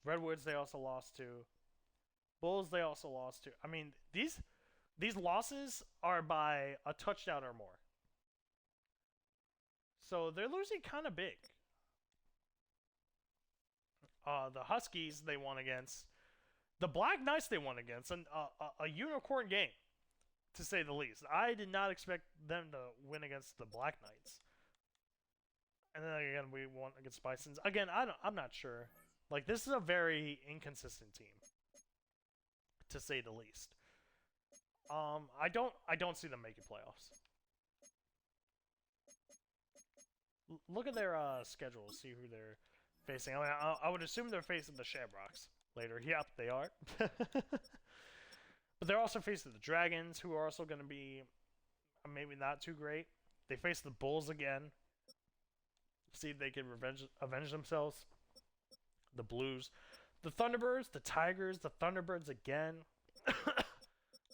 Redwoods they also lost to, Bulls they also lost to. I mean, these losses are by a touchdown or more. So they're losing kind of big. The Huskies they won against. The Black Knights they won against. And a unicorn game, to say the least. I did not expect them to win against the Black Knights. And then again, we won against Bisons. Again, I'm not sure. Like, this is a very inconsistent team. to say the least. I don't see them making playoffs. Look at their schedule. See who they're facing. I mean, I would assume they're facing the Shamrocks later. Yep, they are. But they're also facing the Dragons, who are also going to be maybe not too great. They face the Bulls again. See if they can avenge themselves. The Blues. The Thunderbirds, the Tigers, the Thunderbirds again.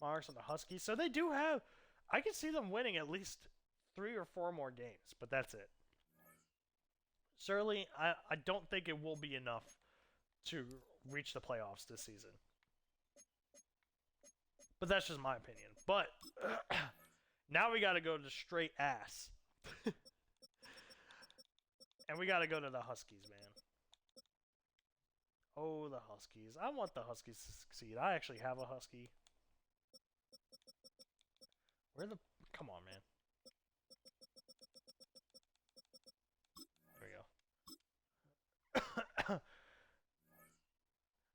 Monarchs and the Huskies. So they do have... I can see them winning at least 3 or 4 more games, but that's it. Certainly, I don't think it will be enough to reach the playoffs this season. But that's just my opinion. But now we got to go to straight ass. And we got to go to the Huskies, man. Oh, the Huskies. I want the Huskies to succeed. I actually have a Husky. Where the... Come on, man. There we go.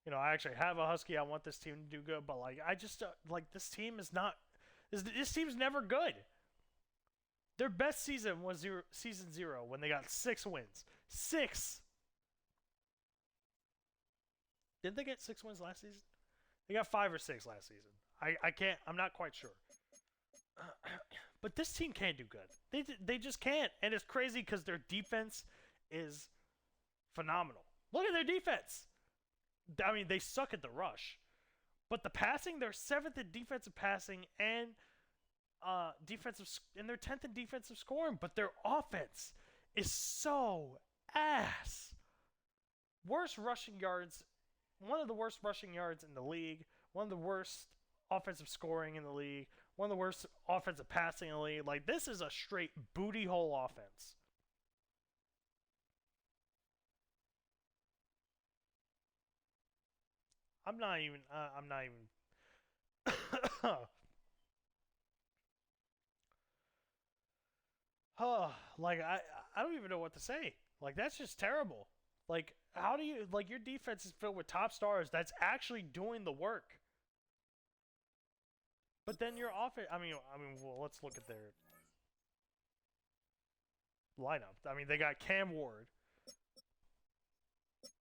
You know, I actually have a Husky. I want this team to do good. But, like, I just... like, this team is not... This team's never good. Their best season was season 0 when they got 6 wins. 6! Didn't they get 6 wins last season? They got 5 or 6 last season. I can't... I'm not quite sure. But this team can't do good. They just can't. And it's crazy because their defense is phenomenal. Look at their defense. I mean, they suck at the rush. But the passing, they're 7th in defensive passing and they're 10th in defensive scoring. But their offense is so ass. Worst rushing yards. One of the worst rushing yards in the league. One of the worst offensive scoring in the league. One of the worst offensive passing in the league. Like, this is a straight booty hole offense. I'm not even... like, I don't even know what to say. Like, that's just terrible. Like, how do you... Like, your defense is filled with top stars that's actually doing the work. But then your offense... I mean, well, let's look at their lineup. I mean, they got Cam Ward.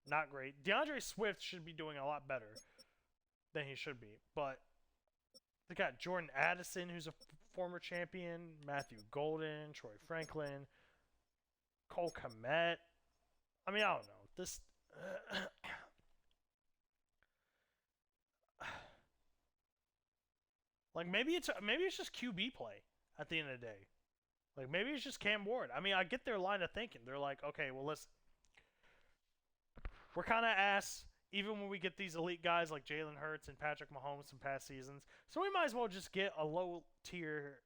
Not great. DeAndre Swift should be doing a lot better than he should be. But they got Jordan Addison, who's a former champion. Matthew Golden, Troy Franklin, Cole Kmet. I mean, I don't know. This... like, maybe it's just QB play at the end of the day. Like, maybe it's just Cam Ward. I mean, I get their line of thinking. They're like, okay, well, listen. We're kind of ass even when we get these elite guys like Jalen Hurts and Patrick Mahomes in past seasons. So we might as well just get a low-tier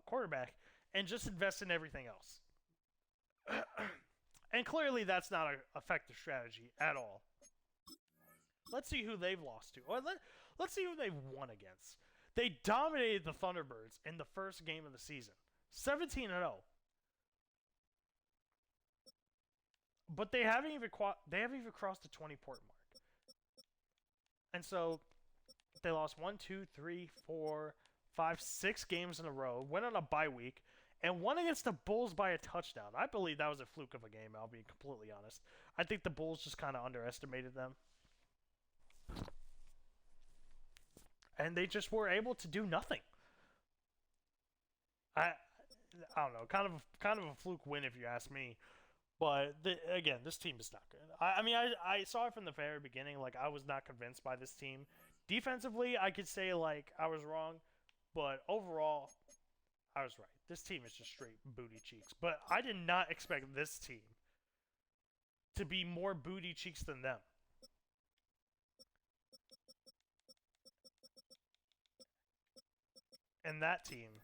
quarterback and just invest in everything else. And clearly that's not an effective strategy at all. Let's see who they've lost to. Or let's see who they've won against. They dominated the Thunderbirds in the first game of the season. 17-0. But they haven't even crossed the 20-point mark. And so they lost 1, 2, 3, 4, 5, 6 games in a row, went on a bye week, and won against the Bulls by a touchdown. I believe that was a fluke of a game, I'll be completely honest. I think the Bulls just kind of underestimated them. And they just were able to do nothing. I don't know, kind of a fluke win if you ask me. But, again, this team is not good. I mean, I saw it from the very beginning. Like, I was not convinced by this team. Defensively, I could say, like, I was wrong. But overall, I was right. This team is just straight booty cheeks. But I did not expect this team to be more booty cheeks than them. And that team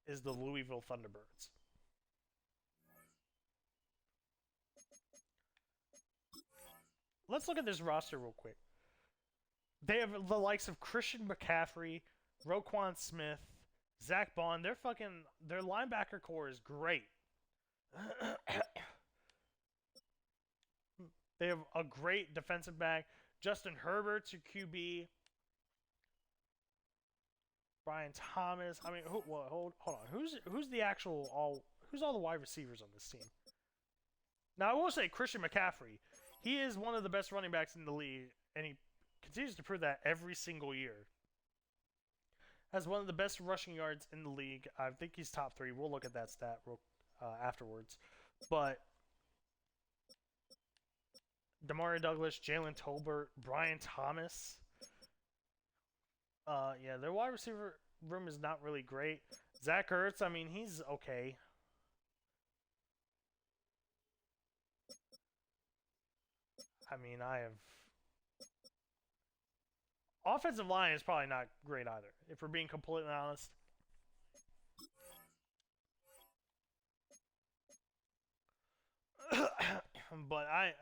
is the Louisville Thunderbirds. Let's look at this roster real quick. They have the likes of Christian McCaffrey, Roquan Smith, Zach Bond. Their linebacker core is great. They have a great defensive back. Justin Herbert's your QB. Brian Thomas. I mean, hold on. Who's the actual who's all the wide receivers on this team? Now I will say Christian McCaffrey. He is one of the best running backs in the league, and he continues to prove that every single year. Has one of the best rushing yards in the league. I think he's top 3. We'll look at that stat afterwards. But Demario Douglas, Jalen Tolbert, Brian Thomas. Yeah, their wide receiver room is not really great. Zach Ertz, I mean, he's okay. I mean, I have... Offensive line is probably not great either, if we're being completely honest. But I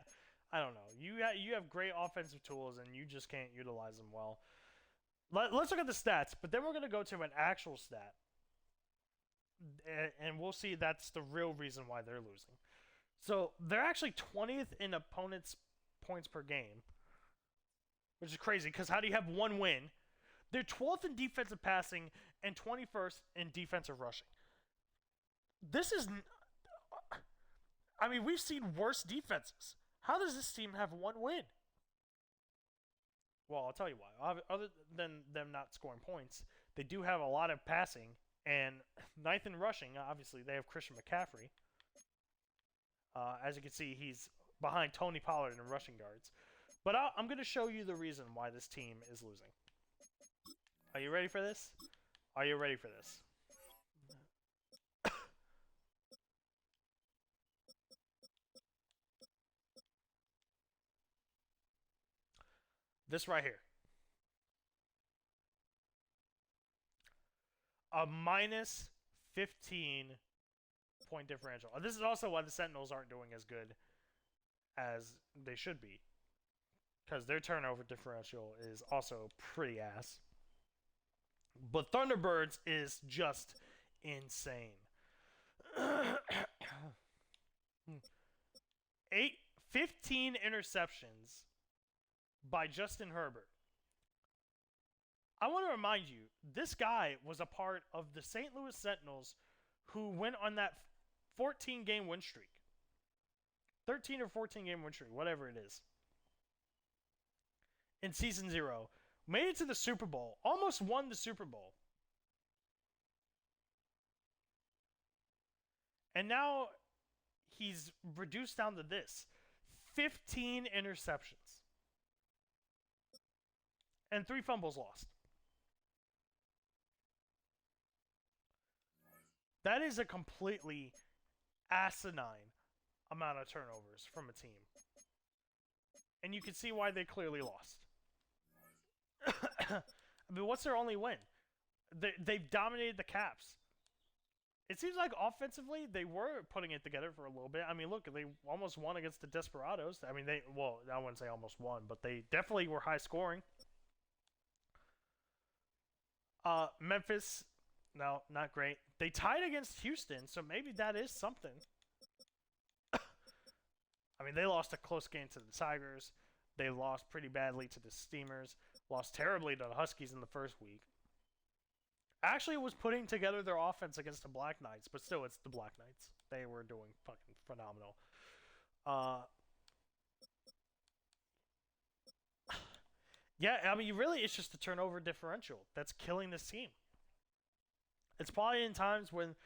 don't know. You have great offensive tools, and you just can't utilize them well. Let's look at the stats, but then we're going to go to an actual stat. And we'll see that's the real reason why they're losing. So they're actually 20th in opponents' points per game, which is crazy because how do you have one win? They're 12th in defensive passing and 21st in defensive rushing. This is... I mean, we've seen worse defenses. How does this team have one win? Well, I'll tell you why. Other than them not scoring points, they do have a lot of passing. And ninth in rushing, obviously, they have Christian McCaffrey. As you can see, he's behind Tony Pollard in rushing yards. But I'm going to show you the reason why this team is losing. Are you ready for this? Are you ready for this? This right here. A minus 15 point differential. This is also why the Sentinels aren't doing as good as they should be. Because their turnover differential is also pretty ass. But Thunderbirds is just insane. 15 interceptions by Justin Herbert. I want to remind you, this guy was a part of the St. Louis Sentinels who went on that 14-game win streak. 13 or 14-game win streak, whatever it is. In Season 0. Made it to the Super Bowl. Almost won the Super Bowl. And now he's reduced down to this. 15 interceptions. And 3 fumbles lost. That is a completely asinine amount of turnovers from a team. And you can see why they clearly lost. I mean, what's their only win? They've dominated the Caps. It seems like offensively, they were putting it together for a little bit. I mean, look, they almost won against the Desperados. I mean, I wouldn't say almost won, but they definitely were high scoring. Memphis, no, not great. They tied against Houston, so maybe that is something. I mean, they lost a close game to the Tigers. They lost pretty badly to the Steamers. Lost terribly to the Huskies in the first week. Actually, was putting together their offense against the Black Knights, but still, it's the Black Knights. They were doing fucking phenomenal. Yeah, I mean, really, it's just the turnover differential that's killing this team. It's probably in times when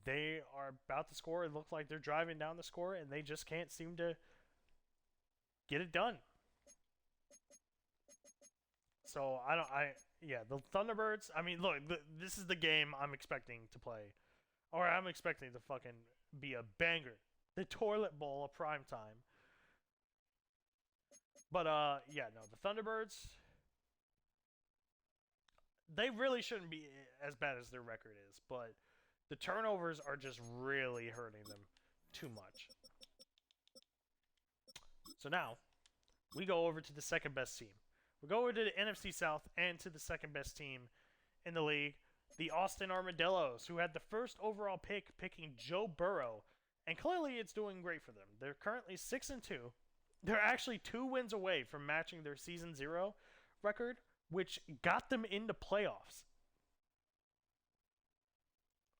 they are about to score, it looks like they're driving down the score, and they just can't seem to get it done. So, yeah, the Thunderbirds, I mean, look, this is the game I'm expecting to play. Or I'm expecting to fucking be a banger. The toilet bowl of prime time. But, yeah, no, the Thunderbirds, they really shouldn't be as bad as their record is, but the turnovers are just really hurting them too much. So now, we go over to the second best team. We go over to the NFC South and to the second best team in the league, the Austin Armadillos, who had the first overall pick, picking Joe Burrow, and clearly it's doing great for them. They're currently 6-2. They're actually 2 wins away from matching their Season 0 record, which got them into playoffs.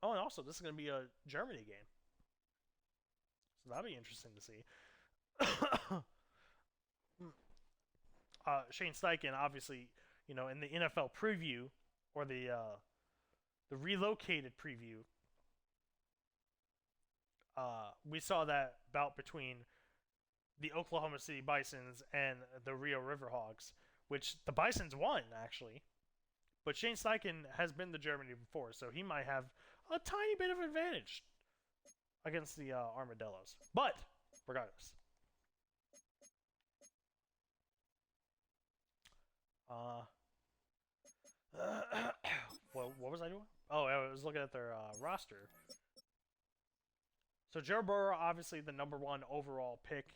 Oh, and also this is going to be a Germany game, so that'll be interesting to see. Shane Steichen, obviously, in the NFL preview or the Relocated preview, we saw that bout between the Oklahoma City Bisons and the Rio Riverhogs, which the Bisons won actually. But Shane Steichen has been to Germany before, so he might have a tiny bit of advantage against the Armadillos. But regardless, uh, what was I doing? Oh, I was looking at their roster. So Joe Burrow, obviously the #1 overall pick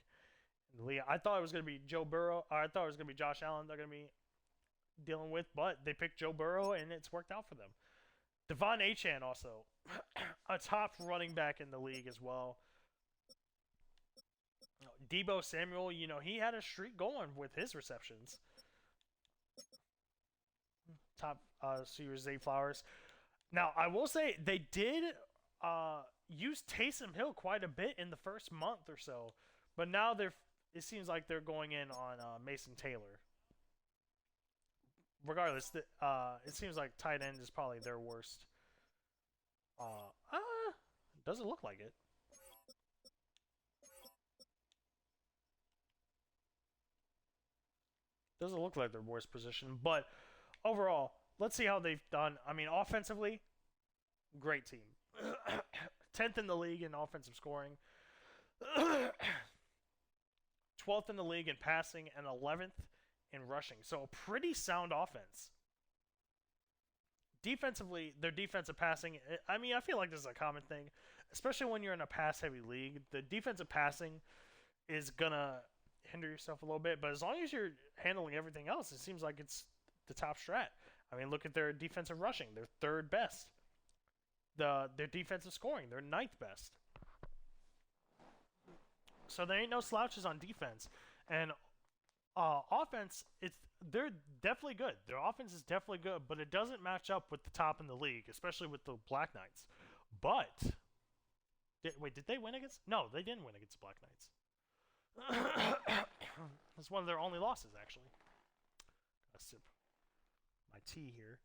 in the league. I thought it was going to be Joe Burrow. I thought it was going to be Josh Allen. They're going to be dealing with, but they picked Joe Burrow, and it's worked out for them. Devon Achane also, a top running back in the league as well. Debo Samuel, he had a streak going with his receptions. Top receiver Zay Flowers. Now, I will say they did use Taysom Hill quite a bit in the first month or so, but now it seems like they're going in on Mason Taylor. Regardless, it seems like tight end is probably their worst. Doesn't look like it. Doesn't look like their worst position, but overall, let's see how they've done. I mean, offensively, great team. 10th in the league in offensive scoring. 12th in the league in passing and 11th in rushing. So a pretty sound offense. Defensively, their defensive passing, I mean, I feel like this is a common thing, especially when you're in a pass-heavy league. The defensive passing is going to hinder yourself a little bit, but as long as you're handling everything else, it seems like it's the top strat. I mean, look at their defensive rushing. They're third best. Their defensive scoring, they're ninth best. So there ain't no slouches on defense. And offense, they're definitely good. Their offense is definitely good, but it doesn't match up with the top in the league, especially with the Black Knights. But did they win against? No, they didn't win against the Black Knights. It's one of their only losses, actually. Gotta sip my tea here.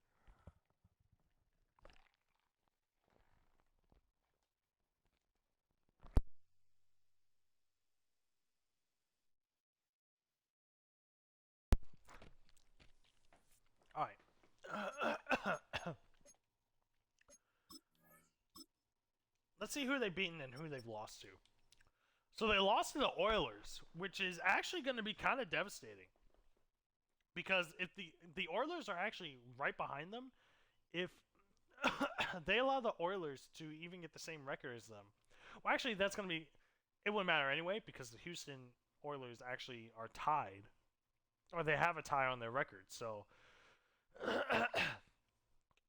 All right. Let's see who they've beaten and who they've lost to. So they lost to the Oilers, which is actually going to be kind of devastating. Because if the Oilers are actually right behind them, if they allow the Oilers to even get the same record as them, well, actually, that's going to be, it wouldn't matter anyway, because the Houston Oilers actually are tied, or they have a tie on their record. So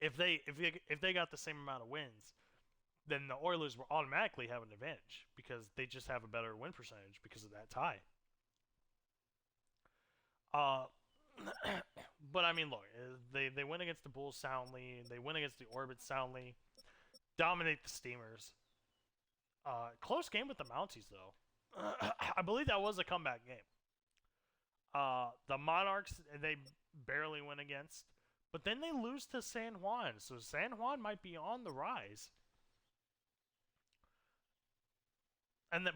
if they got the same amount of wins, then the Oilers will automatically have an advantage because they just have a better win percentage because of that tie. But I mean, look, they win against the Bulls soundly. They win against the Orbits soundly. Dominate the Steamers. Close game with the Mounties, though. I believe that was a comeback game. The Monarchs, they barely win against. But then they lose to San Juan. So San Juan might be on the rise.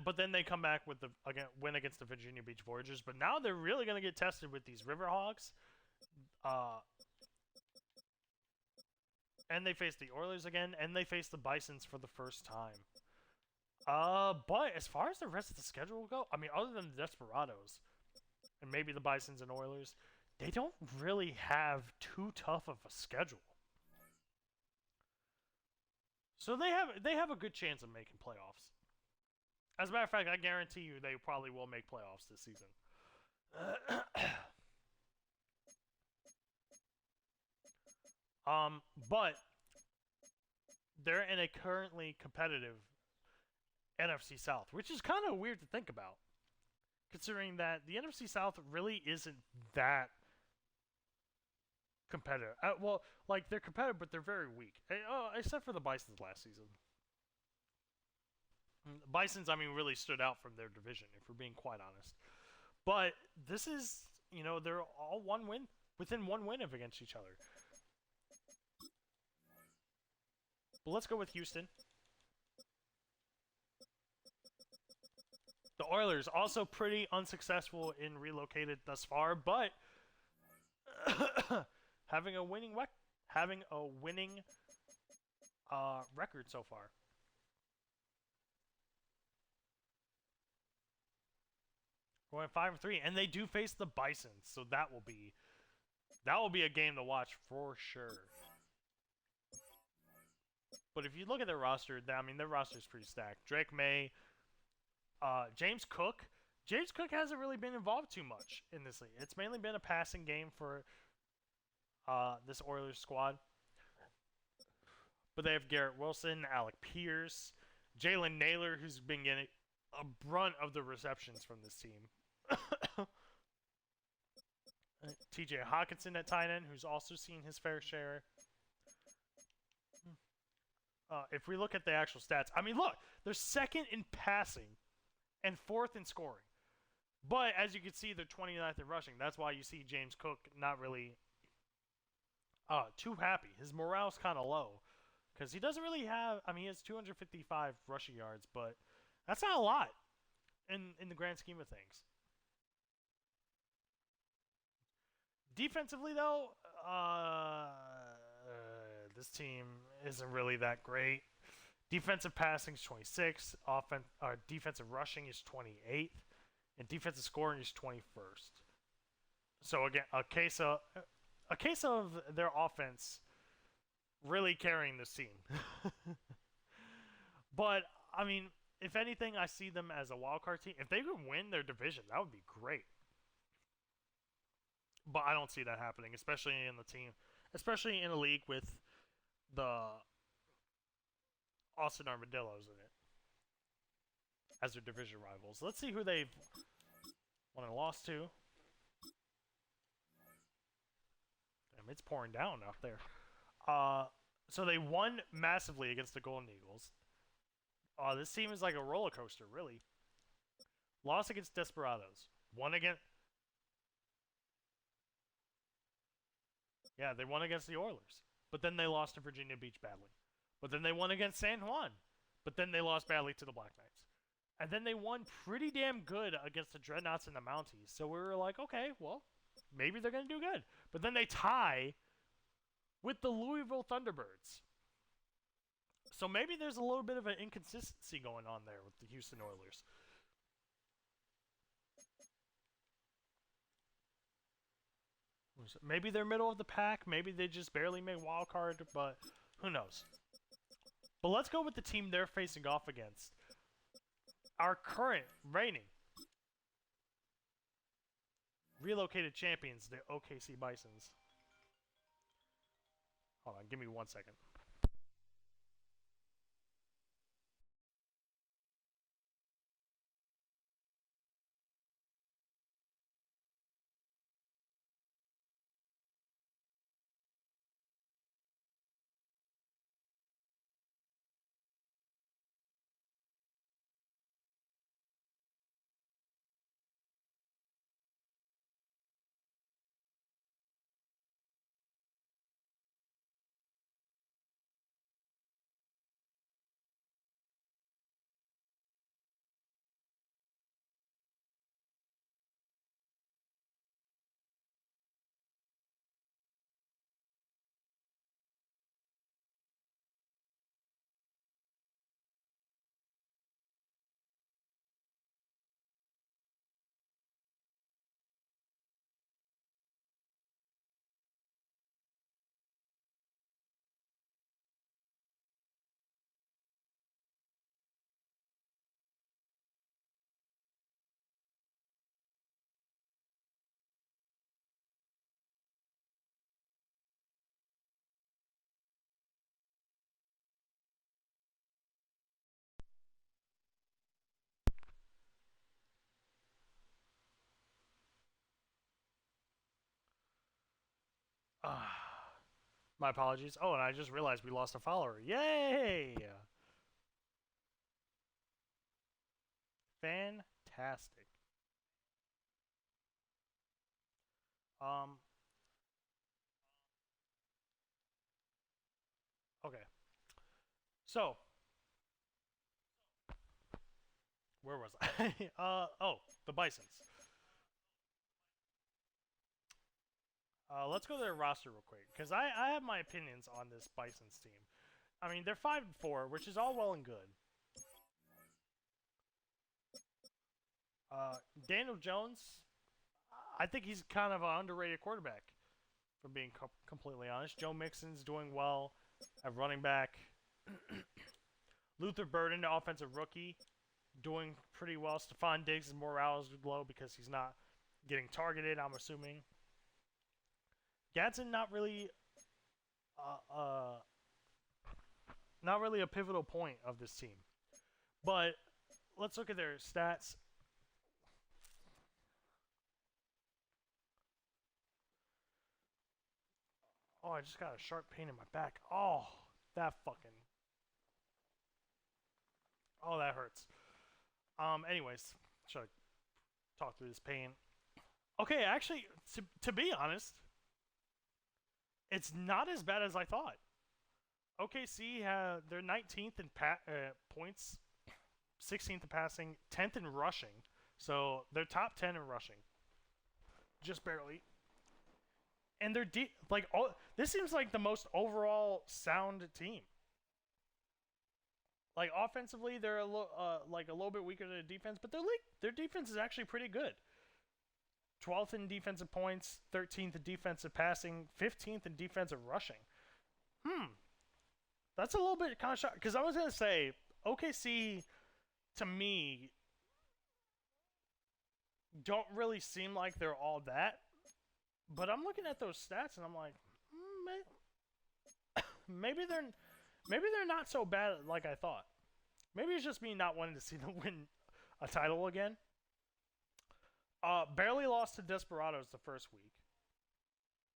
But then they come back with the win against the Virginia Beach Voyagers. But now they're really going to get tested with these Riverhawks. And they face the Oilers again. And they face the Bisons for the first time. But as far as the rest of the schedule will go, I mean, other than the Desperados and maybe the Bisons and Oilers, they don't really have too tough of a schedule. So they have a good chance of making playoffs. As a matter of fact, I guarantee you they probably will make playoffs this season. But they're in a currently competitive NFC South, which is kind of weird to think about, considering that the NFC South really isn't that competitive. Well, like they're competitive, but they're very weak. Except for the Bisons last season. Bisons, I mean, really stood out from their division, if we're being quite honest. But this is, they're all one win, within one win of against each other. But let's go with Houston. The Oilers also pretty unsuccessful in Relocated thus far, but having a winning record so far. Going 5-3, and they do face the Bisons, so that will be a game to watch for sure. But if you look at their roster, their roster is pretty stacked. Drake May, James Cook. James Cook hasn't really been involved too much in this league. It's mainly been a passing game for this Oilers squad. But they have Garrett Wilson, Alec Pierce, Jalen Naylor, who's been getting a brunt of the receptions from this team. TJ Hawkinson at tight end, who's also seen his fair share. If we look at the actual stats, look, they're second in passing and fourth in scoring. But as you can see, they're 29th in rushing. That's why you see James Cook not really too happy. His morale's kind of low because he doesn't really have. He has 255 rushing yards, but that's not a lot in the grand scheme of things. Defensively, though, this team isn't really that great. Defensive passing is 26. Defensive rushing is 28th, and defensive scoring is 21st. So again, a case of their offense really carrying this team. But if anything, I see them as a wildcard team. If they could win their division, that would be great. But I don't see that happening, especially in a league with the Austin Armadillos in it as their division rivals. Let's see who they've won and lost to. Damn, it's pouring down out there. So they won massively against the Golden Eagles. This team is like a roller coaster, really. Lost against Desperados. Won against... Yeah, they won against the Oilers. But then they lost to Virginia Beach badly. But then they won against San Juan. But then they lost badly to the Black Knights. And then they won pretty damn good against the Dreadnoughts and the Mounties. So we were like, okay, well, maybe they're going to do good. But then they tie with the Louisville Thunderbirds. So maybe there's a little bit of an inconsistency going on there with the Houston Oilers. Maybe they're middle of the pack. Maybe they just barely made wild card, but who knows? But let's go with the team they're facing off against. Our current reigning relocated champions, the OKC Bisons. Hold on, give me 1 second. My apologies. Oh, and I just realized we lost a follower. Yay! Fantastic. Um, okay. So, where was I? Oh, the Bisons. Let's go to their roster real quick because I have my opinions on this Bisons team. I mean, they're 5-4, which is all well and good. Uh, Daniel Jones, I think he's kind of an underrated quarterback, for being completely honest. Joe Mixon's doing well at running back. Luther Burden, the offensive rookie, doing pretty well. Stephon Diggs' morale is low because he's not getting targeted, I'm assuming. Gadsden uh, uh, not really a pivotal point of this team. But let's look at their stats. Oh, I just got a sharp pain in my back. Oh, that fucking. Oh, that hurts. Anyways, should I talk through this pain? Okay, actually, to be honest, it's not as bad as I thought. OKC they're 19th in points, 16th in passing, 10th in rushing. So they're top 10 in rushing, just barely. And they're like all. This seems like the most overall sound team. Like offensively, they're like a little bit weaker than defense, but their defense is actually pretty good. 12th in defensive points, 13th in defensive passing, 15th in defensive rushing. That's a little bit kind of shocking because I was gonna say OKC to me don't really seem like they're all that, but I'm looking at those stats and I'm like, maybe they're not so bad like I thought. Maybe it's just me not wanting to see them win a title again. Barely lost to Desperados the first week.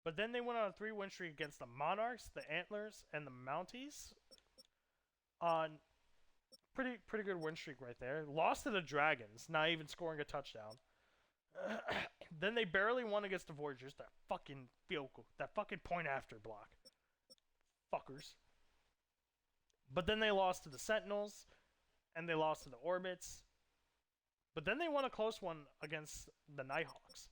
But then they went on a 3-win streak against the Monarchs, the Antlers, and the Mounties. Pretty good win streak right there. Lost to the Dragons, not even scoring a touchdown. Then they barely won against the Voyagers. That fucking field goal, that fucking point after block. Fuckers. But then they lost to the Sentinels, and they lost to the Orbits. But then they won a close one against the Nighthawks.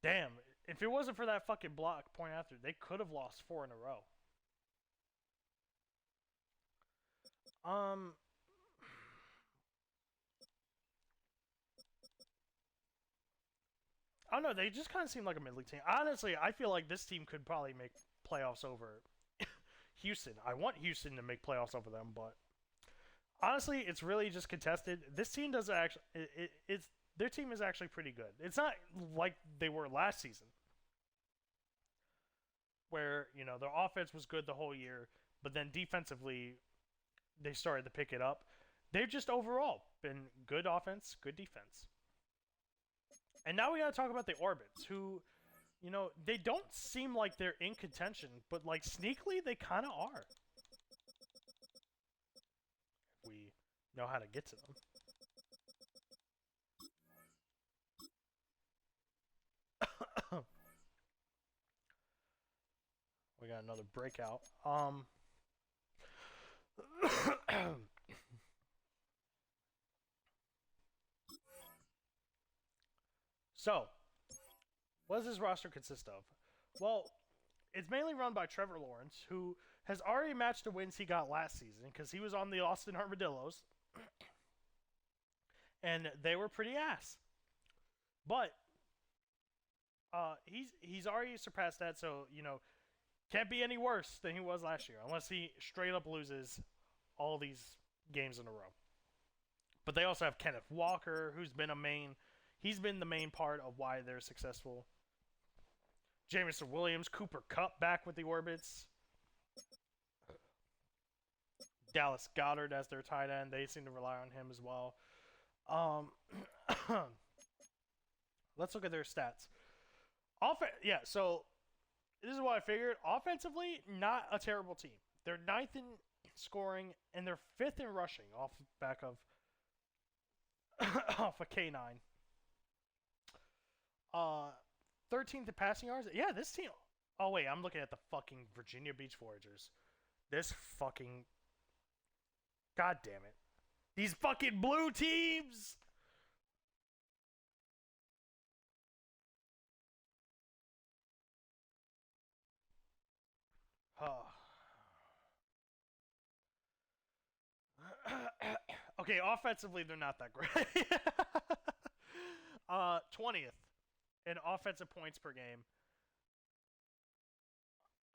Damn, if it wasn't for that fucking block point after, they could have lost 4 in a row. I don't know, they just kind of seem like a mid-league team. Honestly, I feel like this team could probably make playoffs over Houston. I want Houston to make playoffs over them, but honestly, it's really just contested. This team doesn't actually. It's their team is actually pretty good. It's not like they were last season, where their offense was good the whole year, but then defensively they started to pick it up. They've just overall been good offense, good defense. And now we gotta talk about the Orbits, who, they don't seem like they're in contention, but like sneakily they kind of are. If we know how to get to them. We got another breakout. So, what does this roster consist of? Well, it's mainly run by Trevor Lawrence, who has already matched the wins he got last season because he was on the Austin Armadillos, and they were pretty ass. But he's already surpassed that, so can't be any worse than he was last year, unless he straight up loses all these games in a row. But they also have Kenneth Walker, who's been he's been the main part of why they're successful. Jameson Williams, Cooper Kupp back with the Orbits. Dallas Goddard as their tight end. They seem to rely on him as well. Let's look at their stats. So this is what I figured. Offensively, not a terrible team. They're ninth in scoring and they're fifth in rushing off back of off a K9. 13th in passing yards. Yeah, this team. Oh wait, I'm looking at the fucking Virginia Beach Foragers. This fucking. God damn it. These fucking blue teams. Okay, offensively they're not that great. 20th in offensive points per game.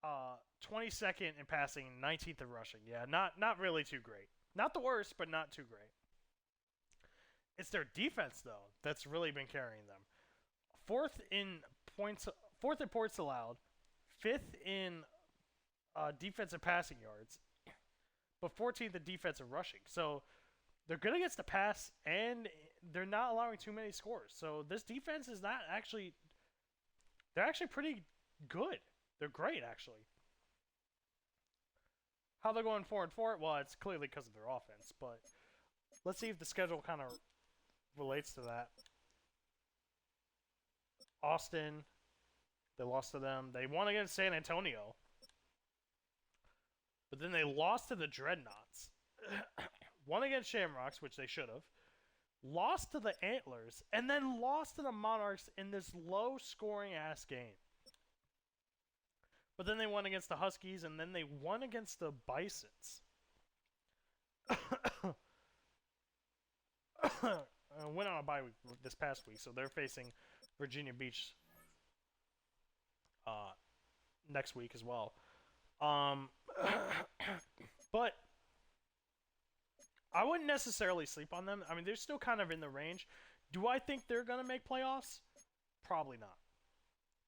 22nd in passing, 19th in rushing. Yeah, not really too great. Not the worst, but not too great. It's their defense though that's really been carrying them. Fourth in points allowed, fifth in defensive passing yards, but 14th in defensive rushing. So they're good against the pass, and they're not allowing too many scores. So this defense is not actually. They're actually pretty good. They're great, actually. How they're going 4-4? Well, it's clearly because of their offense, but let's see if the schedule kind of relates to that. Austin, they lost to them. They won against San Antonio, but then they lost to the Dreadnoughts. Won against Shamrocks, which they should have. Lost to the Antlers, and then lost to the Monarchs in this low-scoring ass game. But then they won against the Huskies, and then they won against the Bisons. Went on a bye week this past week, so they're facing Virginia Beach next week as well. But I wouldn't necessarily sleep on them. I mean, they're still kind of in the range. Do I think they're going to make playoffs? Probably not.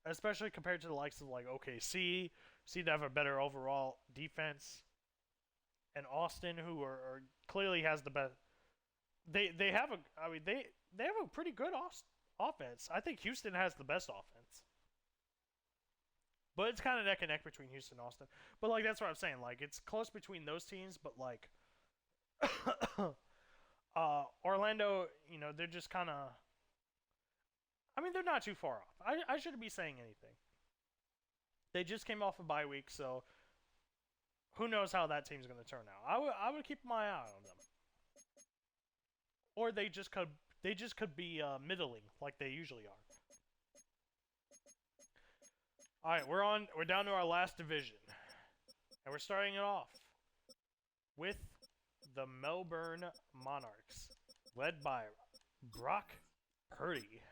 Especially compared to the likes of like OKC. Seem to have a better overall defense. And Austin, who are clearly has the best. They have a. I mean, they have a pretty good offense. I think Houston has the best offense. But it's kind of neck and neck between Houston and Austin. But like that's what I'm saying. Like it's close between those teams, but like Orlando, you know, they're just kind of. I mean, they're not too far off. I shouldn't be saying anything. They just came off a bye week, so who knows how that team's going to turn out. I would keep my eye on them. Or they just could be middling like they usually are. All right, we're down to our last division, and we're starting it off with the Melbourne Monarchs, led by Brock Purdy.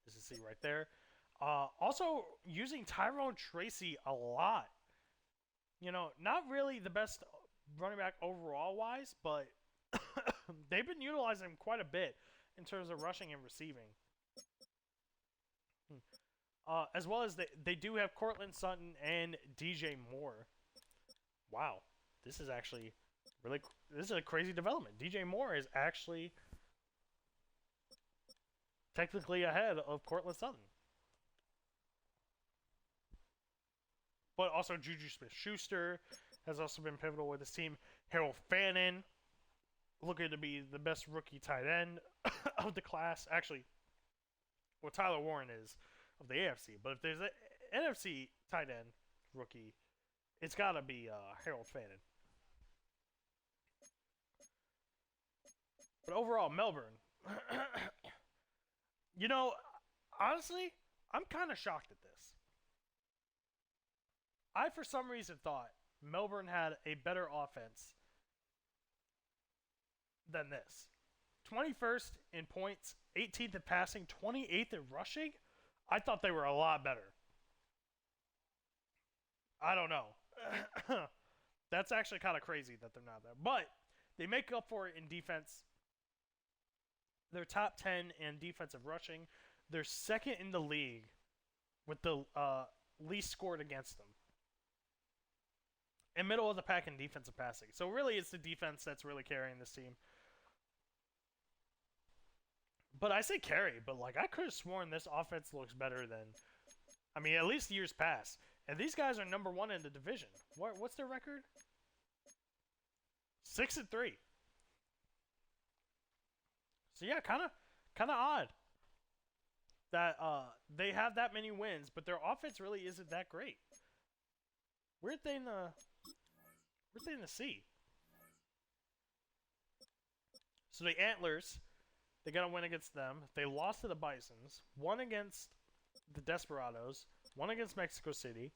This is C right there. Also using Tyrone Tracy a lot. You know, not really the best running back overall wise, but they've been utilizing him quite a bit in terms of rushing and receiving. As well as they do have Cortland Sutton and DJ Moore. Wow, this is actually this is a crazy development. DJ Moore is actually technically ahead of Cortland Sutton. But also Juju Smith-Schuster has also been pivotal with his team. Harold Fannin, looking to be the best rookie tight end of the class. Actually, well, Tyler Warren is of the AFC. But if there's an NFC tight end rookie, it's got to be Harold Fannin. But overall, Melbourne. You know, honestly, I'm kind of shocked at this. I, for some reason, thought Melbourne had a better offense than this. 21st in points, 18th in passing, 28th in rushing. I thought they were a lot better. I don't know. That's actually kind of crazy that they're not there. But they make up for it in defense. They're top 10 in defensive rushing. They're second in the league with the least scored against them. and middle of the pack in defensive passing. So really, it's the defense that's really carrying this team. But I say carry, but like I could have sworn this offense looks better than, I mean, at least years past. And these guys are number one in the division. What's their record? 6-3. So yeah, kind of odd that they have that many wins, but their offense really isn't that great. Weird thing to see. So the Antlers, they got a win against them. They lost to the Bisons. Won against the Desperados. Won against Mexico City.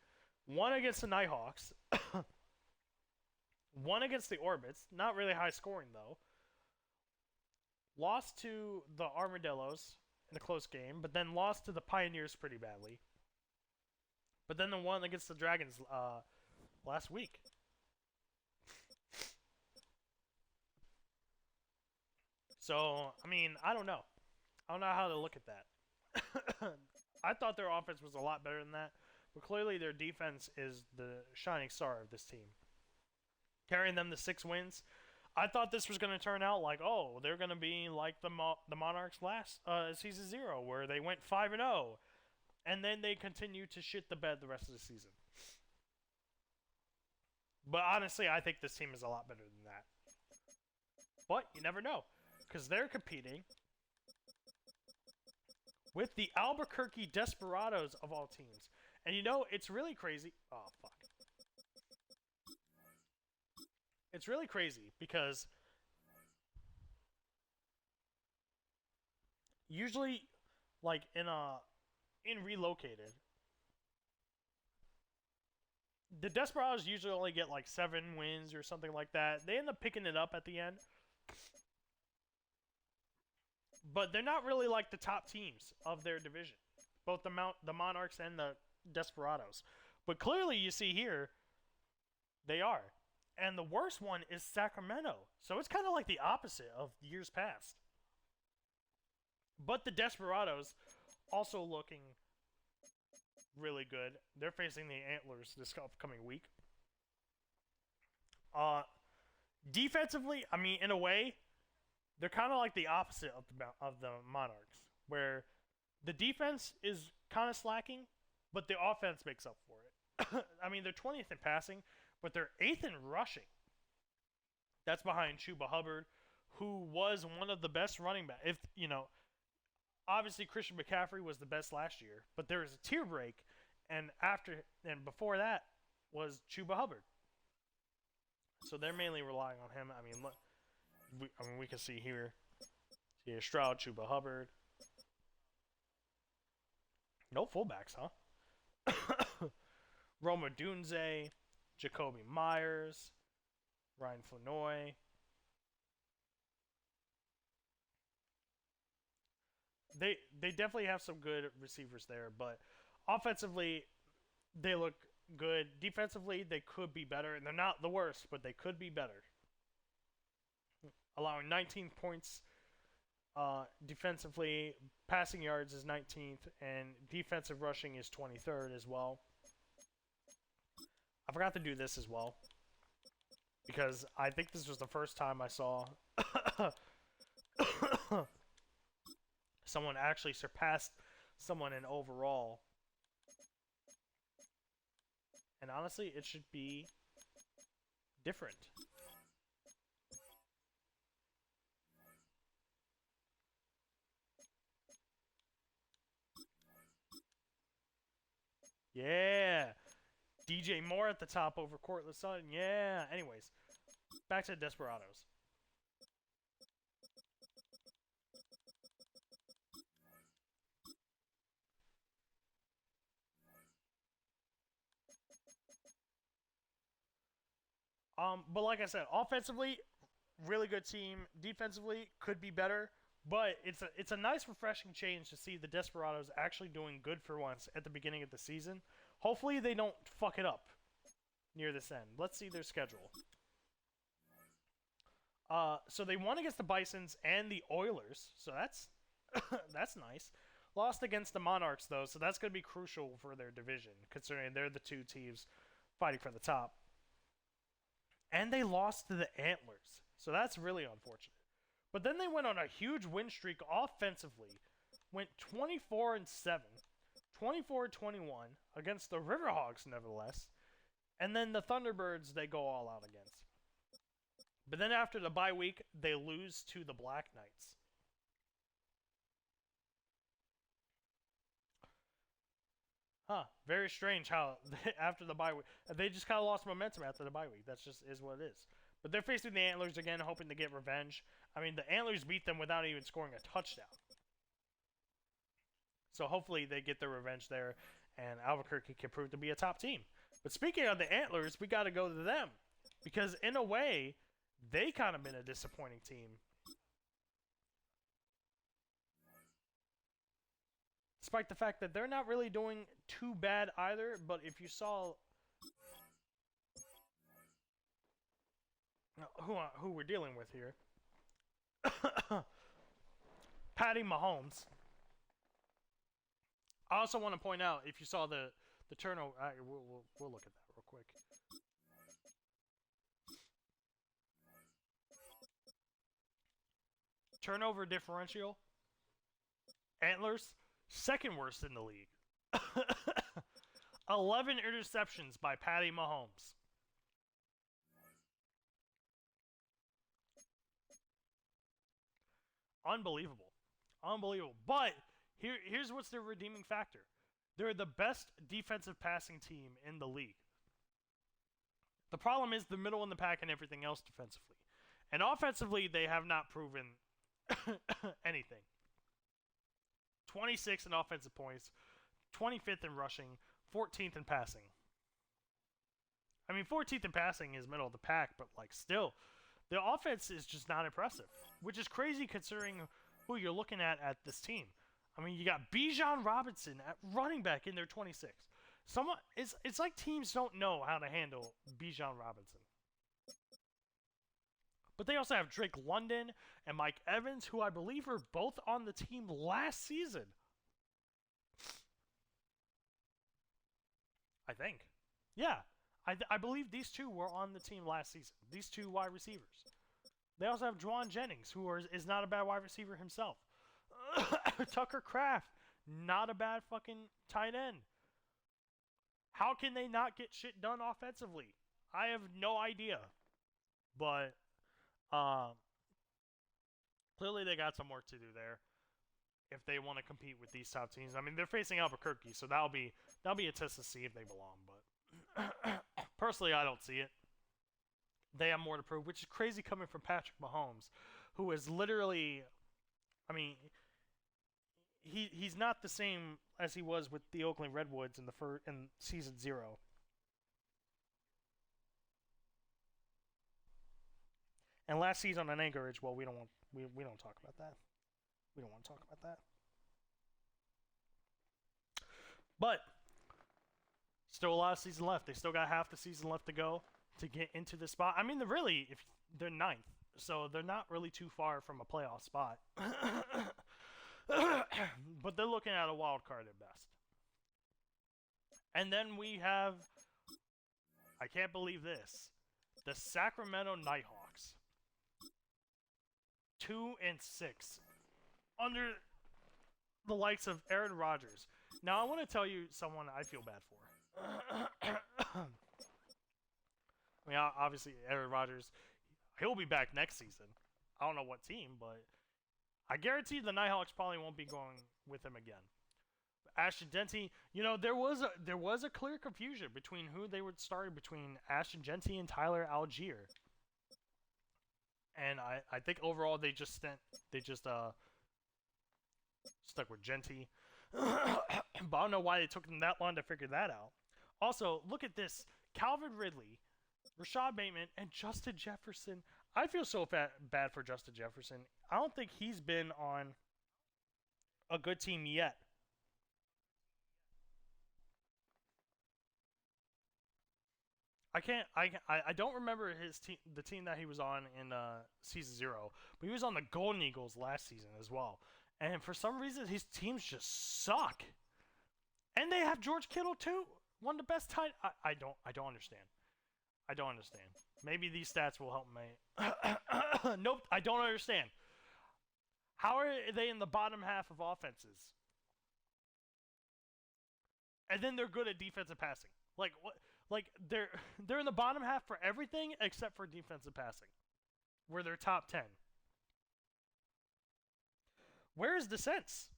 Won against the Nighthawks. Won against the Orbits. Not really high scoring though. Lost to the Armadillos in a close game, but then lost to the Pioneers pretty badly. But then the one against the Dragons last week. So, I mean, I don't know. I don't know how to look at that. I thought their offense was a lot better than that, but clearly their defense is the shining star of this team. Carrying them to 6 wins. I thought this was going to turn out like, oh, they're going to be like the Monarchs last season 0, where they went 5-0, and then they continue to shit the bed the rest of the season. But honestly, I think this team is a lot better than that. But you never know, because they're competing with the Albuquerque Desperados of all teams. And you know, it's really crazy. Oh, fuck. It's really crazy because usually, like in Relocated, the Desperados usually only get like 7 wins or something like that. They end up picking it up at the end, but they're not really like the top teams of their division, both the Monarchs and the Desperados. But clearly, you see here, they are. And the worst one is Sacramento. So it's kind of like the opposite of years past. But the Desperados also looking really good. They're facing the Antlers this upcoming week. Defensively, I mean, in a way, they're kind of like the opposite of the Monarchs, where the defense is kind of slacking, but the offense makes up for it. I mean, they're 20th in passing, but they're 8th in rushing. That's behind Chuba Hubbard, who was one of the best running backs. If you know, obviously Christian McCaffrey was the best last year, but there was a tier break, and before that was Chuba Hubbard. So they're mainly relying on him. I mean, look, we can see here, Stroud, Chuba Hubbard. No fullbacks, huh? Roma Dunze, Jacoby Myers, Ryan Flanoy. They definitely have some good receivers there, but offensively, they look good. Defensively, they could be better, and they're not the worst, but they could be better. Allowing 19 points defensively, passing yards is 19th, and defensive rushing is 23rd as well. I forgot to do this as well, because I think this was the first time I saw someone actually surpassed someone in overall. And honestly, it should be different. Yeah. DJ Moore at the top over Cortland Sutton. Yeah. Anyways, back to the Desperados. But like I said, offensively, really good team. Defensively, could be better. But it's a nice, refreshing change to see the Desperados actually doing good for once at the beginning of the season. Hopefully they don't fuck it up near this end. Let's see their schedule. So they won against the Bisons and the Oilers, so that's that's nice. Lost against the Monarchs though, so that's going to be crucial for their division, considering they're the two teams fighting for the top. and they lost to the Antlers. So that's really unfortunate. But then they went on a huge win streak offensively, went 24-7, 24-21 against the Riverhawks, nevertheless. And then the Thunderbirds, they go all out against. But then after the bye week, they lose to the Black Knights. Huh. Very strange how after the bye week, they just kind of lost momentum after the bye week. That's just is what it is. But they're facing the Antlers again, hoping to get revenge. I mean, the Antlers beat them without even scoring a touchdown. So hopefully they get their revenge there, and Albuquerque can prove to be a top team. But speaking of the Antlers, we got to go to them. Because in a way, they kind of been a disappointing team. Despite the fact that they're not really doing too bad either, but if you saw who we're dealing with here, Patty Mahomes. I also want to point out, if you saw the turnover, we'll look at that real quick. Turnover differential, Antlers, second worst in the league. 11 interceptions by Patty Mahomes. Unbelievable. Unbelievable. But here's what's the redeeming factor. They're the best defensive passing team in the league. The problem is the middle in the pack and everything else defensively. And offensively, they have not proven anything. 26 in offensive points, 25th in rushing, 14th in passing. I mean, 14th in passing is middle of the pack, but like still, the offense is just not impressive, which is crazy considering who you're looking at this team. I mean, you got Bijan Robinson at running back in their 26. It's like teams don't know how to handle Bijan Robinson. But they also have Drake London and Mike Evans, who I believe were both on the team last season. I think. Yeah. I believe these two were on the team last season. These two wide receivers. They also have Juwan Jennings, who is not a bad wide receiver himself. Tucker Kraft, not a bad fucking tight end. How can they not get shit done offensively? I have no idea. But clearly they got some work to do there if they want to compete with these top teams. I mean, they're facing Albuquerque, so that'll be a test to see if they belong. But personally, I don't see it. They have more to prove, which is crazy coming from Patrick Mahomes, who is literally, I mean, he's not the same as he was with the Oakland Redwoods in season 0. And last season on Anchorage, well, we don't talk about that. We don't want to talk about that. But still a lot of season left. They still got half the season left to go to get into the spot. I mean, if they're 9th, so they're not really too far from a playoff spot. But they're looking at a wild card at best. And then we have, I can't believe this, the Sacramento Nighthawks. 2-6 under the likes of Aaron Rodgers. Now, I want to tell you someone I feel bad for. I mean, obviously, Aaron Rodgers, he'll be back next season. I don't know what team, but I guarantee the Nighthawks probably won't be going with him again. Ashton Genty, there was a clear confusion between who they would start between Ashton Genty and Tyler Algier. And I think overall they just stuck with Genty. But I don't know why it took them that long to figure that out. Also, look at this. Calvin Ridley, Rashad Bateman, and Justin Jefferson. I feel so bad for Justin Jefferson. I don't think he's been on a good team yet. I don't remember his team, the team that he was on in season 0, but he was on the Golden Eagles last season as well. And for some reason, his teams just suck. And they have George Kittle too, one of the best tight. I don't understand. I don't understand. Maybe these stats will help me. Nope, I don't understand. How are they in the bottom half of offenses? And then they're good at defensive passing. Like what? Like they're in the bottom half for everything except for defensive passing, where they're top 10. Where is the sense?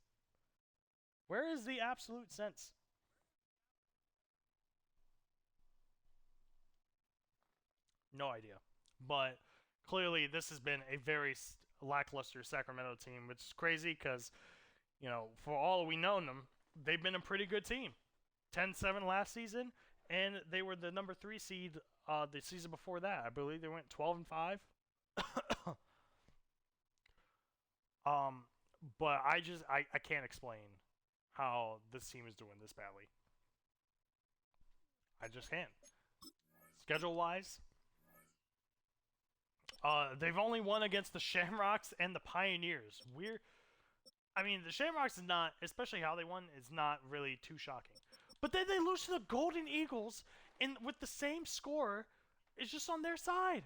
Where is the absolute sense? No idea. But clearly, this has been a very lackluster Sacramento team, which is crazy because, for all we know them, they've been a pretty good team. 10-7 last season, and they were the number 3 seed the season before that. I believe they went 12-5. But I can't explain how this team is doing this badly. I just can't. Schedule wise, they've only won against the Shamrocks and the Pioneers. I mean, the Shamrocks is not, especially how they won, is not really too shocking. But then they lose to the Golden Eagles, and with the same score, it's just on their side.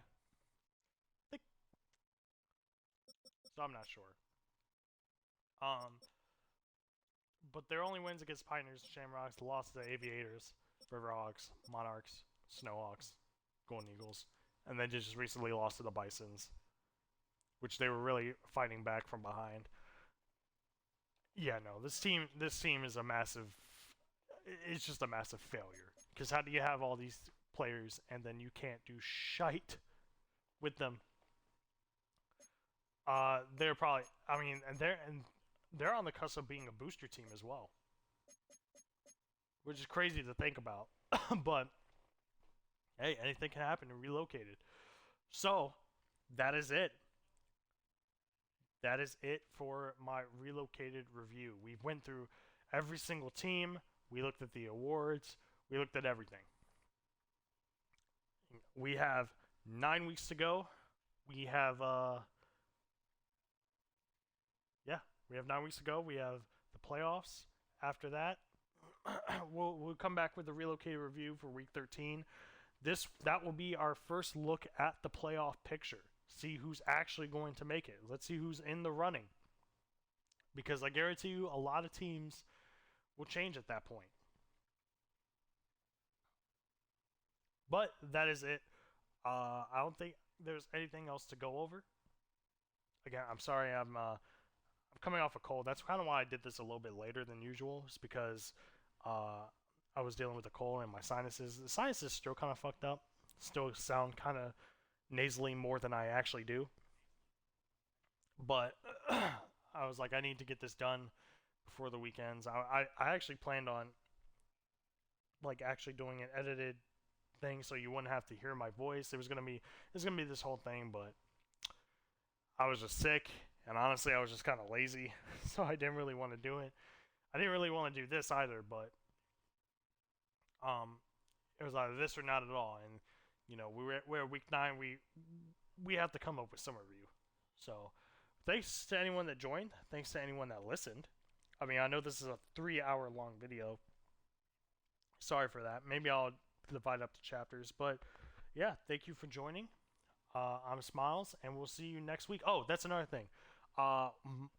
So I'm not sure. But their only wins against Pioneers, Shamrocks, lost to the Aviators, Riverhawks, Monarchs, Snowhawks, Golden Eagles, and then just recently lost to the Bisons, which they were really fighting back from behind. Yeah, no, this team is a massive. It's just a massive failure. Because how do you have all these players and then you can't do shite with them? They're probably. I mean, and they're on the cusp of being a booster team as well, which is crazy to think about. But hey, anything can happen in Relocated. So that is it. That is it for my Relocated review. We went through every single team. We looked at the awards. We looked at everything. We have 9 weeks to go. We have we have 9 weeks to go. We have the playoffs. After that, we'll come back with the Relocated review for week 13. That will be our first look at the playoff picture. See who's actually going to make it. Let's see who's in the running. Because I guarantee you a lot of teams will change at that point. But that is it. I don't think there's anything else to go over. Again, I'm sorry I'm coming off a cold. That's kind of why I did this a little bit later than usual. It's because I was dealing with a cold and my sinuses. The sinuses still kind of fucked up. Still sound kind of nasally more than I actually do. But I was like, I need to get this done before the weekends. I actually planned on actually doing an edited thing so you wouldn't have to hear my voice. It was gonna be this whole thing, but I was just sick, and honestly, I was just kind of lazy, so I didn't really want to do it. I didn't really want to do this either, but it was either this or not at all. And we're at week 9. We have to come up with some review. So thanks to anyone that joined. Thanks to anyone that listened. I mean, I know this is a 3-hour long video. Sorry for that. Maybe I'll divide up the chapters, but yeah, thank you for joining. I'm Smiles, and we'll see you next week. Oh, that's another thing.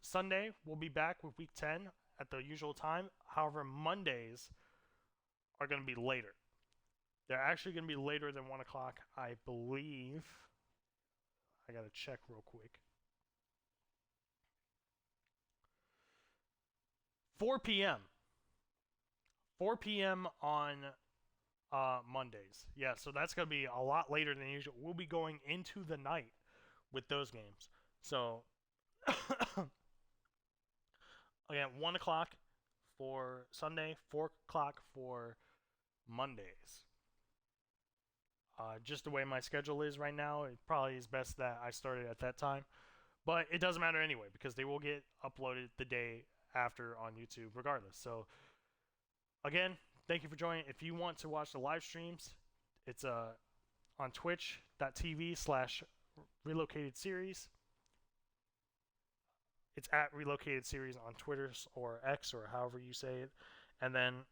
Sunday we'll be back with week 10 at the usual time. However, Mondays are going to be later. They're actually going to be later than 1 o'clock, I believe. I got to check real quick. 4 p.m. 4 p.m. on Mondays. Yeah, so that's going to be a lot later than usual. We'll be going into the night with those games. So, again, 1 o'clock for Sunday, 4 o'clock for Mondays. Just the way my schedule is right now, it probably is best that I started at that time. But it doesn't matter anyway, because they will get uploaded the day after on YouTube regardless. So, again, thank you for joining. If you want to watch the live streams, it's on twitch.tv/relocated series. It's at Relocated Series on Twitter or X or however you say it. And then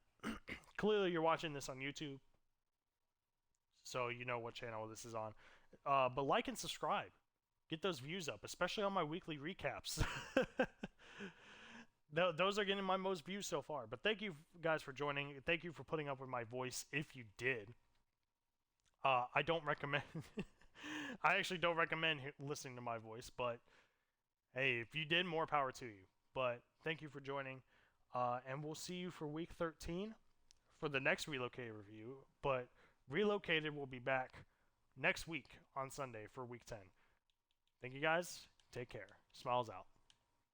clearly you're watching this on YouTube, so you know what channel this is on. But like and subscribe. Get those views up, especially on my weekly recaps. Those are getting my most views so far. But thank you guys for joining. Thank you for putting up with my voice if you did. I don't recommend. I actually don't recommend listening to my voice, but hey, if you did, more power to you. But thank you for joining, and we'll see you for week 13 for the next Relocated review. But Relocated will be back next week on Sunday for week 10. Thank you guys. Take care. Smiles out.